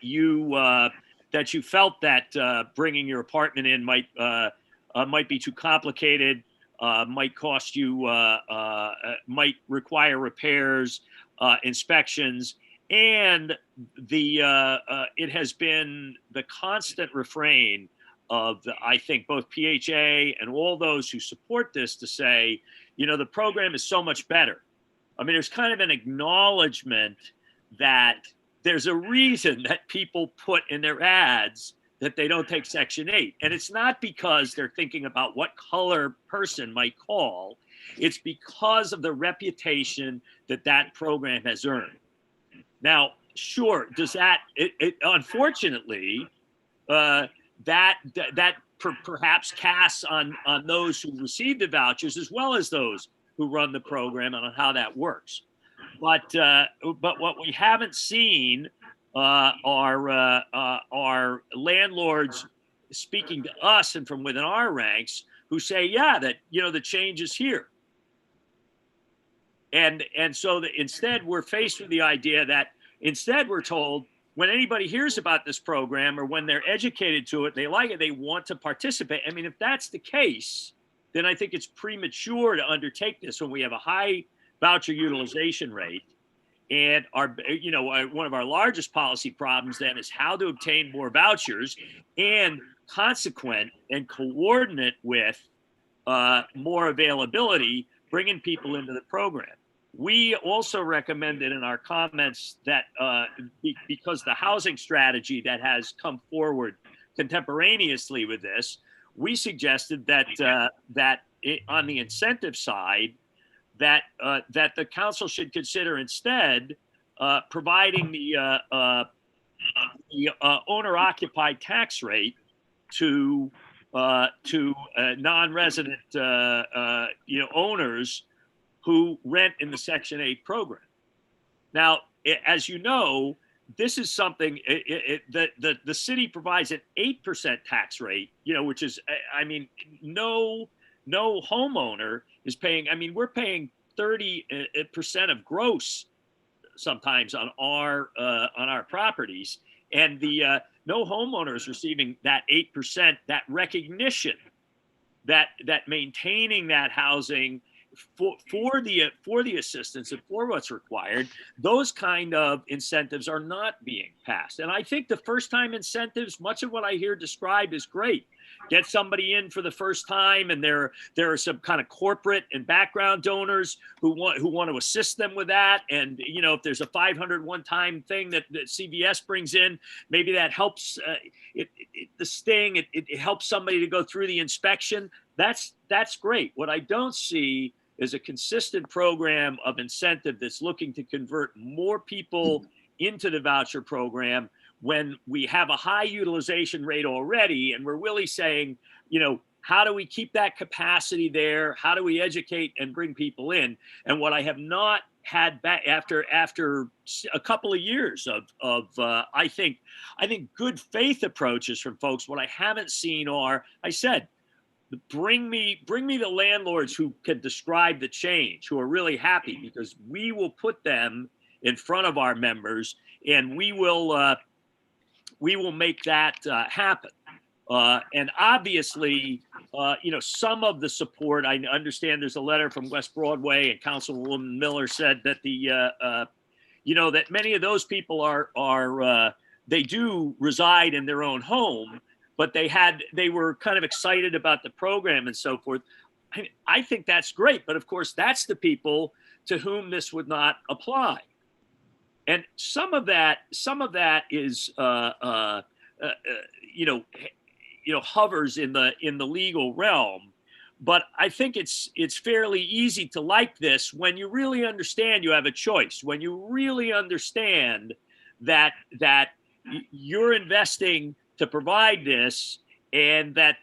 you felt that bringing your apartment in might be too complicated, might cost you, might require repairs, inspections, and it has been the constant refrain of I think both PHA and all those who support this to say, the program is so much better. I mean, there's kind of an acknowledgement that there's a reason that people put in their ads that they don't take Section 8. And it's not because they're thinking about what color person might call. It's because of the reputation that program has earned. Now, sure, does that, unfortunately, that perhaps casts on those who receive the vouchers as well as those who run the program and on how that works. But what we haven't seen are landlords speaking to us and from within our ranks who say, yeah, that the change is here. And so instead we're faced with the idea that instead we're told when anybody hears about this program or when they're educated to it, they like it, they want to participate. I mean, if that's the case, then I think it's premature to undertake this when we have a high voucher utilization rate. And one of our largest policy problems then is how to obtain more vouchers and consequent and coordinate with more availability, bringing people into the program. We also recommended in our comments that because the housing strategy that has come forward contemporaneously with this, we suggested that on the incentive side, that the council should consider instead providing the owner-occupied tax rate to non-resident owners who rent in the Section 8 program. Now, as you know, this is something the city provides an 8% tax rate, which is, I mean, no homeowner is paying. I mean, we're paying 30% of gross sometimes on our properties, and the no homeowner is receiving that 8%, that recognition that maintaining that housing for the assistance and for what's required, those kind of incentives are not being passed. And I think the first time incentives, much of what I hear described is great. Get somebody in for the first time, and there are some kind of corporate and background donors who want to assist them with that. And if there's a 500 one-time thing that CVS brings in, maybe that helps the sting. It helps somebody to go through the inspection. That's great. What I don't see is a consistent program of incentive that's looking to convert more people into the voucher program when we have a high utilization rate already, and we're really saying, how do we keep that capacity there? How do we educate and bring people in? And what I have not had back after a couple of years of I think good faith approaches from folks, what I haven't seen are, I said, bring me the landlords who can describe the change, who are really happy, because we will put them in front of our members, and we will make that happen. And obviously, some of the support, I understand there's a letter from West Broadway, and Councilwoman Miller said that that many of those people are they do reside in their own home, but they were kind of excited about the program and so forth. I think that's great, but of course, that's the people to whom this would not apply. And some of that is hovers in the legal realm, but I think it's fairly easy to like this when you really understand you have a choice, when you really understand that you're investing to provide this, and that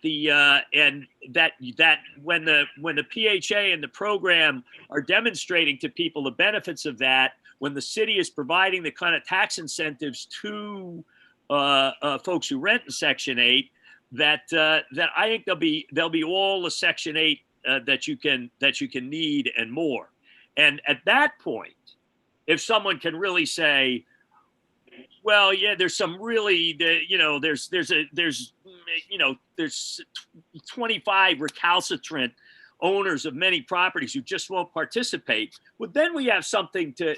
when the PHA and the program are demonstrating to people the benefits of that, when the city is providing the kind of tax incentives to folks who rent in Section 8, that I think there'll be all the Section 8 that you can need and more. And at that point, if someone can really say, well, yeah, there's some really, there's 25 recalcitrant owners of many properties who just won't participate, well, then we have something to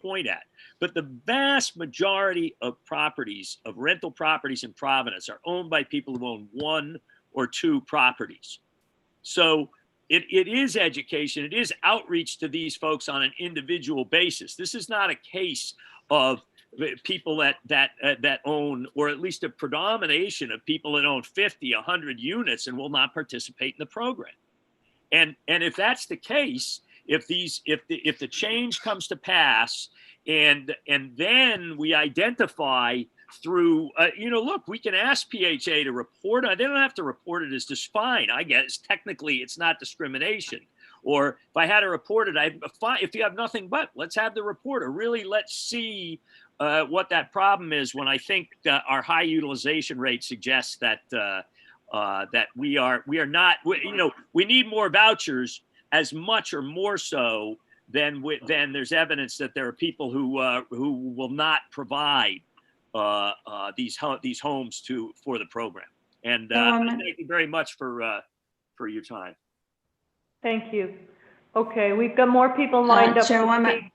point at. But the vast majority of properties, of rental properties in Providence, are owned by people who own 1 or 2 properties. So it is education, it is outreach to these folks on an individual basis. This is not a case of people that own, or at least a predomination of people that own 50, 100 units and will not participate in the program. And if that's the case, if the change comes to pass, and then we identify through, look, we can ask PHA to report it. They don't have to report it as just fine. I guess technically it's not discrimination. Or if I had to report it, if you have nothing but, let's have the reporter. Really, let's see what that problem is, when I think our high utilization rate suggests that that we are not, we need more vouchers, as much or more so than there's evidence that there are people who will not provide these homes for the program. And thank you very much for your time. Thank you. Okay, we've got more people lined up to speak.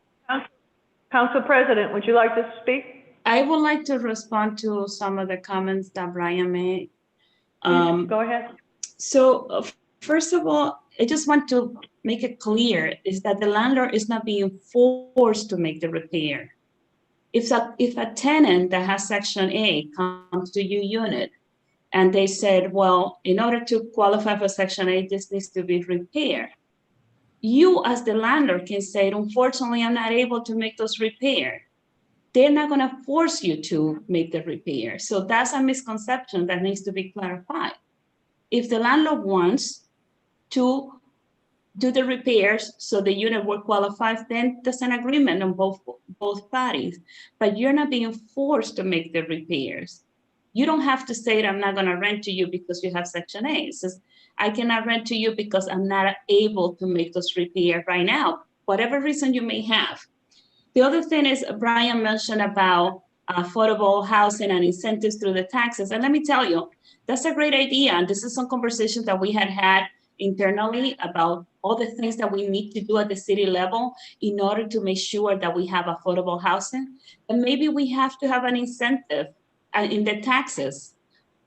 Council President, would you like to speak? I would like to respond to some of the comments that Brian made. Go ahead. So first of all, I just want to make it clear is that the landlord is not being forced to make the repair. If a tenant that has Section 8 comes to your unit and they said, well, in order to qualify for Section 8, this needs to be repaired. You as the landlord can say, unfortunately, I'm not able to make those repairs. They're not going to force you to make the repair. So that's a misconception that needs to be clarified. If the landlord wants to do the repairs so the unit will qualify, then there's an agreement on both parties, but you're not being forced to make the repairs. You don't have to say, I'm not going to rent to you because you have Section 8. It says, I cannot rent to you because I'm not able to make those repairs right now, whatever reason you may have. The other thing is Brian mentioned about affordable housing and incentives through the taxes. And let me tell you, that's a great idea. And this is some conversations that we had internally about all the things that we need to do at the city level in order to make sure that we have affordable housing. And maybe we have to have an incentive in the taxes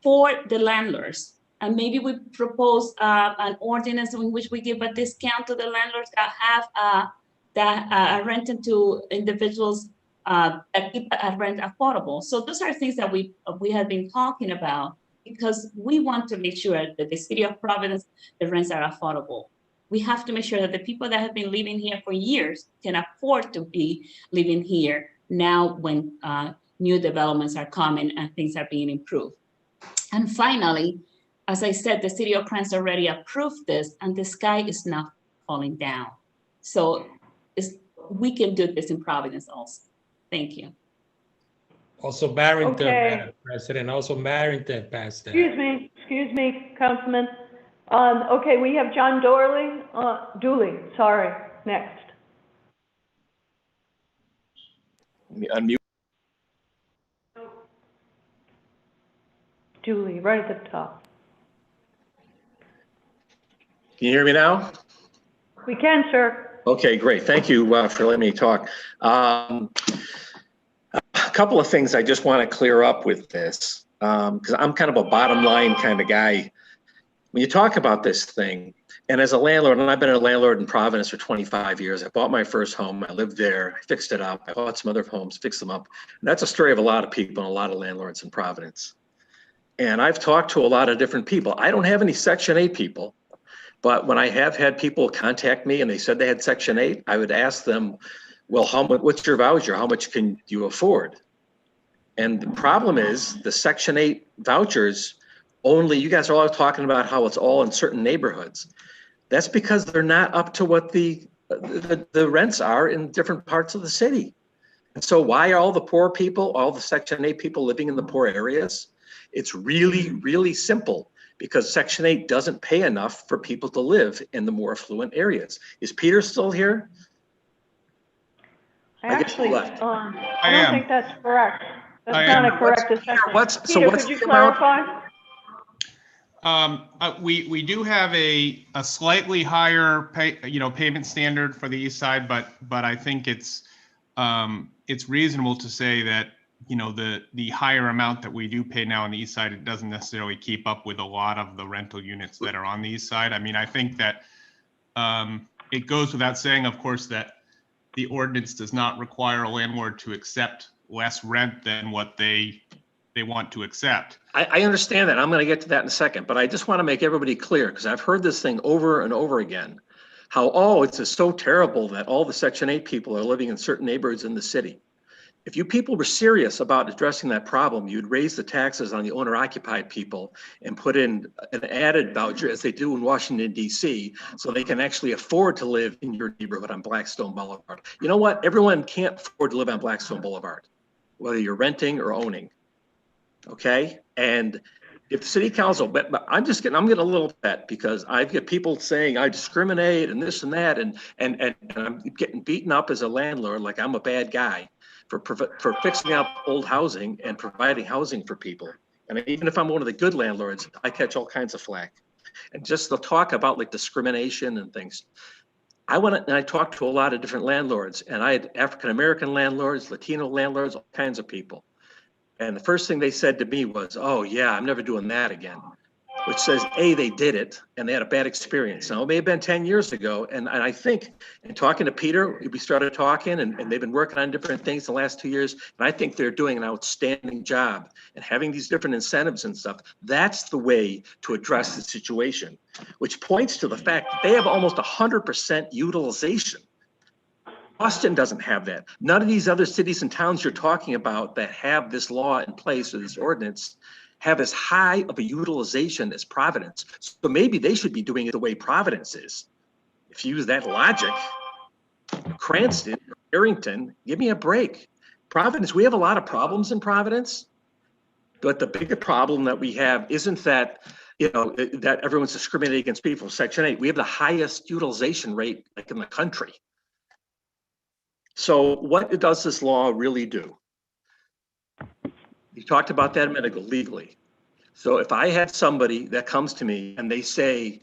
for the landlords. And maybe we propose an ordinance in which we give a discount to the landlords that have that are renting to individuals that keep a rent affordable. So those are things that we have been talking about, because we want to make sure that the city of Providence, the rents are affordable. We have to make sure that the people that have been living here for years can afford to be living here now when new developments are coming and things are being improved. And finally, as I said, the city of Providence already approved this and the sky is not falling down. So we can do this in Providence also. Thank you. Also Barrington, Okay. Madam President, also Barrington passed that. Excuse me, Councilman. Okay, we have John Dooley, next. Unmute. Dooley, right at the top. Can you hear me now? We can, sir. Okay, great. Thank you for letting me talk. A couple of things I just want to clear up with this, because I'm kind of a bottom line kind of guy. When you talk about this thing, and as a landlord, and I've been a landlord in Providence for 25 years, I bought my first home, I lived there, I fixed it up, I bought some other homes, fixed them up. And that's a story of a lot of people and a lot of landlords in Providence. And I've talked to a lot of different people. I don't have any Section 8 people. But when I have had people contact me and they said they had Section 8, I would ask them, well, what's your voucher? How much can you afford? And the problem is the Section 8 vouchers only, you guys are all talking about how it's all in certain neighborhoods. That's because they're not up to what the rents are in different parts of the city. And so why are all the poor people, all the Section 8 people living in the poor areas? It's really, really simple. Because Section 8 doesn't pay enough for people to live in the more affluent areas. Is Peter still here? I don't think that's correct. That's I not am. a correct assessment. What's Peter, could you clarify? We do have a slightly higher payment standard for the east side, but I think it's reasonable to say that, the higher amount that we do pay now on the east side, it doesn't necessarily keep up with a lot of the rental units that are on the east side. I mean, I think that it goes without saying, of course, that the ordinance does not require a landlord to accept less rent than what they want to accept. I understand that. I'm going to get to that in a second, but I just want to make everybody clear, because I've heard this thing over and over again, how, oh, it's just so terrible that all the Section 8 people are living in certain neighborhoods in the city. If you people were serious about addressing that problem, you'd raise the taxes on the owner-occupied people and put in an added voucher, as they do in Washington, D.C., so they can actually afford to live in your neighborhood on Blackstone Boulevard. You know what? Everyone can't afford to live on Blackstone Boulevard, whether you're renting or owning. Okay? And if the city council, but I'm getting a little upset because I get people saying I discriminate and this and that, and I'm getting beaten up as a landlord like I'm a bad guy for fixing up old housing and providing housing for people. And even if I'm one of the good landlords, I catch all kinds of flack. And just the talk about like discrimination and things. I went and I talked to a lot of different landlords, and I had African-American landlords, Latino landlords, all kinds of people. And the first thing they said to me was, oh yeah, I'm never doing that again, which says, A, they did it and they had a bad experience. Now it may have been 10 years ago. And I think in talking to Peter, we started talking and they've been working on different things the last 2 years. And I think they're doing an outstanding job and having these different incentives and stuff. That's the way to address the situation, which points to the fact that they have almost 100% utilization. Boston doesn't have that. None of these other cities and towns you're talking about that have this law in place or this ordinance have as high of a utilization as Providence. So maybe they should be doing it the way Providence is. If you use that logic, Cranston, Arrington, give me a break. Providence, we have a lot of problems in Providence, but the bigger problem that we have isn't that, that everyone's discriminating against people. Section 8, we have the highest utilization rate like in the country. So what does this law really do? You talked about that a minute ago, legally. So if I had somebody that comes to me and they say,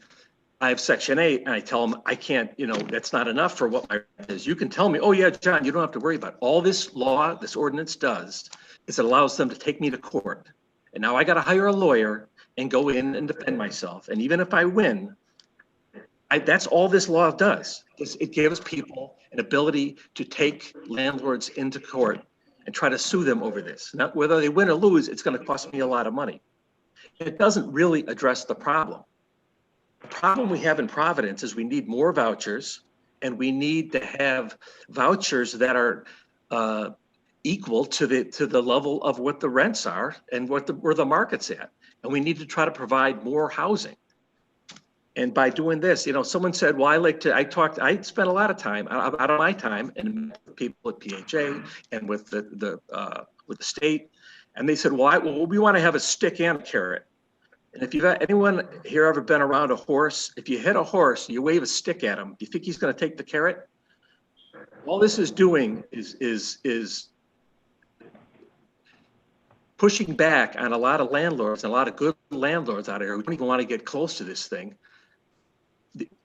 I have Section 8, and I tell them I can't, that's not enough for what my rent is. You can tell me, oh yeah, John, you don't have to worry about it. All this law, this ordinance does is it allows them to take me to court. And now I got to hire a lawyer and go in and defend myself. And even if I win, that's all this law does. It gives people an ability to take landlords into court and try to sue them over this. Now, whether they win or lose, it's going to cost me a lot of money. It doesn't really address the problem. The problem we have in Providence is we need more vouchers, and we need to have vouchers that are equal to the level of what the rents are and where the market's at. And we need to try to provide more housing. And by doing this, someone said, well, I spent a lot of time out of my time and with people at PHA and with the state. And they said, well, we want to have a stick and a carrot. And if you've had anyone here ever been around a horse, if you hit a horse, you wave a stick at him, do you think he's going to take the carrot? All this is doing is pushing back on a lot of landlords and a lot of good landlords out there who don't even want to get close to this thing.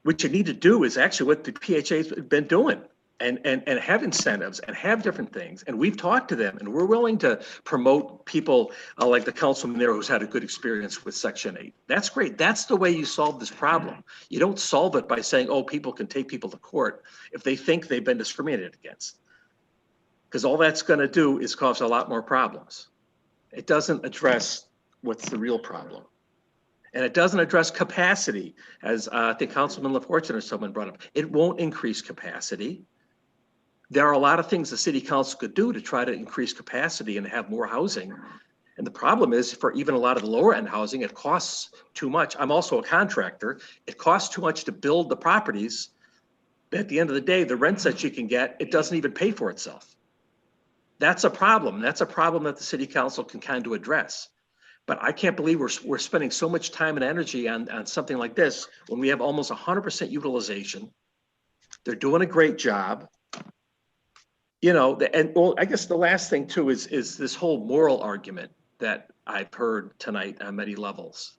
What you need to do is actually what the PHA's been doing and have incentives and have different things. And we've talked to them and we're willing to promote people like the councilman there who's had a good experience with Section 8. That's great. That's the way you solve this problem. You don't solve it by saying, oh, people can take people to court if they think they've been discriminated against. Because all that's going to do is cause a lot more problems. It doesn't address what's the real problem. And it doesn't address capacity, as I think Councilman LaFortune or someone brought up. It won't increase capacity. There are a lot of things the city council could do to try to increase capacity and have more housing. And the problem is for even a lot of the lower end housing, it costs too much. I'm also a contractor. It costs too much to build the properties. At the end of the day, the rents that you can get, it doesn't even pay for itself. That's a problem. That's a problem that the city council can kind of address. But I can't believe we're spending so much time and energy on something like this when we have almost 100% utilization. They're doing a great job. I guess the last thing too is this whole moral argument that I've heard tonight on many levels.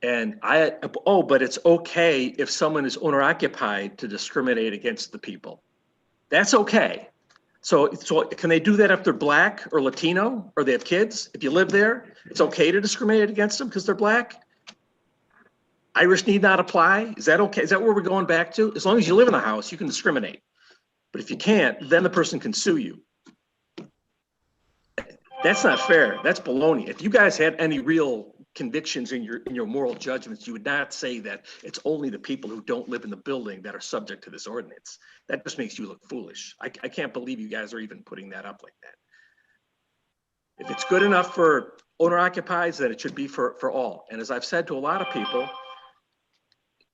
And but it's okay if someone is owner occupied to discriminate against the people. That's okay. So can they do that if they're black or Latino or they have kids? If you live there, it's okay to discriminate against them because they're black? Irish need not apply? Is that okay? Is that where we're going back to? As long as you live in the house, you can discriminate. But if you can't, then the person can sue you. That's not fair. That's baloney. If you guys had any real convictions in your moral judgments, you would not say that it's only the people who don't live in the building that are subject to this ordinance. That just makes you look foolish. I can't believe you guys are even putting that up like that. If it's good enough for owner occupies, then it should be for all. And as I've said to a lot of people,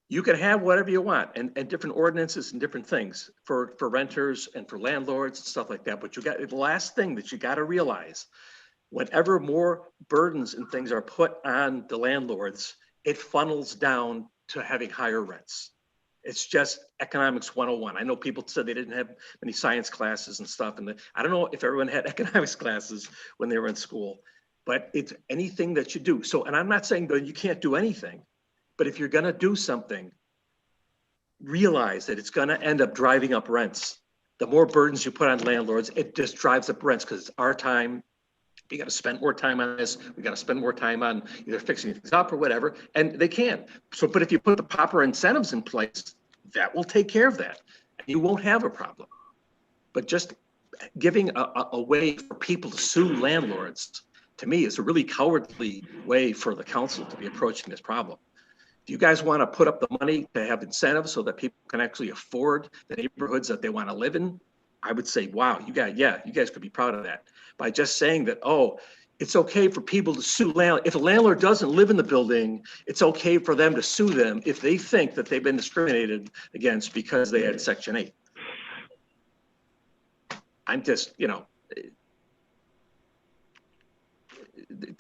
you can have whatever you want and different ordinances and different things for renters and for landlords and stuff like that. But the last thing that you got to realize, whenever more burdens and things are put on the landlords, it funnels down to having higher rents. It's just economics 101. I know people said they didn't have many science classes and stuff. And I don't know if everyone had economics classes when they were in school, but it's anything that you do. So, and I'm not saying that you can't do anything, but if you're going to do something, realize that it's going to end up driving up rents. The more burdens you put on landlords, it just drives up rents because it's our time. You got to spend more time on this. We got to spend more time on either fixing things up or whatever, and they can. So, but if you put the proper incentives in place, that will take care of that. And you won't have a problem. But just giving a way for people to sue landlords, to me, is a really cowardly way for the council to be approaching this problem. Do you guys want to put up the money to have incentives so that people can actually afford the neighborhoods that they want to live in? I would say, wow, you guys could be proud of that. By just saying that, oh, it's okay for people to sue landlord. If a landlord doesn't live in the building, it's okay for them to sue them if they think that they've been discriminated against because they had Section 8. I'm just, to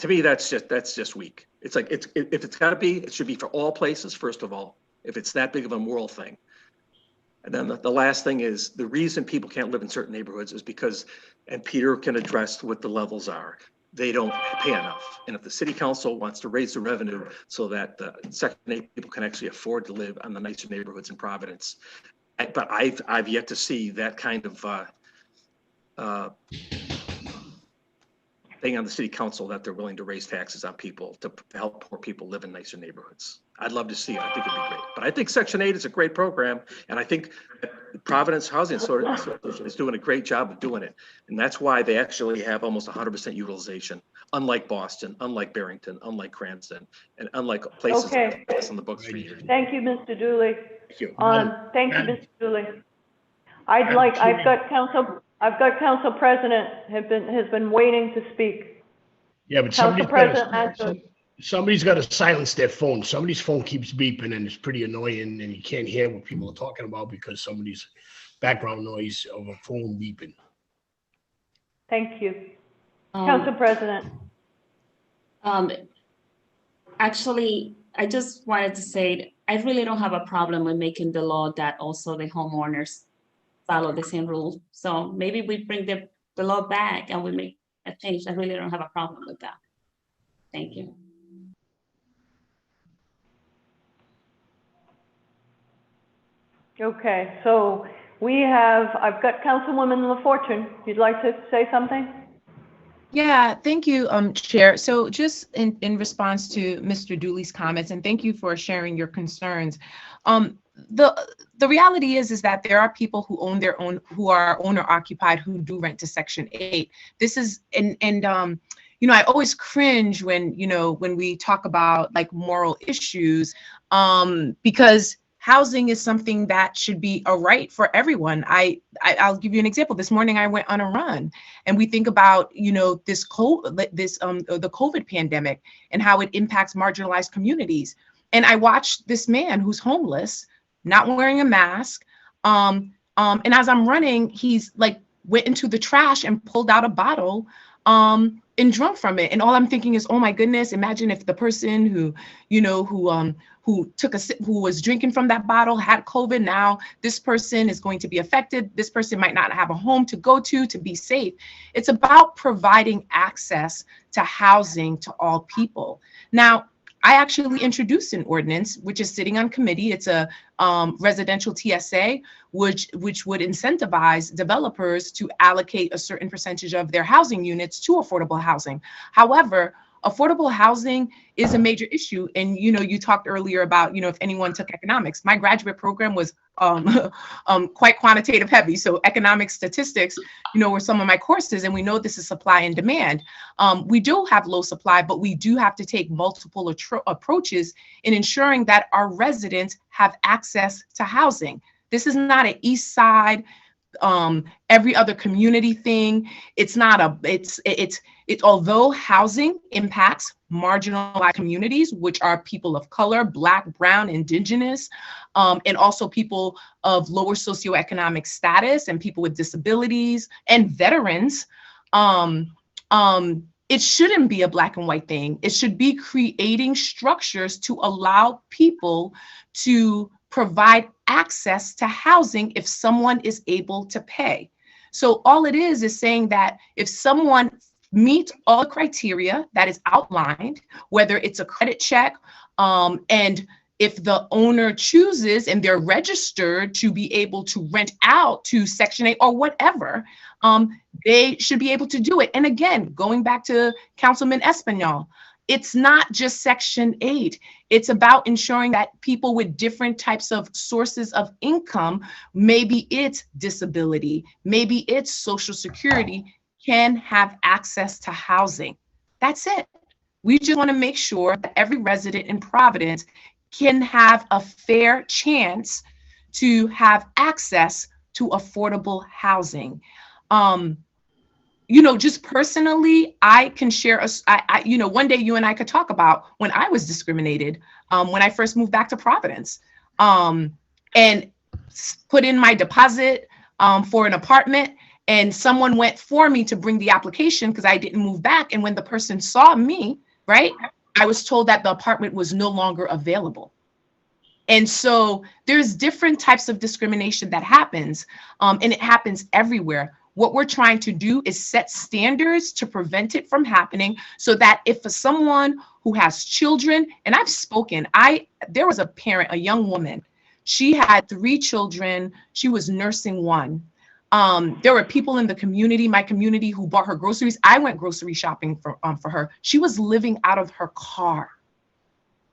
me, that's just weak. It's like, if it's got to be, it should be for all places, first of all, if it's that big of a moral thing. And then the last thing is, the reason people can't live in certain neighborhoods is because, and Peter can address what the levels are, they don't pay enough. And if the city council wants to raise the revenue so that the Section 8 people can actually afford to live on the nicer neighborhoods in Providence, but I've yet to see that kind of thing on the city council that they're willing to raise taxes on people to help poor people live in nicer neighborhoods. I'd love to see it. I think it'd be great. But I think Section 8 is a great program. And I think Providence Housing Association is doing a great job of doing it. And that's why they actually have almost 100% utilization, unlike Boston, unlike Barrington, unlike Cranston, and unlike places that are on the books for years. Thank you, Mr. Dooley. Thank you. Thank you, Mr. Dooley. I've got Council President has been waiting to speak. Yeah, but somebody's got to silence their phone. Somebody's phone keeps beeping and it's pretty annoying and you can't hear what people are talking about because somebody's background noise of a phone beeping. Thank you. Council President. Actually, I just wanted to say, I really don't have a problem with making the law that also the homeowners follow the same rules. So maybe we bring the law back and we make a change. I really don't have a problem with that. Thank you. Okay, so I've got Councilwoman LaFortune. You'd like to say something? Yeah, thank you, Chair. So just in response to Mr. Dooley's comments, and thank you for sharing your concerns. The reality is that there are people who own their own, who are owner occupied, who do rent to Section 8. This is, I always cringe when we talk about like moral issues, because housing is something that should be a right for everyone. I'll give you an example. This morning I went on a run, and we think about the COVID pandemic and how it impacts marginalized communities. And I watched this man who's homeless, not wearing a mask, and as I'm running, he's like went into the trash and pulled out a bottle and drunk from it. And all I'm thinking is, oh my goodness, imagine if the person who was drinking from that bottle had COVID. Now this person is going to be affected. This person might not have a home to go to be safe. It's about providing access to housing to all people. Now, I actually introduced an ordinance, which is sitting on committee. It's a residential TSA, which would incentivize developers to allocate a certain percentage of their housing units to affordable housing. However, affordable housing is a major issue. And, you talked earlier about, if anyone took economics, my graduate program was quite quantitative heavy. So economic statistics, were some of my courses, and we know this is supply and demand. We do have low supply, but we do have to take multiple approaches in ensuring that our residents have access to housing. This is not an East Side, every other community thing. It's not although housing impacts marginalized communities, which are people of color, Black, Brown, Indigenous, and also people of lower socioeconomic status and people with disabilities and veterans, it shouldn't be a black and white thing. It should be creating structures to allow people to provide access to housing if someone is able to pay. So all it is saying that if someone meets all the criteria that is outlined, whether it's a credit check, and if the owner chooses and they're registered to be able to rent out to Section 8 or whatever, they should be able to do it. And again, going back to Councilman Espanol, it's not just Section 8. It's about ensuring that people with different types of sources of income, maybe it's disability, maybe it's Social Security, can have access to housing. That's it. We just want to make sure that every resident in Providence can have a fair chance to have access to affordable housing. Just personally, I can share, one day you and I could talk about when I was discriminated, when I first moved back to Providence, and put in my deposit for an apartment, and someone went for me to bring the application because I didn't move back. And when the person saw me, right, I was told that the apartment was no longer available. And so there's different types of discrimination that happens, and it happens everywhere. What we're trying to do is set standards to prevent it from happening so that if for someone who has children, and I've spoken, there was a parent, a young woman, she had 3 children, she was nursing 1. There were people in the community, my community, who bought her groceries. I went grocery shopping for her. She was living out of her car.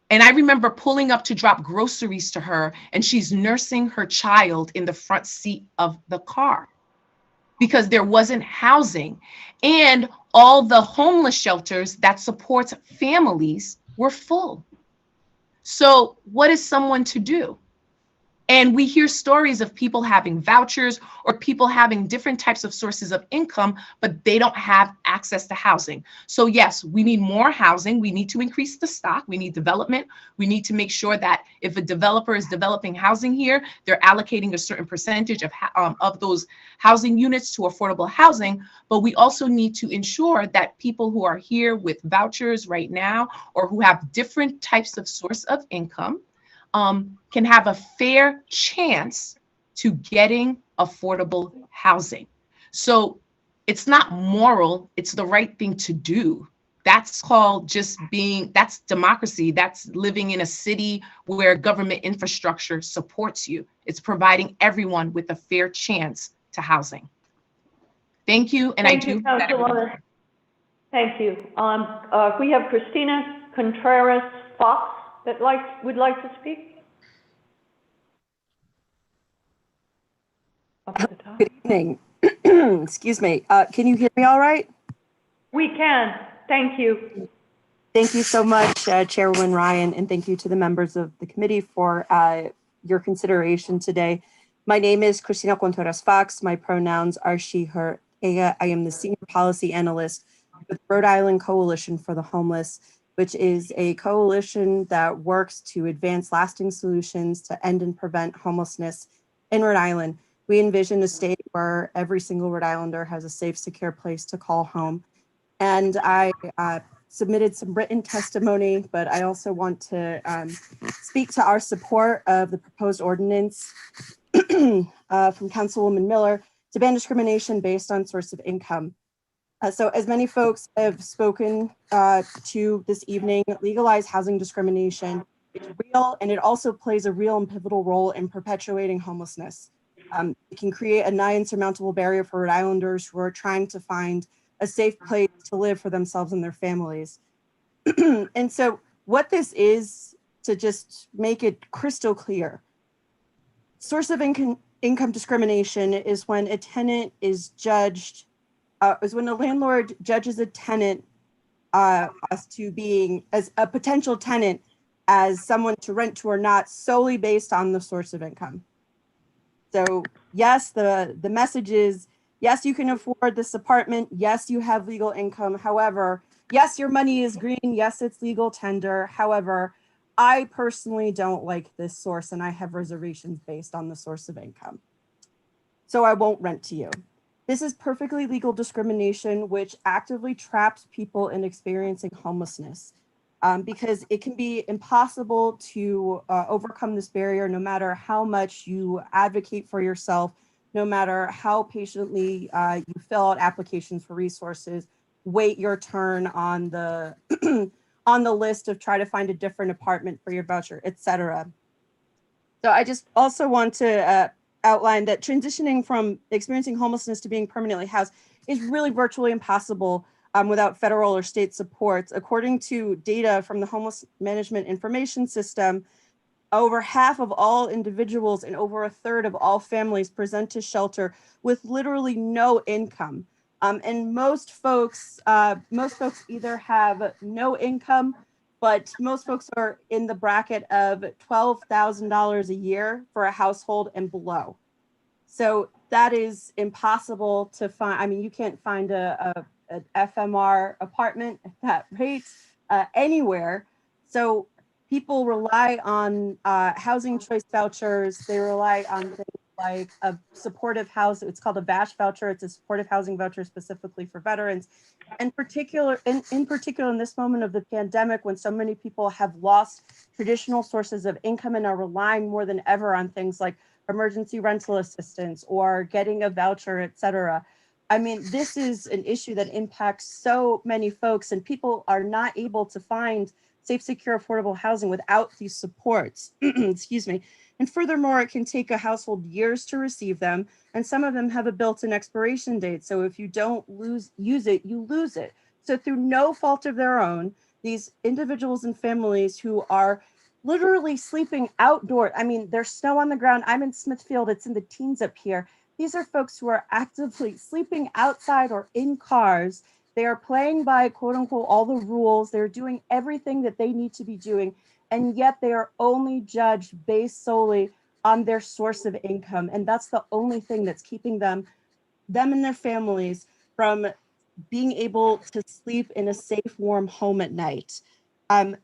And I remember pulling up to drop groceries to her, and she's nursing her child in the front seat of the car because there wasn't housing. And all the homeless shelters that support families were full. So what is someone to do? And we hear stories of people having vouchers or people having different types of sources of income, but they don't have access to housing. So yes, we need more housing. We need to increase the stock. We need development. We need to make sure that if a developer is developing housing here, they're allocating a certain percentage of those housing units to affordable housing. But we also need to ensure that people who are here with vouchers right now, or who have different types of source of income, can have a fair chance to getting affordable housing. So it's not moral, it's the right thing to do. That's called that's democracy. That's living in a city where government infrastructure supports you. It's providing everyone with a fair chance to housing. Thank you, and Thank you, Councilwoman. Thank you. We have Christina Contreras-Fox that would like to speak. Good evening. Excuse me. Can you hear me all right? We can. Thank you. Thank you so much, Chairwoman Ryan, and thank you to the members of the committee for your consideration today. My name is Christina Contreras-Fox. My pronouns are she, her, ella. I am the Senior Policy Analyst with Rhode Island Coalition for the Homeless, which is a coalition that works to advance lasting solutions to end and prevent homelessness in Rhode Island. We envision a state where every single Rhode Islander has a safe, secure place to call home. And I submitted some written testimony, but I also want to speak to our support of the proposed ordinance from Councilwoman Miller to ban discrimination based on source of income. So as many folks have spoken to this evening, legalized housing discrimination is real, and it also plays a real and pivotal role in perpetuating homelessness. It can create a nigh insurmountable barrier for Rhode Islanders who are trying to find a safe place to live for themselves and their families. And so what this is, to just make it crystal clear, source of income discrimination is when a tenant is judged, is when a landlord judges a tenant as to being, as a potential tenant, as someone to rent to or not, solely based on the source of income. So yes, the message is, yes, you can afford this apartment. Yes, you have legal income. However, yes, your money is green. Yes, it's legal tender. However, I personally don't like this source and I have reservations based on the source of income. So I won't rent to you. This is perfectly legal discrimination, which actively traps people in experiencing homelessness because it can be impossible to overcome this barrier no matter how much you advocate for yourself, no matter how patiently you fill out applications for resources, wait your turn on the on the list of try to find a different apartment for your voucher, etc. So I just also want to outline that transitioning from experiencing homelessness to being permanently housed is really virtually impossible without federal or state supports. According to data from the Homeless Management Information System, over half of all individuals and over a third of all families present to shelter with literally no income. And most folks either have no income, but most folks are in the bracket of $12,000 a year for a household and below. So that is impossible to find. I mean, you can't find an FMR apartment at that rate anywhere. So people rely on housing choice vouchers. They rely on things like a supportive house. It's called a VASH voucher. It's a supportive housing voucher specifically for veterans. And in particular, in this moment of the pandemic, when so many people have lost traditional sources of income and are relying more than ever on things like emergency rental assistance or getting a voucher, et cetera. I mean, this is an issue that impacts so many folks, and people are not able to find safe, secure, affordable housing without these supports. Excuse me. And furthermore, it can take a household years to receive them, and some of them have a built-in expiration date. So if you don't use it, you lose it. So through no fault of their own, these individuals and families who are literally sleeping outdoors. I mean, there's snow on the ground. I'm in Smithfield. It's in the teens up here. These are folks who are actively sleeping outside or in cars. They are playing by, quote unquote, all the rules. They're doing everything that they need to be doing. And yet they are only judged based solely on their source of income. And that's the only thing that's keeping them and their families from being able to sleep in a safe, warm home at night.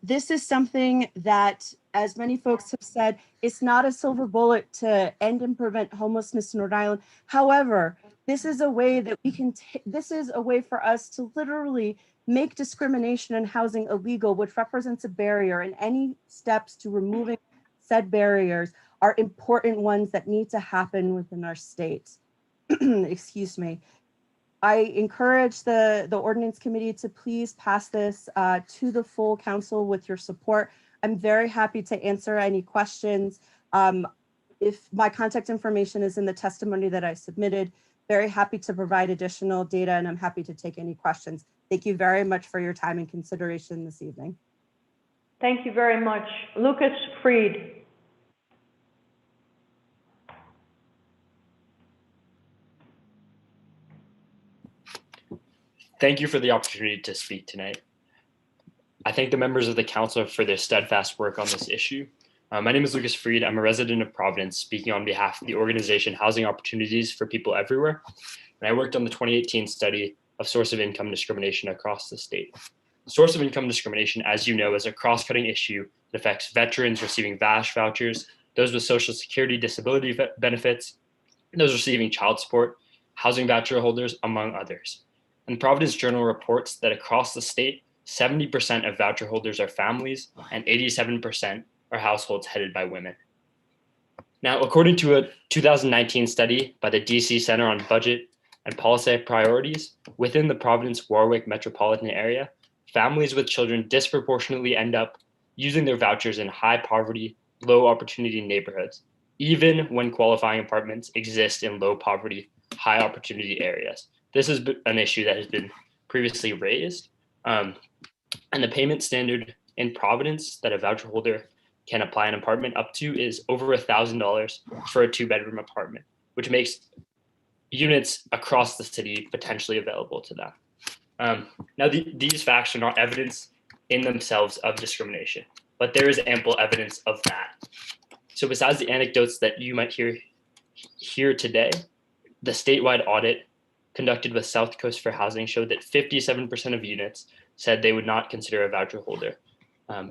This is something that, as many folks have said, it's not a silver bullet to end and prevent homelessness in Rhode Island. However, this is a way that we can, this is a way for us to literally make discrimination in housing illegal, which represents a barrier, and any steps to removing said barriers are important ones that need to happen within our state. Excuse me. I encourage the Ordinance Committee to please pass this to the full council with your support. I'm very happy to answer any questions. If my contact information is in the testimony that I submitted, very happy to provide additional data, and I'm happy to take any questions. Thank you very much for your time and consideration this evening. Thank you very much. Lucas Freed. Thank you for the opportunity to speak tonight. I thank the members of the council for their steadfast work on this issue. My name is Lucas Freed. I'm a resident of Providence, speaking on behalf of the organization Housing Opportunities for People Everywhere. And I worked on the 2018 study of source of income discrimination across the state. Source of income discrimination, as you know, is a cross-cutting issue that affects veterans receiving VASH vouchers, those with Social Security disability benefits, and those receiving child support, housing voucher holders, among others. And Providence Journal reports that across the state, 70% of voucher holders are families and 87% are households headed by women. Now, according to a 2019 study by the DC Center on Budget and policy priorities within the Providence-Warwick metropolitan area, families with children disproportionately end up using their vouchers in high poverty, low opportunity neighborhoods, even when qualifying apartments exist in low poverty, high opportunity areas. This is an issue that has been previously raised. And the payment standard in Providence that a voucher holder can apply an apartment up to is over $1,000 for a 2-bedroom apartment, which makes units across the city potentially available to them. Now, these facts are not evidence in themselves of discrimination, but there is ample evidence of that. So besides the anecdotes that you might hear here today, the statewide audit conducted with South Coast Fair Housing showed that 57% of units said they would not consider a voucher holder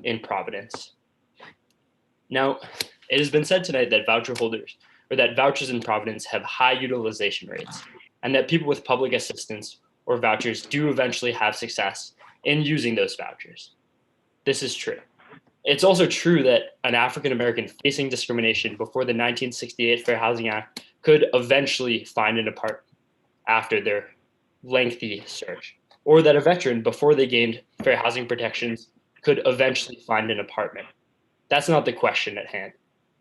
in Providence. Now, it has been said tonight that vouchers in Providence have high utilization rates, and that people with public assistance or vouchers do eventually have success in using those vouchers. This is true. It's also true that an African American facing discrimination before the 1968 Fair Housing Act could eventually find an apartment after their lengthy search, or that a veteran before they gained fair housing protections could eventually find an apartment. That's not the question at hand.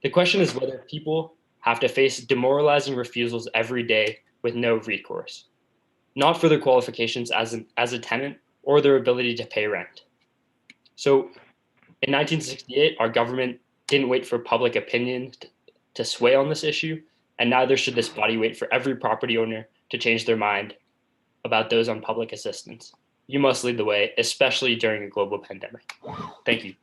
The question is whether people have to face demoralizing refusals every day with no recourse, not for their qualifications as a tenant or their ability to pay rent. So in 1968, our government didn't wait for public opinion to sway on this issue, and neither should this body wait for every property owner to change their mind about those on public assistance. You must lead the way, especially during a global pandemic. Thank you.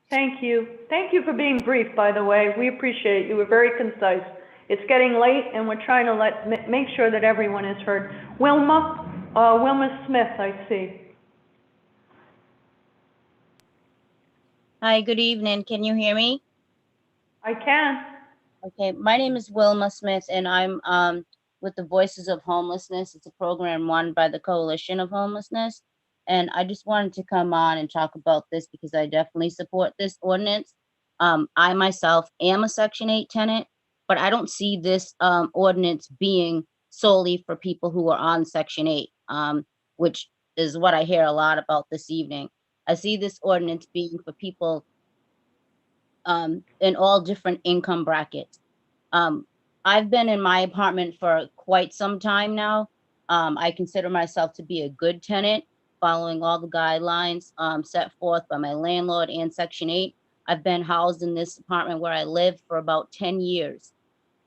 Thank you. Thank you for being brief, by the way. We appreciate it. You were very concise. It's getting late, and we're trying to make sure that everyone is heard. Wilma Smith, I see. Hi, good evening. Can you hear me? I can. Okay, my name is Wilma Smith, and I'm with the Voices of Homelessness. It's a program run by the Coalition of Homelessness. And I just wanted to come on and talk about this because I definitely support this ordinance. I myself am a Section 8 tenant, but I don't see this ordinance being solely for people who are on Section 8, which is what I hear a lot about this evening. I see this ordinance being for people in all different income brackets. I've been in my apartment for quite some time now. I consider myself to be a good tenant, following all the guidelines set forth by my landlord and Section 8. I've been housed in this apartment where I live for about 10 years,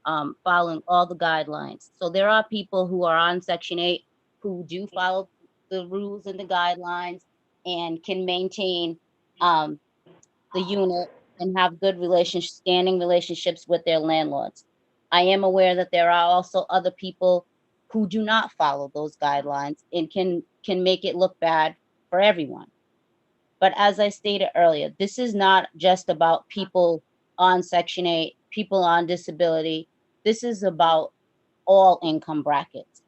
following all the guidelines. So there are people who are on Section 8 who do follow the rules and the guidelines and can maintain the unit and have good standing relationships with their landlords. I am aware that there are also other people who do not follow those guidelines and can make it look bad for everyone. But as I stated earlier, this is not just about people on Section 8, people on disability. This is about all income brackets.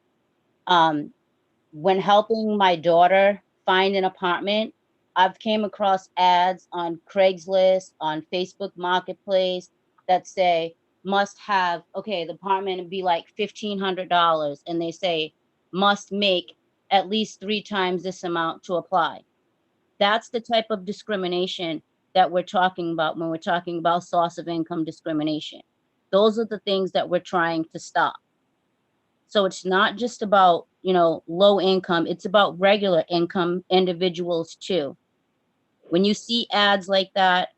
When helping my daughter find an apartment, I've came across ads on Craigslist, on Facebook Marketplace that say, must have, okay, the apartment would be like $1,500, and they say must make at least 3 times this amount to apply. That's the type of discrimination that we're talking about when we're talking about source of income discrimination. Those are the things that we're trying to stop. So it's not just about, low income, it's about regular income individuals too. When you see ads like that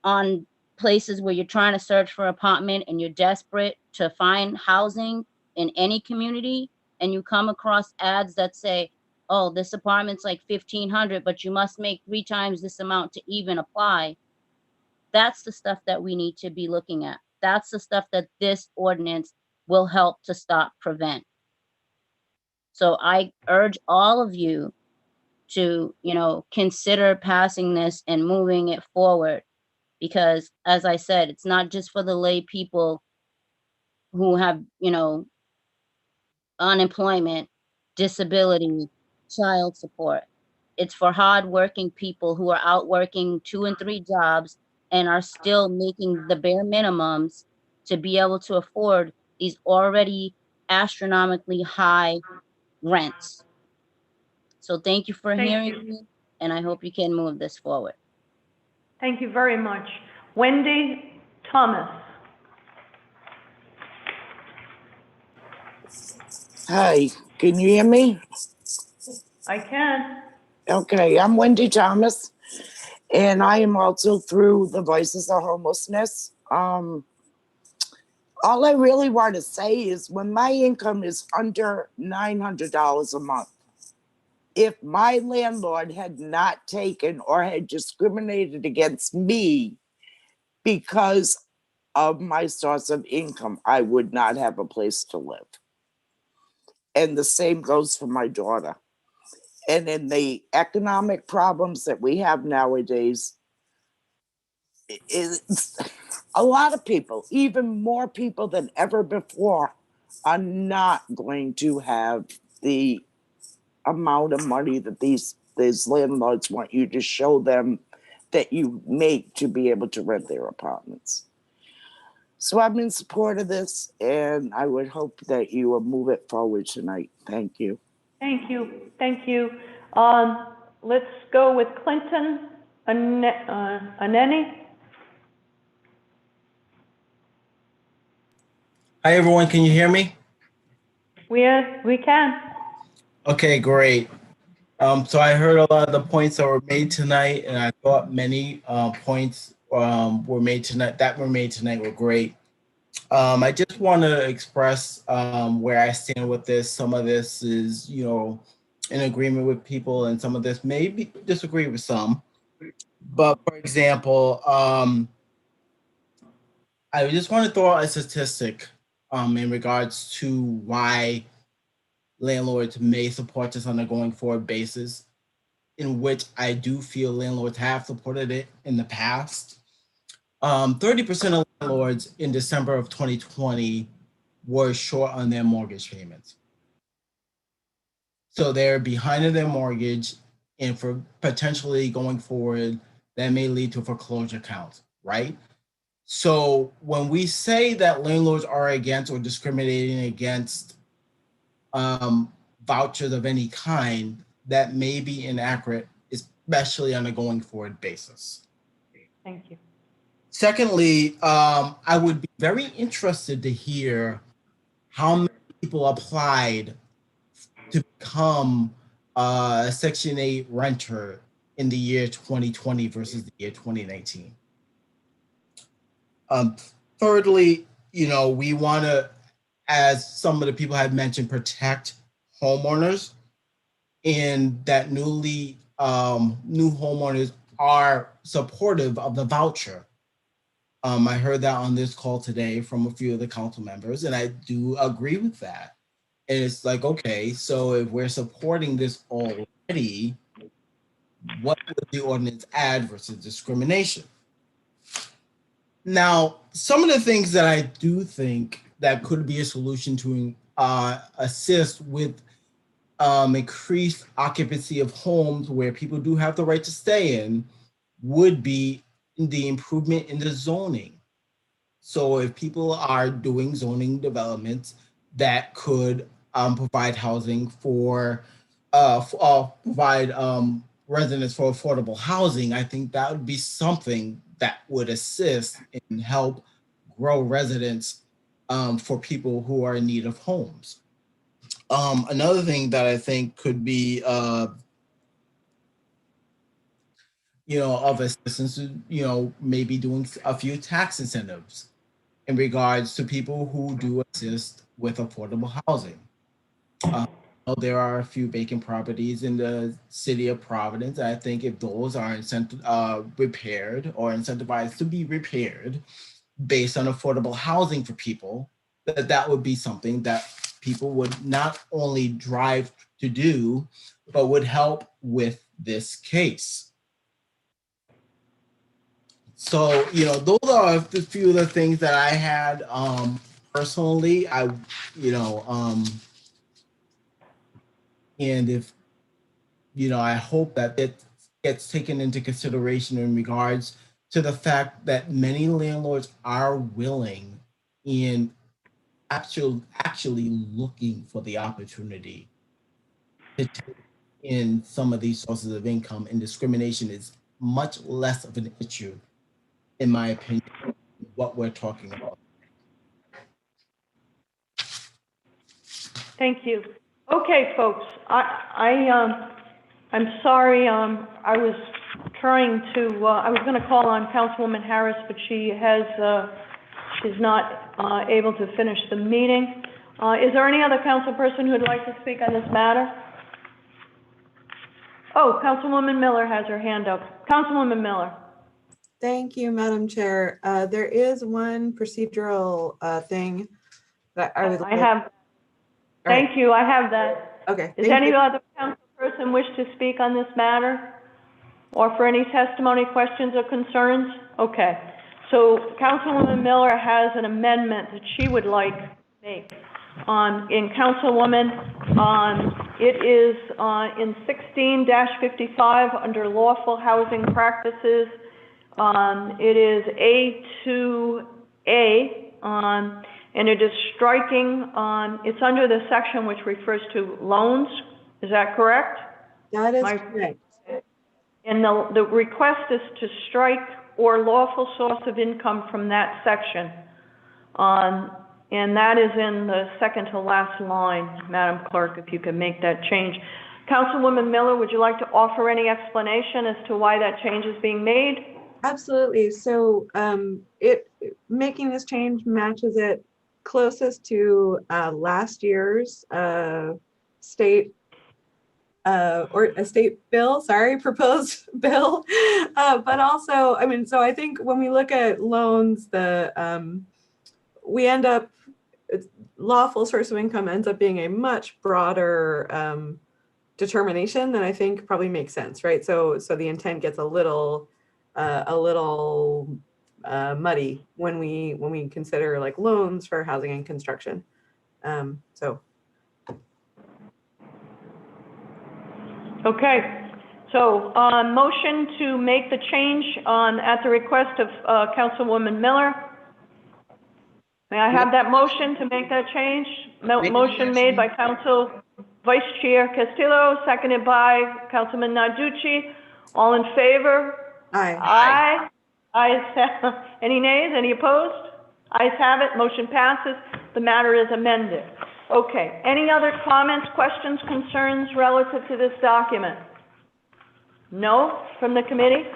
on places where you're trying to search for an apartment and you're desperate to find housing in any community, and you come across ads that say, oh, this apartment's like $1,500, but you must make 3 times this amount to even apply. That's the stuff that we need to be looking at. That's the stuff that this ordinance will help to stop, prevent. So I urge all of you to, consider passing this and moving it forward. Because as I said, it's not just for the lay people who have, unemployment, disability, child support. It's for hardworking people who are out working 2 and 3 jobs and are still making the bare minimums to be able to afford these already astronomically high rents. So thank you for Thank hearing you. me, and I hope you can move this forward. Thank you very much. Wendy Thomas. Hi, can you hear me? I can. Okay, I'm Wendy Thomas, and I am also through the Voices of Homelessness. All I really want to say is when my income is under $900 a month, if my landlord had not taken or had discriminated against me because of my source of income, I would not have a place to live. And the same goes for my daughter. And in the economic problems that we have nowadays, it's a lot of people, even more people than ever before, are not going to have the amount of money that these landlords want you to show them that you make to be able to rent their apartments. So I'm in support of this, and I would hope that you will move it forward tonight. Thank you. Thank you. Thank you. Let's go with Clinton Aneni. Hi, everyone. Can you hear me? We can. Okay, great. So I heard a lot of the points that were made tonight, and I thought many points were made tonight were great. I just want to express where I stand with this. Some of this is, in agreement with people, and some of this maybe disagree with some. But for example, I just want to throw out a statistic in regards to why landlords may support this on a going forward basis, in which I do feel landlords have supported it in the past. 30% of landlords in December of 2020 were short on their mortgage payments. So they're behind in their mortgage, and for potentially going forward, that may lead to foreclosure counts, right? So when we say that landlords are against or discriminating against vouchers of any kind, that may be inaccurate, especially on a going forward basis. Thank you. Secondly, I would be very interested to hear how many people applied to become a Section 8 renter in the year 2020 versus the year 2019. Thirdly, we want to, as some of the people have mentioned, protect homeowners, and that new homeowners are supportive of the voucher. I heard that on this call today from a few of the council members, and I do agree with that. And it's like, okay, so if we're supporting this already, what would the ordinance add versus discrimination? Now, some of the things that I do think that could be a solution to assist with increased occupancy of homes where people do have the right to stay in would be the improvement in the zoning. So if people are doing zoning developments that could provide housing for provide residents for affordable housing, I think that would be something that would assist and help grow residents for people who are in need of homes. Another thing that I think could be of assistance, maybe doing a few tax incentives in regards to people who do assist with affordable housing. There are a few vacant properties in the city of Providence. I think if those are repaired or incentivized to be repaired based on affordable housing for people, that would be something that people would not only drive to do, but would help with this case. So, those are a few of the things that I had personally. And if, I hope that it gets taken into consideration in regards to the fact that many landlords are willing and actually looking for the opportunity to take in some of these sources of income, and discrimination is much less of an issue, in my opinion, than what we're talking about. Thank you. Okay, folks, I'm sorry, I was trying to, I was gonna call on Councilwoman Harris, but she's not able to finish the meeting. Is there any other council person who would like to speak on this matter? Oh, Councilwoman Miller has her hand up. Councilwoman Miller. Thank you, Madam Chair. There is one procedural thing that I would. I have. Thank you. I have that. Okay. Does any other council person wish to speak on this matter, or for any testimony, questions, or concerns? Okay. So Councilwoman Miller has an amendment that she would like to make. In Councilwoman, it is in 16-55 under lawful housing practices. It is A2A, and it is striking, it's under the section which refers to loans. Is that correct? That is correct. And the request is to strike or lawful source of income from that section. And that is in the second to last line, Madam Clerk, if you can make that change. Councilwoman Miller, would you like to offer any explanation as to why that change is being made? Absolutely. So making this change matches it closest to last year's state or a state bill, proposed bill. But also, I mean, so I think when we look at loans, we end up, lawful source of income ends up being a much broader determination than I think probably makes sense, right? So the intent gets a little muddy when we consider like loans for housing and construction. Okay. So motion to make the change at the request of Councilwoman Miller. May I have that motion to make that change? Motion made by Council Vice Chair Castillo, seconded by Councilman Narducci. All in favor? Aye. Aye. Ayes have. Any nays? Any opposed? Ayes have it. Motion passes. The matter is amended. Okay. Any other comments, questions, concerns relative to this document? No from the committee?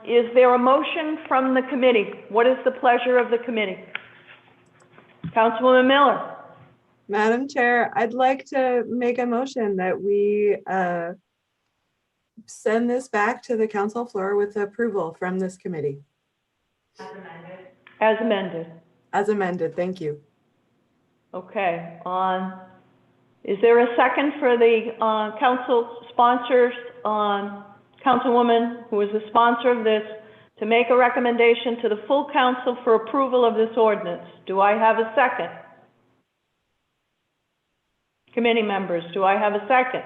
Is there a motion from the committee? What is the pleasure of the committee? Councilwoman Miller. Madam Chair, I'd like to make a motion that we send this back to the council floor with approval from this committee. As amended. As amended. As amended, thank you. Okay. Is there a second for the council sponsors, Councilwoman, who is the sponsor of this, to make a recommendation to the full council for approval of this ordinance? Do I have a second? Committee members, do I have a second?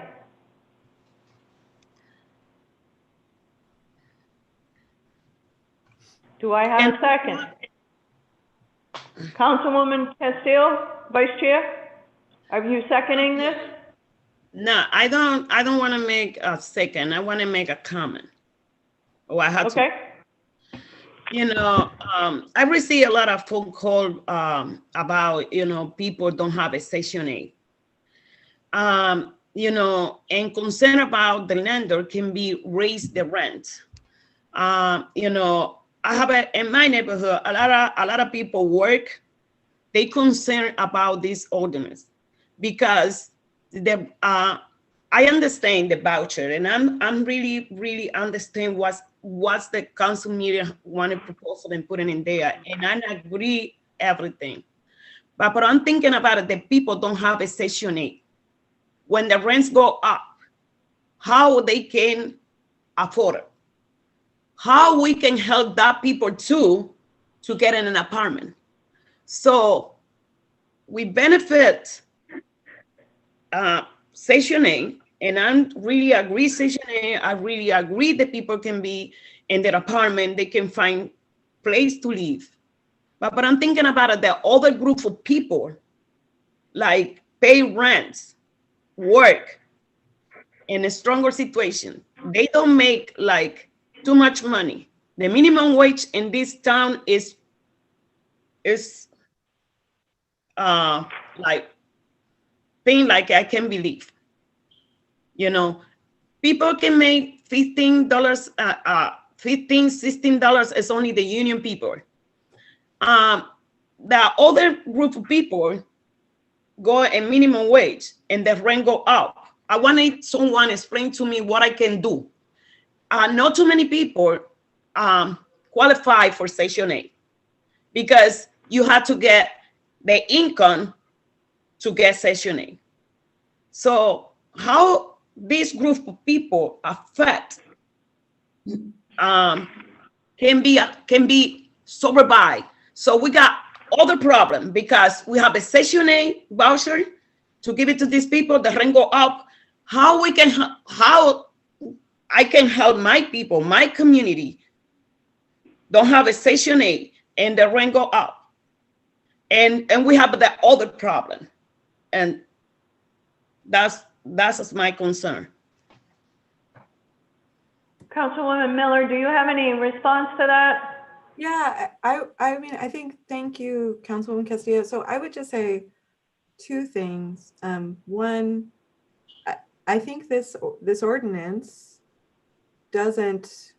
Do I have a second? Councilwoman Castillo, Vice Chair, are you seconding this? No, I don't want to make a second. I want to make a comment. Oh, I have okay. I receive a lot of phone calls about, people don't have a Section 8. And concern about the lender can be raise the rent. I have in my neighborhood, a lot of people work. They concerned about this ordinance because I understand the voucher, and I'm really understand what's the council meeting wanted proposal and putting in there, and I agree everything. But I'm thinking about it, the people don't have a Section 8. When the rents go up, how they can afford it? How we can help that people too to get in an apartment. So we benefit Section 8, and I really agree Section 8. I really agree that people can be in their apartment, they can find place to live. But I'm thinking about it, the other group of people, like pay rents, work in a stronger situation. They don't make like too much money. The minimum wage in this town is like thing like I can't believe. You know, people can make $15, $15, $16 is only the union people. The other group of people go a minimum wage and the rent go up. I wanted someone explain to me what I can do. Not too many people qualify for Section 8 because you have to get the income to get Section 8. So how this group of people affect can be solved by. So we got other problem because we have a Section 8 voucher to give it to these people. The rent go up. How I can help my people, my community, don't have a Section 8 and the rent go up. And we have the other problem. And that's my concern. Councilwoman Miller, do you have any response to that? Yeah, I mean, I think, thank you, Councilwoman Castillo. So I would just say two things. One, I think this ordinance doesn't,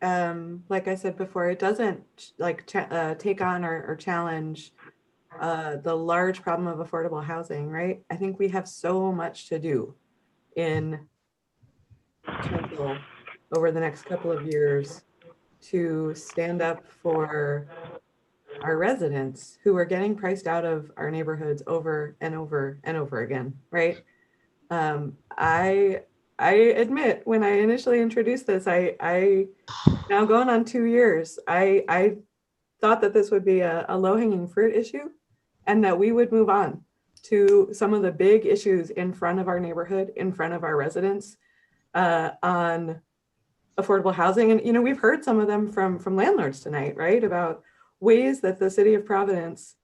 like I said before, it doesn't like take on or challenge the large problem of affordable housing, right? I think we have so much to do in council over the next couple of years to stand up for our residents who are getting priced out of our neighborhoods over and over and over again, right? I admit when I initially introduced this, I now going on 2 years, I thought that this would be a low-hanging fruit issue and that we would move on to some of the big issues in front of our neighborhood, in front of our residents on affordable housing. And, you know, we've heard some of them from landlords tonight, right? About ways that the city of Providence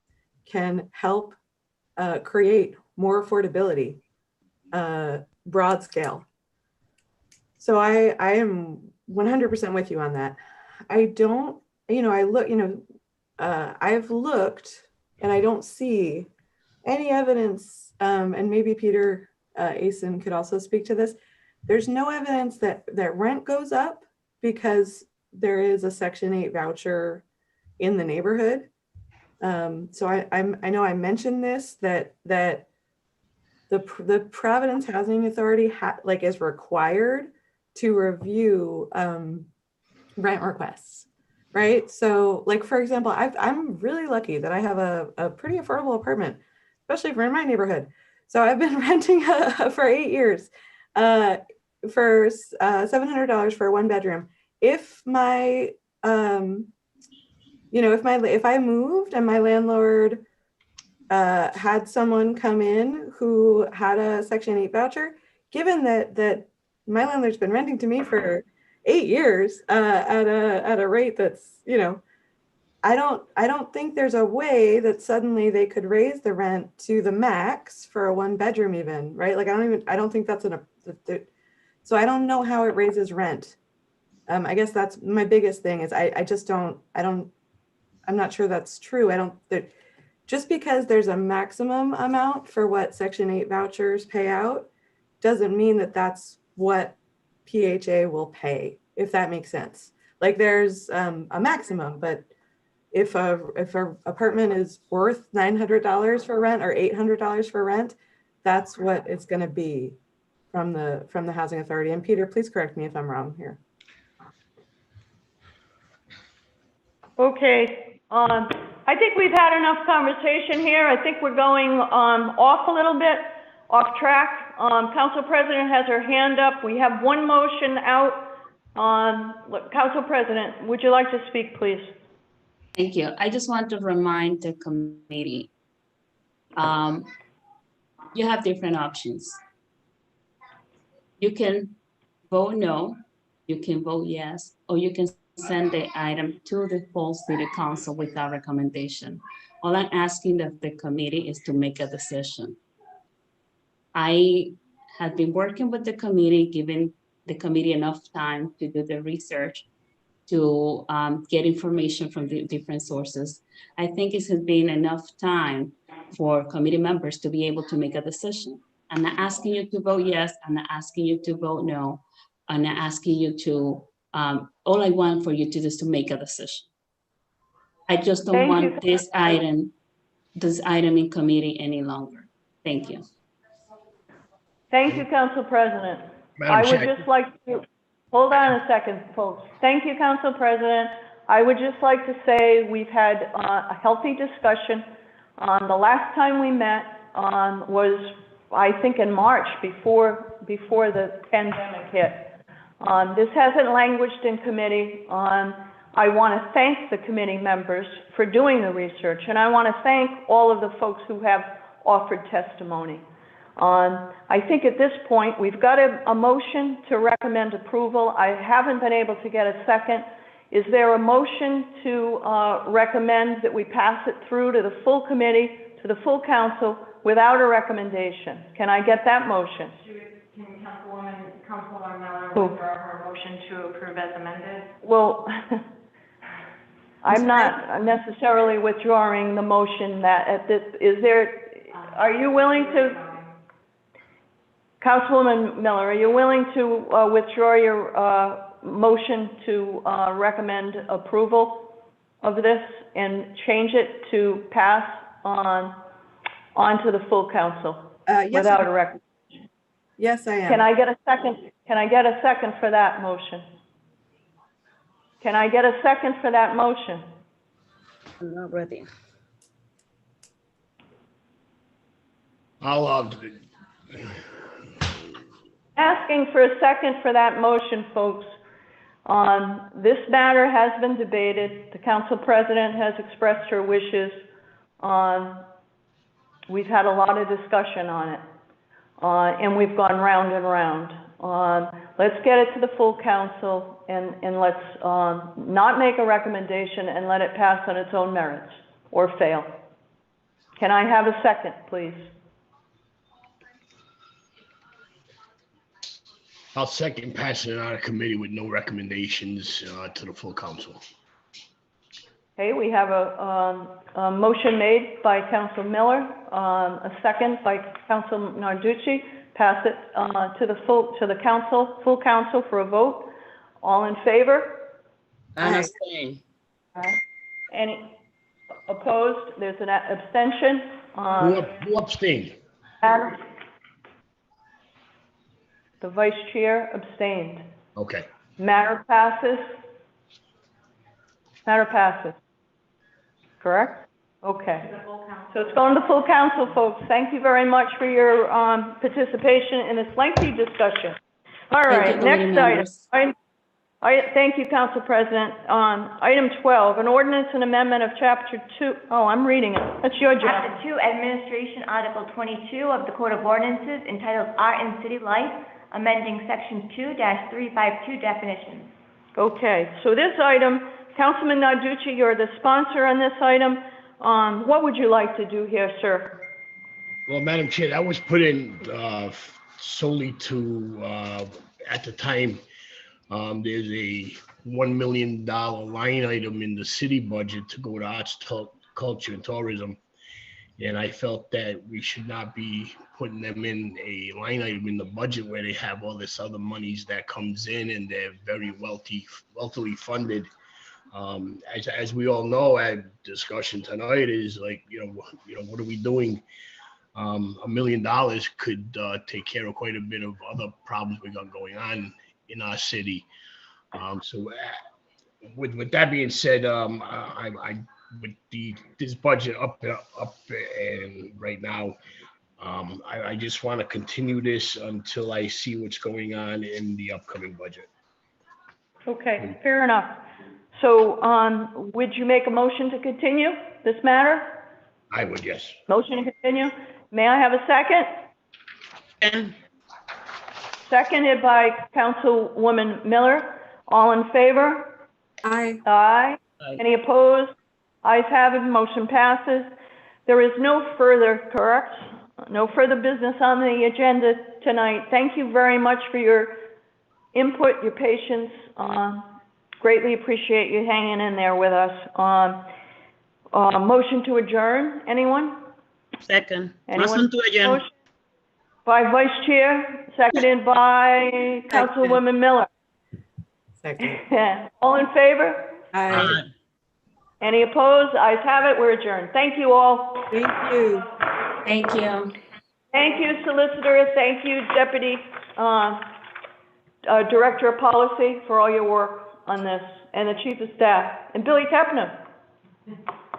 can help create more affordability, broad scale. So I am 100% with you on that. I don't, you know, I've looked and I don't see any evidence, and maybe Peter Asen could also speak to this. There's no evidence that rent goes up because there is a Section 8 voucher in the neighborhood. So I know I mentioned this, that the Providence Housing Authority is required to review rent requests, right? So like, for example, I'm really lucky that I have a pretty affordable apartment, especially for in my neighborhood. So I've been renting for 8 years for $700 for a 1-bedroom. If my, if I moved and my landlord had someone come in who had a Section 8 voucher, given that my landlord's been renting to me for 8 years at a rate that's, you know, I don't think there's a way that suddenly they could raise the rent to the max for a 1-bedroom even, right? Like I don't think that's so I don't know how it raises rent. I guess that's my biggest thing is I'm not sure that's true. Just because there's a maximum amount for what Section 8 vouchers pay out doesn't mean that that's what PHA will pay, if that makes sense. Like there's a maximum, but if a apartment is worth $900 for rent or $800 for rent, that's what it's going to be from the housing authority. And Peter, please correct me if I'm wrong here. Okay, I think we've had enough conversation here. I think we're going off a little bit, off track. Council President has her hand up. We have one motion out. Council President, would you like to speak, please? Thank you. I just want to remind the committee, you have different options. You can vote no, you can vote yes, or you can send the item to the full city council without recommendation. All I'm asking of the committee is to make a decision. I have been working with the committee, giving the committee enough time to do the research, to get information from the different sources. I think it has been enough time for committee members to be able to make a decision. I'm not asking you to vote yes, I'm not asking you to vote no. I'm not asking you to, all I want for you to do is to make a decision. I just don't Thank want you. this item in committee any longer. Thank you. Thank you, Council President. Madam I would Chair. just like to, hold on a second, folks. Thank you, Council President. I would just like to say we've had a healthy discussion. The last time we met was, I think, in March, before the pandemic hit. This hasn't languished in committee. I want to thank the committee members for doing the research, and I want to thank all of the folks who have offered testimony. I think at this point, we've got a motion to recommend approval. I haven't been able to get a second. Is there a motion to recommend that we pass it through to the full committee, to the full council, without a recommendation? Can I get that motion? Can Councilwoman Miller withdraw her motion to approve as amended? Well, I'm not necessarily withdrawing the motion that at this, are you willing to? Councilwoman Miller, are you willing to withdraw your motion to recommend approval of this and change it to pass on to the full council without a recommendation? Yes, I am. Can I get a second? Can I get a second for that motion? Can I get a second for that motion? I'm not ready. I'll Asking for a second for that motion, folks. This matter has been debated. The council president has expressed her wishes. We've had a lot of discussion on it, and we've gone round and round. Let's get it to the full council, and let's not make a recommendation and let it pass on its own merits or fail. Can I have a second, please? I'll second passing it out of committee with no recommendations to the full council. Okay, we have a motion made by Council Miller, a second by Council Narducci. Pass it to the full council for a vote. All in favor? I'm abstaining. Any opposed? There's an abstention. Who abstained? Adam? The vice chair abstained. Okay. Matter passes. Matter passes. Correct? Okay. So it's going to the full council, folks. Thank you very much for your participation in this lengthy discussion. All right, next item. Thank you, Council President. Item 12, an ordinance and amendment of Chapter 2. Oh, I'm reading it. That's your job. Chapter 2, Administration, Article 22 of the Code of Ordinances entitled Art and City Life, amending Section 2-352 definitions. Okay, so this item, Councilman Narducci, you're the sponsor on this item. What would you like to do here, sir? Well, Madam Chair, that was put in solely to, at the time, there's a $1 million line item in the city budget to go to arts, culture, and tourism. And I felt that we should not be putting them in a line item in the budget where they have all this other monies that comes in and they're very wealthily funded. As we all know, our discussion tonight is like, what are we doing? $1 million could take care of quite a bit of other problems we got going on in our city. So with that being said, with this budget up and right now, I just want to continue this until I see what's going on in the upcoming budget. Okay, fair enough. So would you make a motion to continue this matter? I would, yes. Motion to continue. May I have a second? Seconded by Councilwoman Miller. All in favor? Aye. Aye. Aye. Any opposed? Ayes have it, motion passes. There is no further, correct? No further business on the agenda tonight. Thank you very much for your input, your patience. Greatly appreciate you hanging in there with us. Motion to adjourn, anyone? Second. Anyone? Motion to adjourn. Motion by Vice Chair, seconded by Councilwoman Miller. Second. All in favor? Aye. Any opposed? Ayes have it, we're adjourned. Thank you all. Thank you. Thank you. Thank you, Solicitor. Thank you, Deputy Director of Policy, for all your work on this, and the Chief of Staff, and Billy Tepner.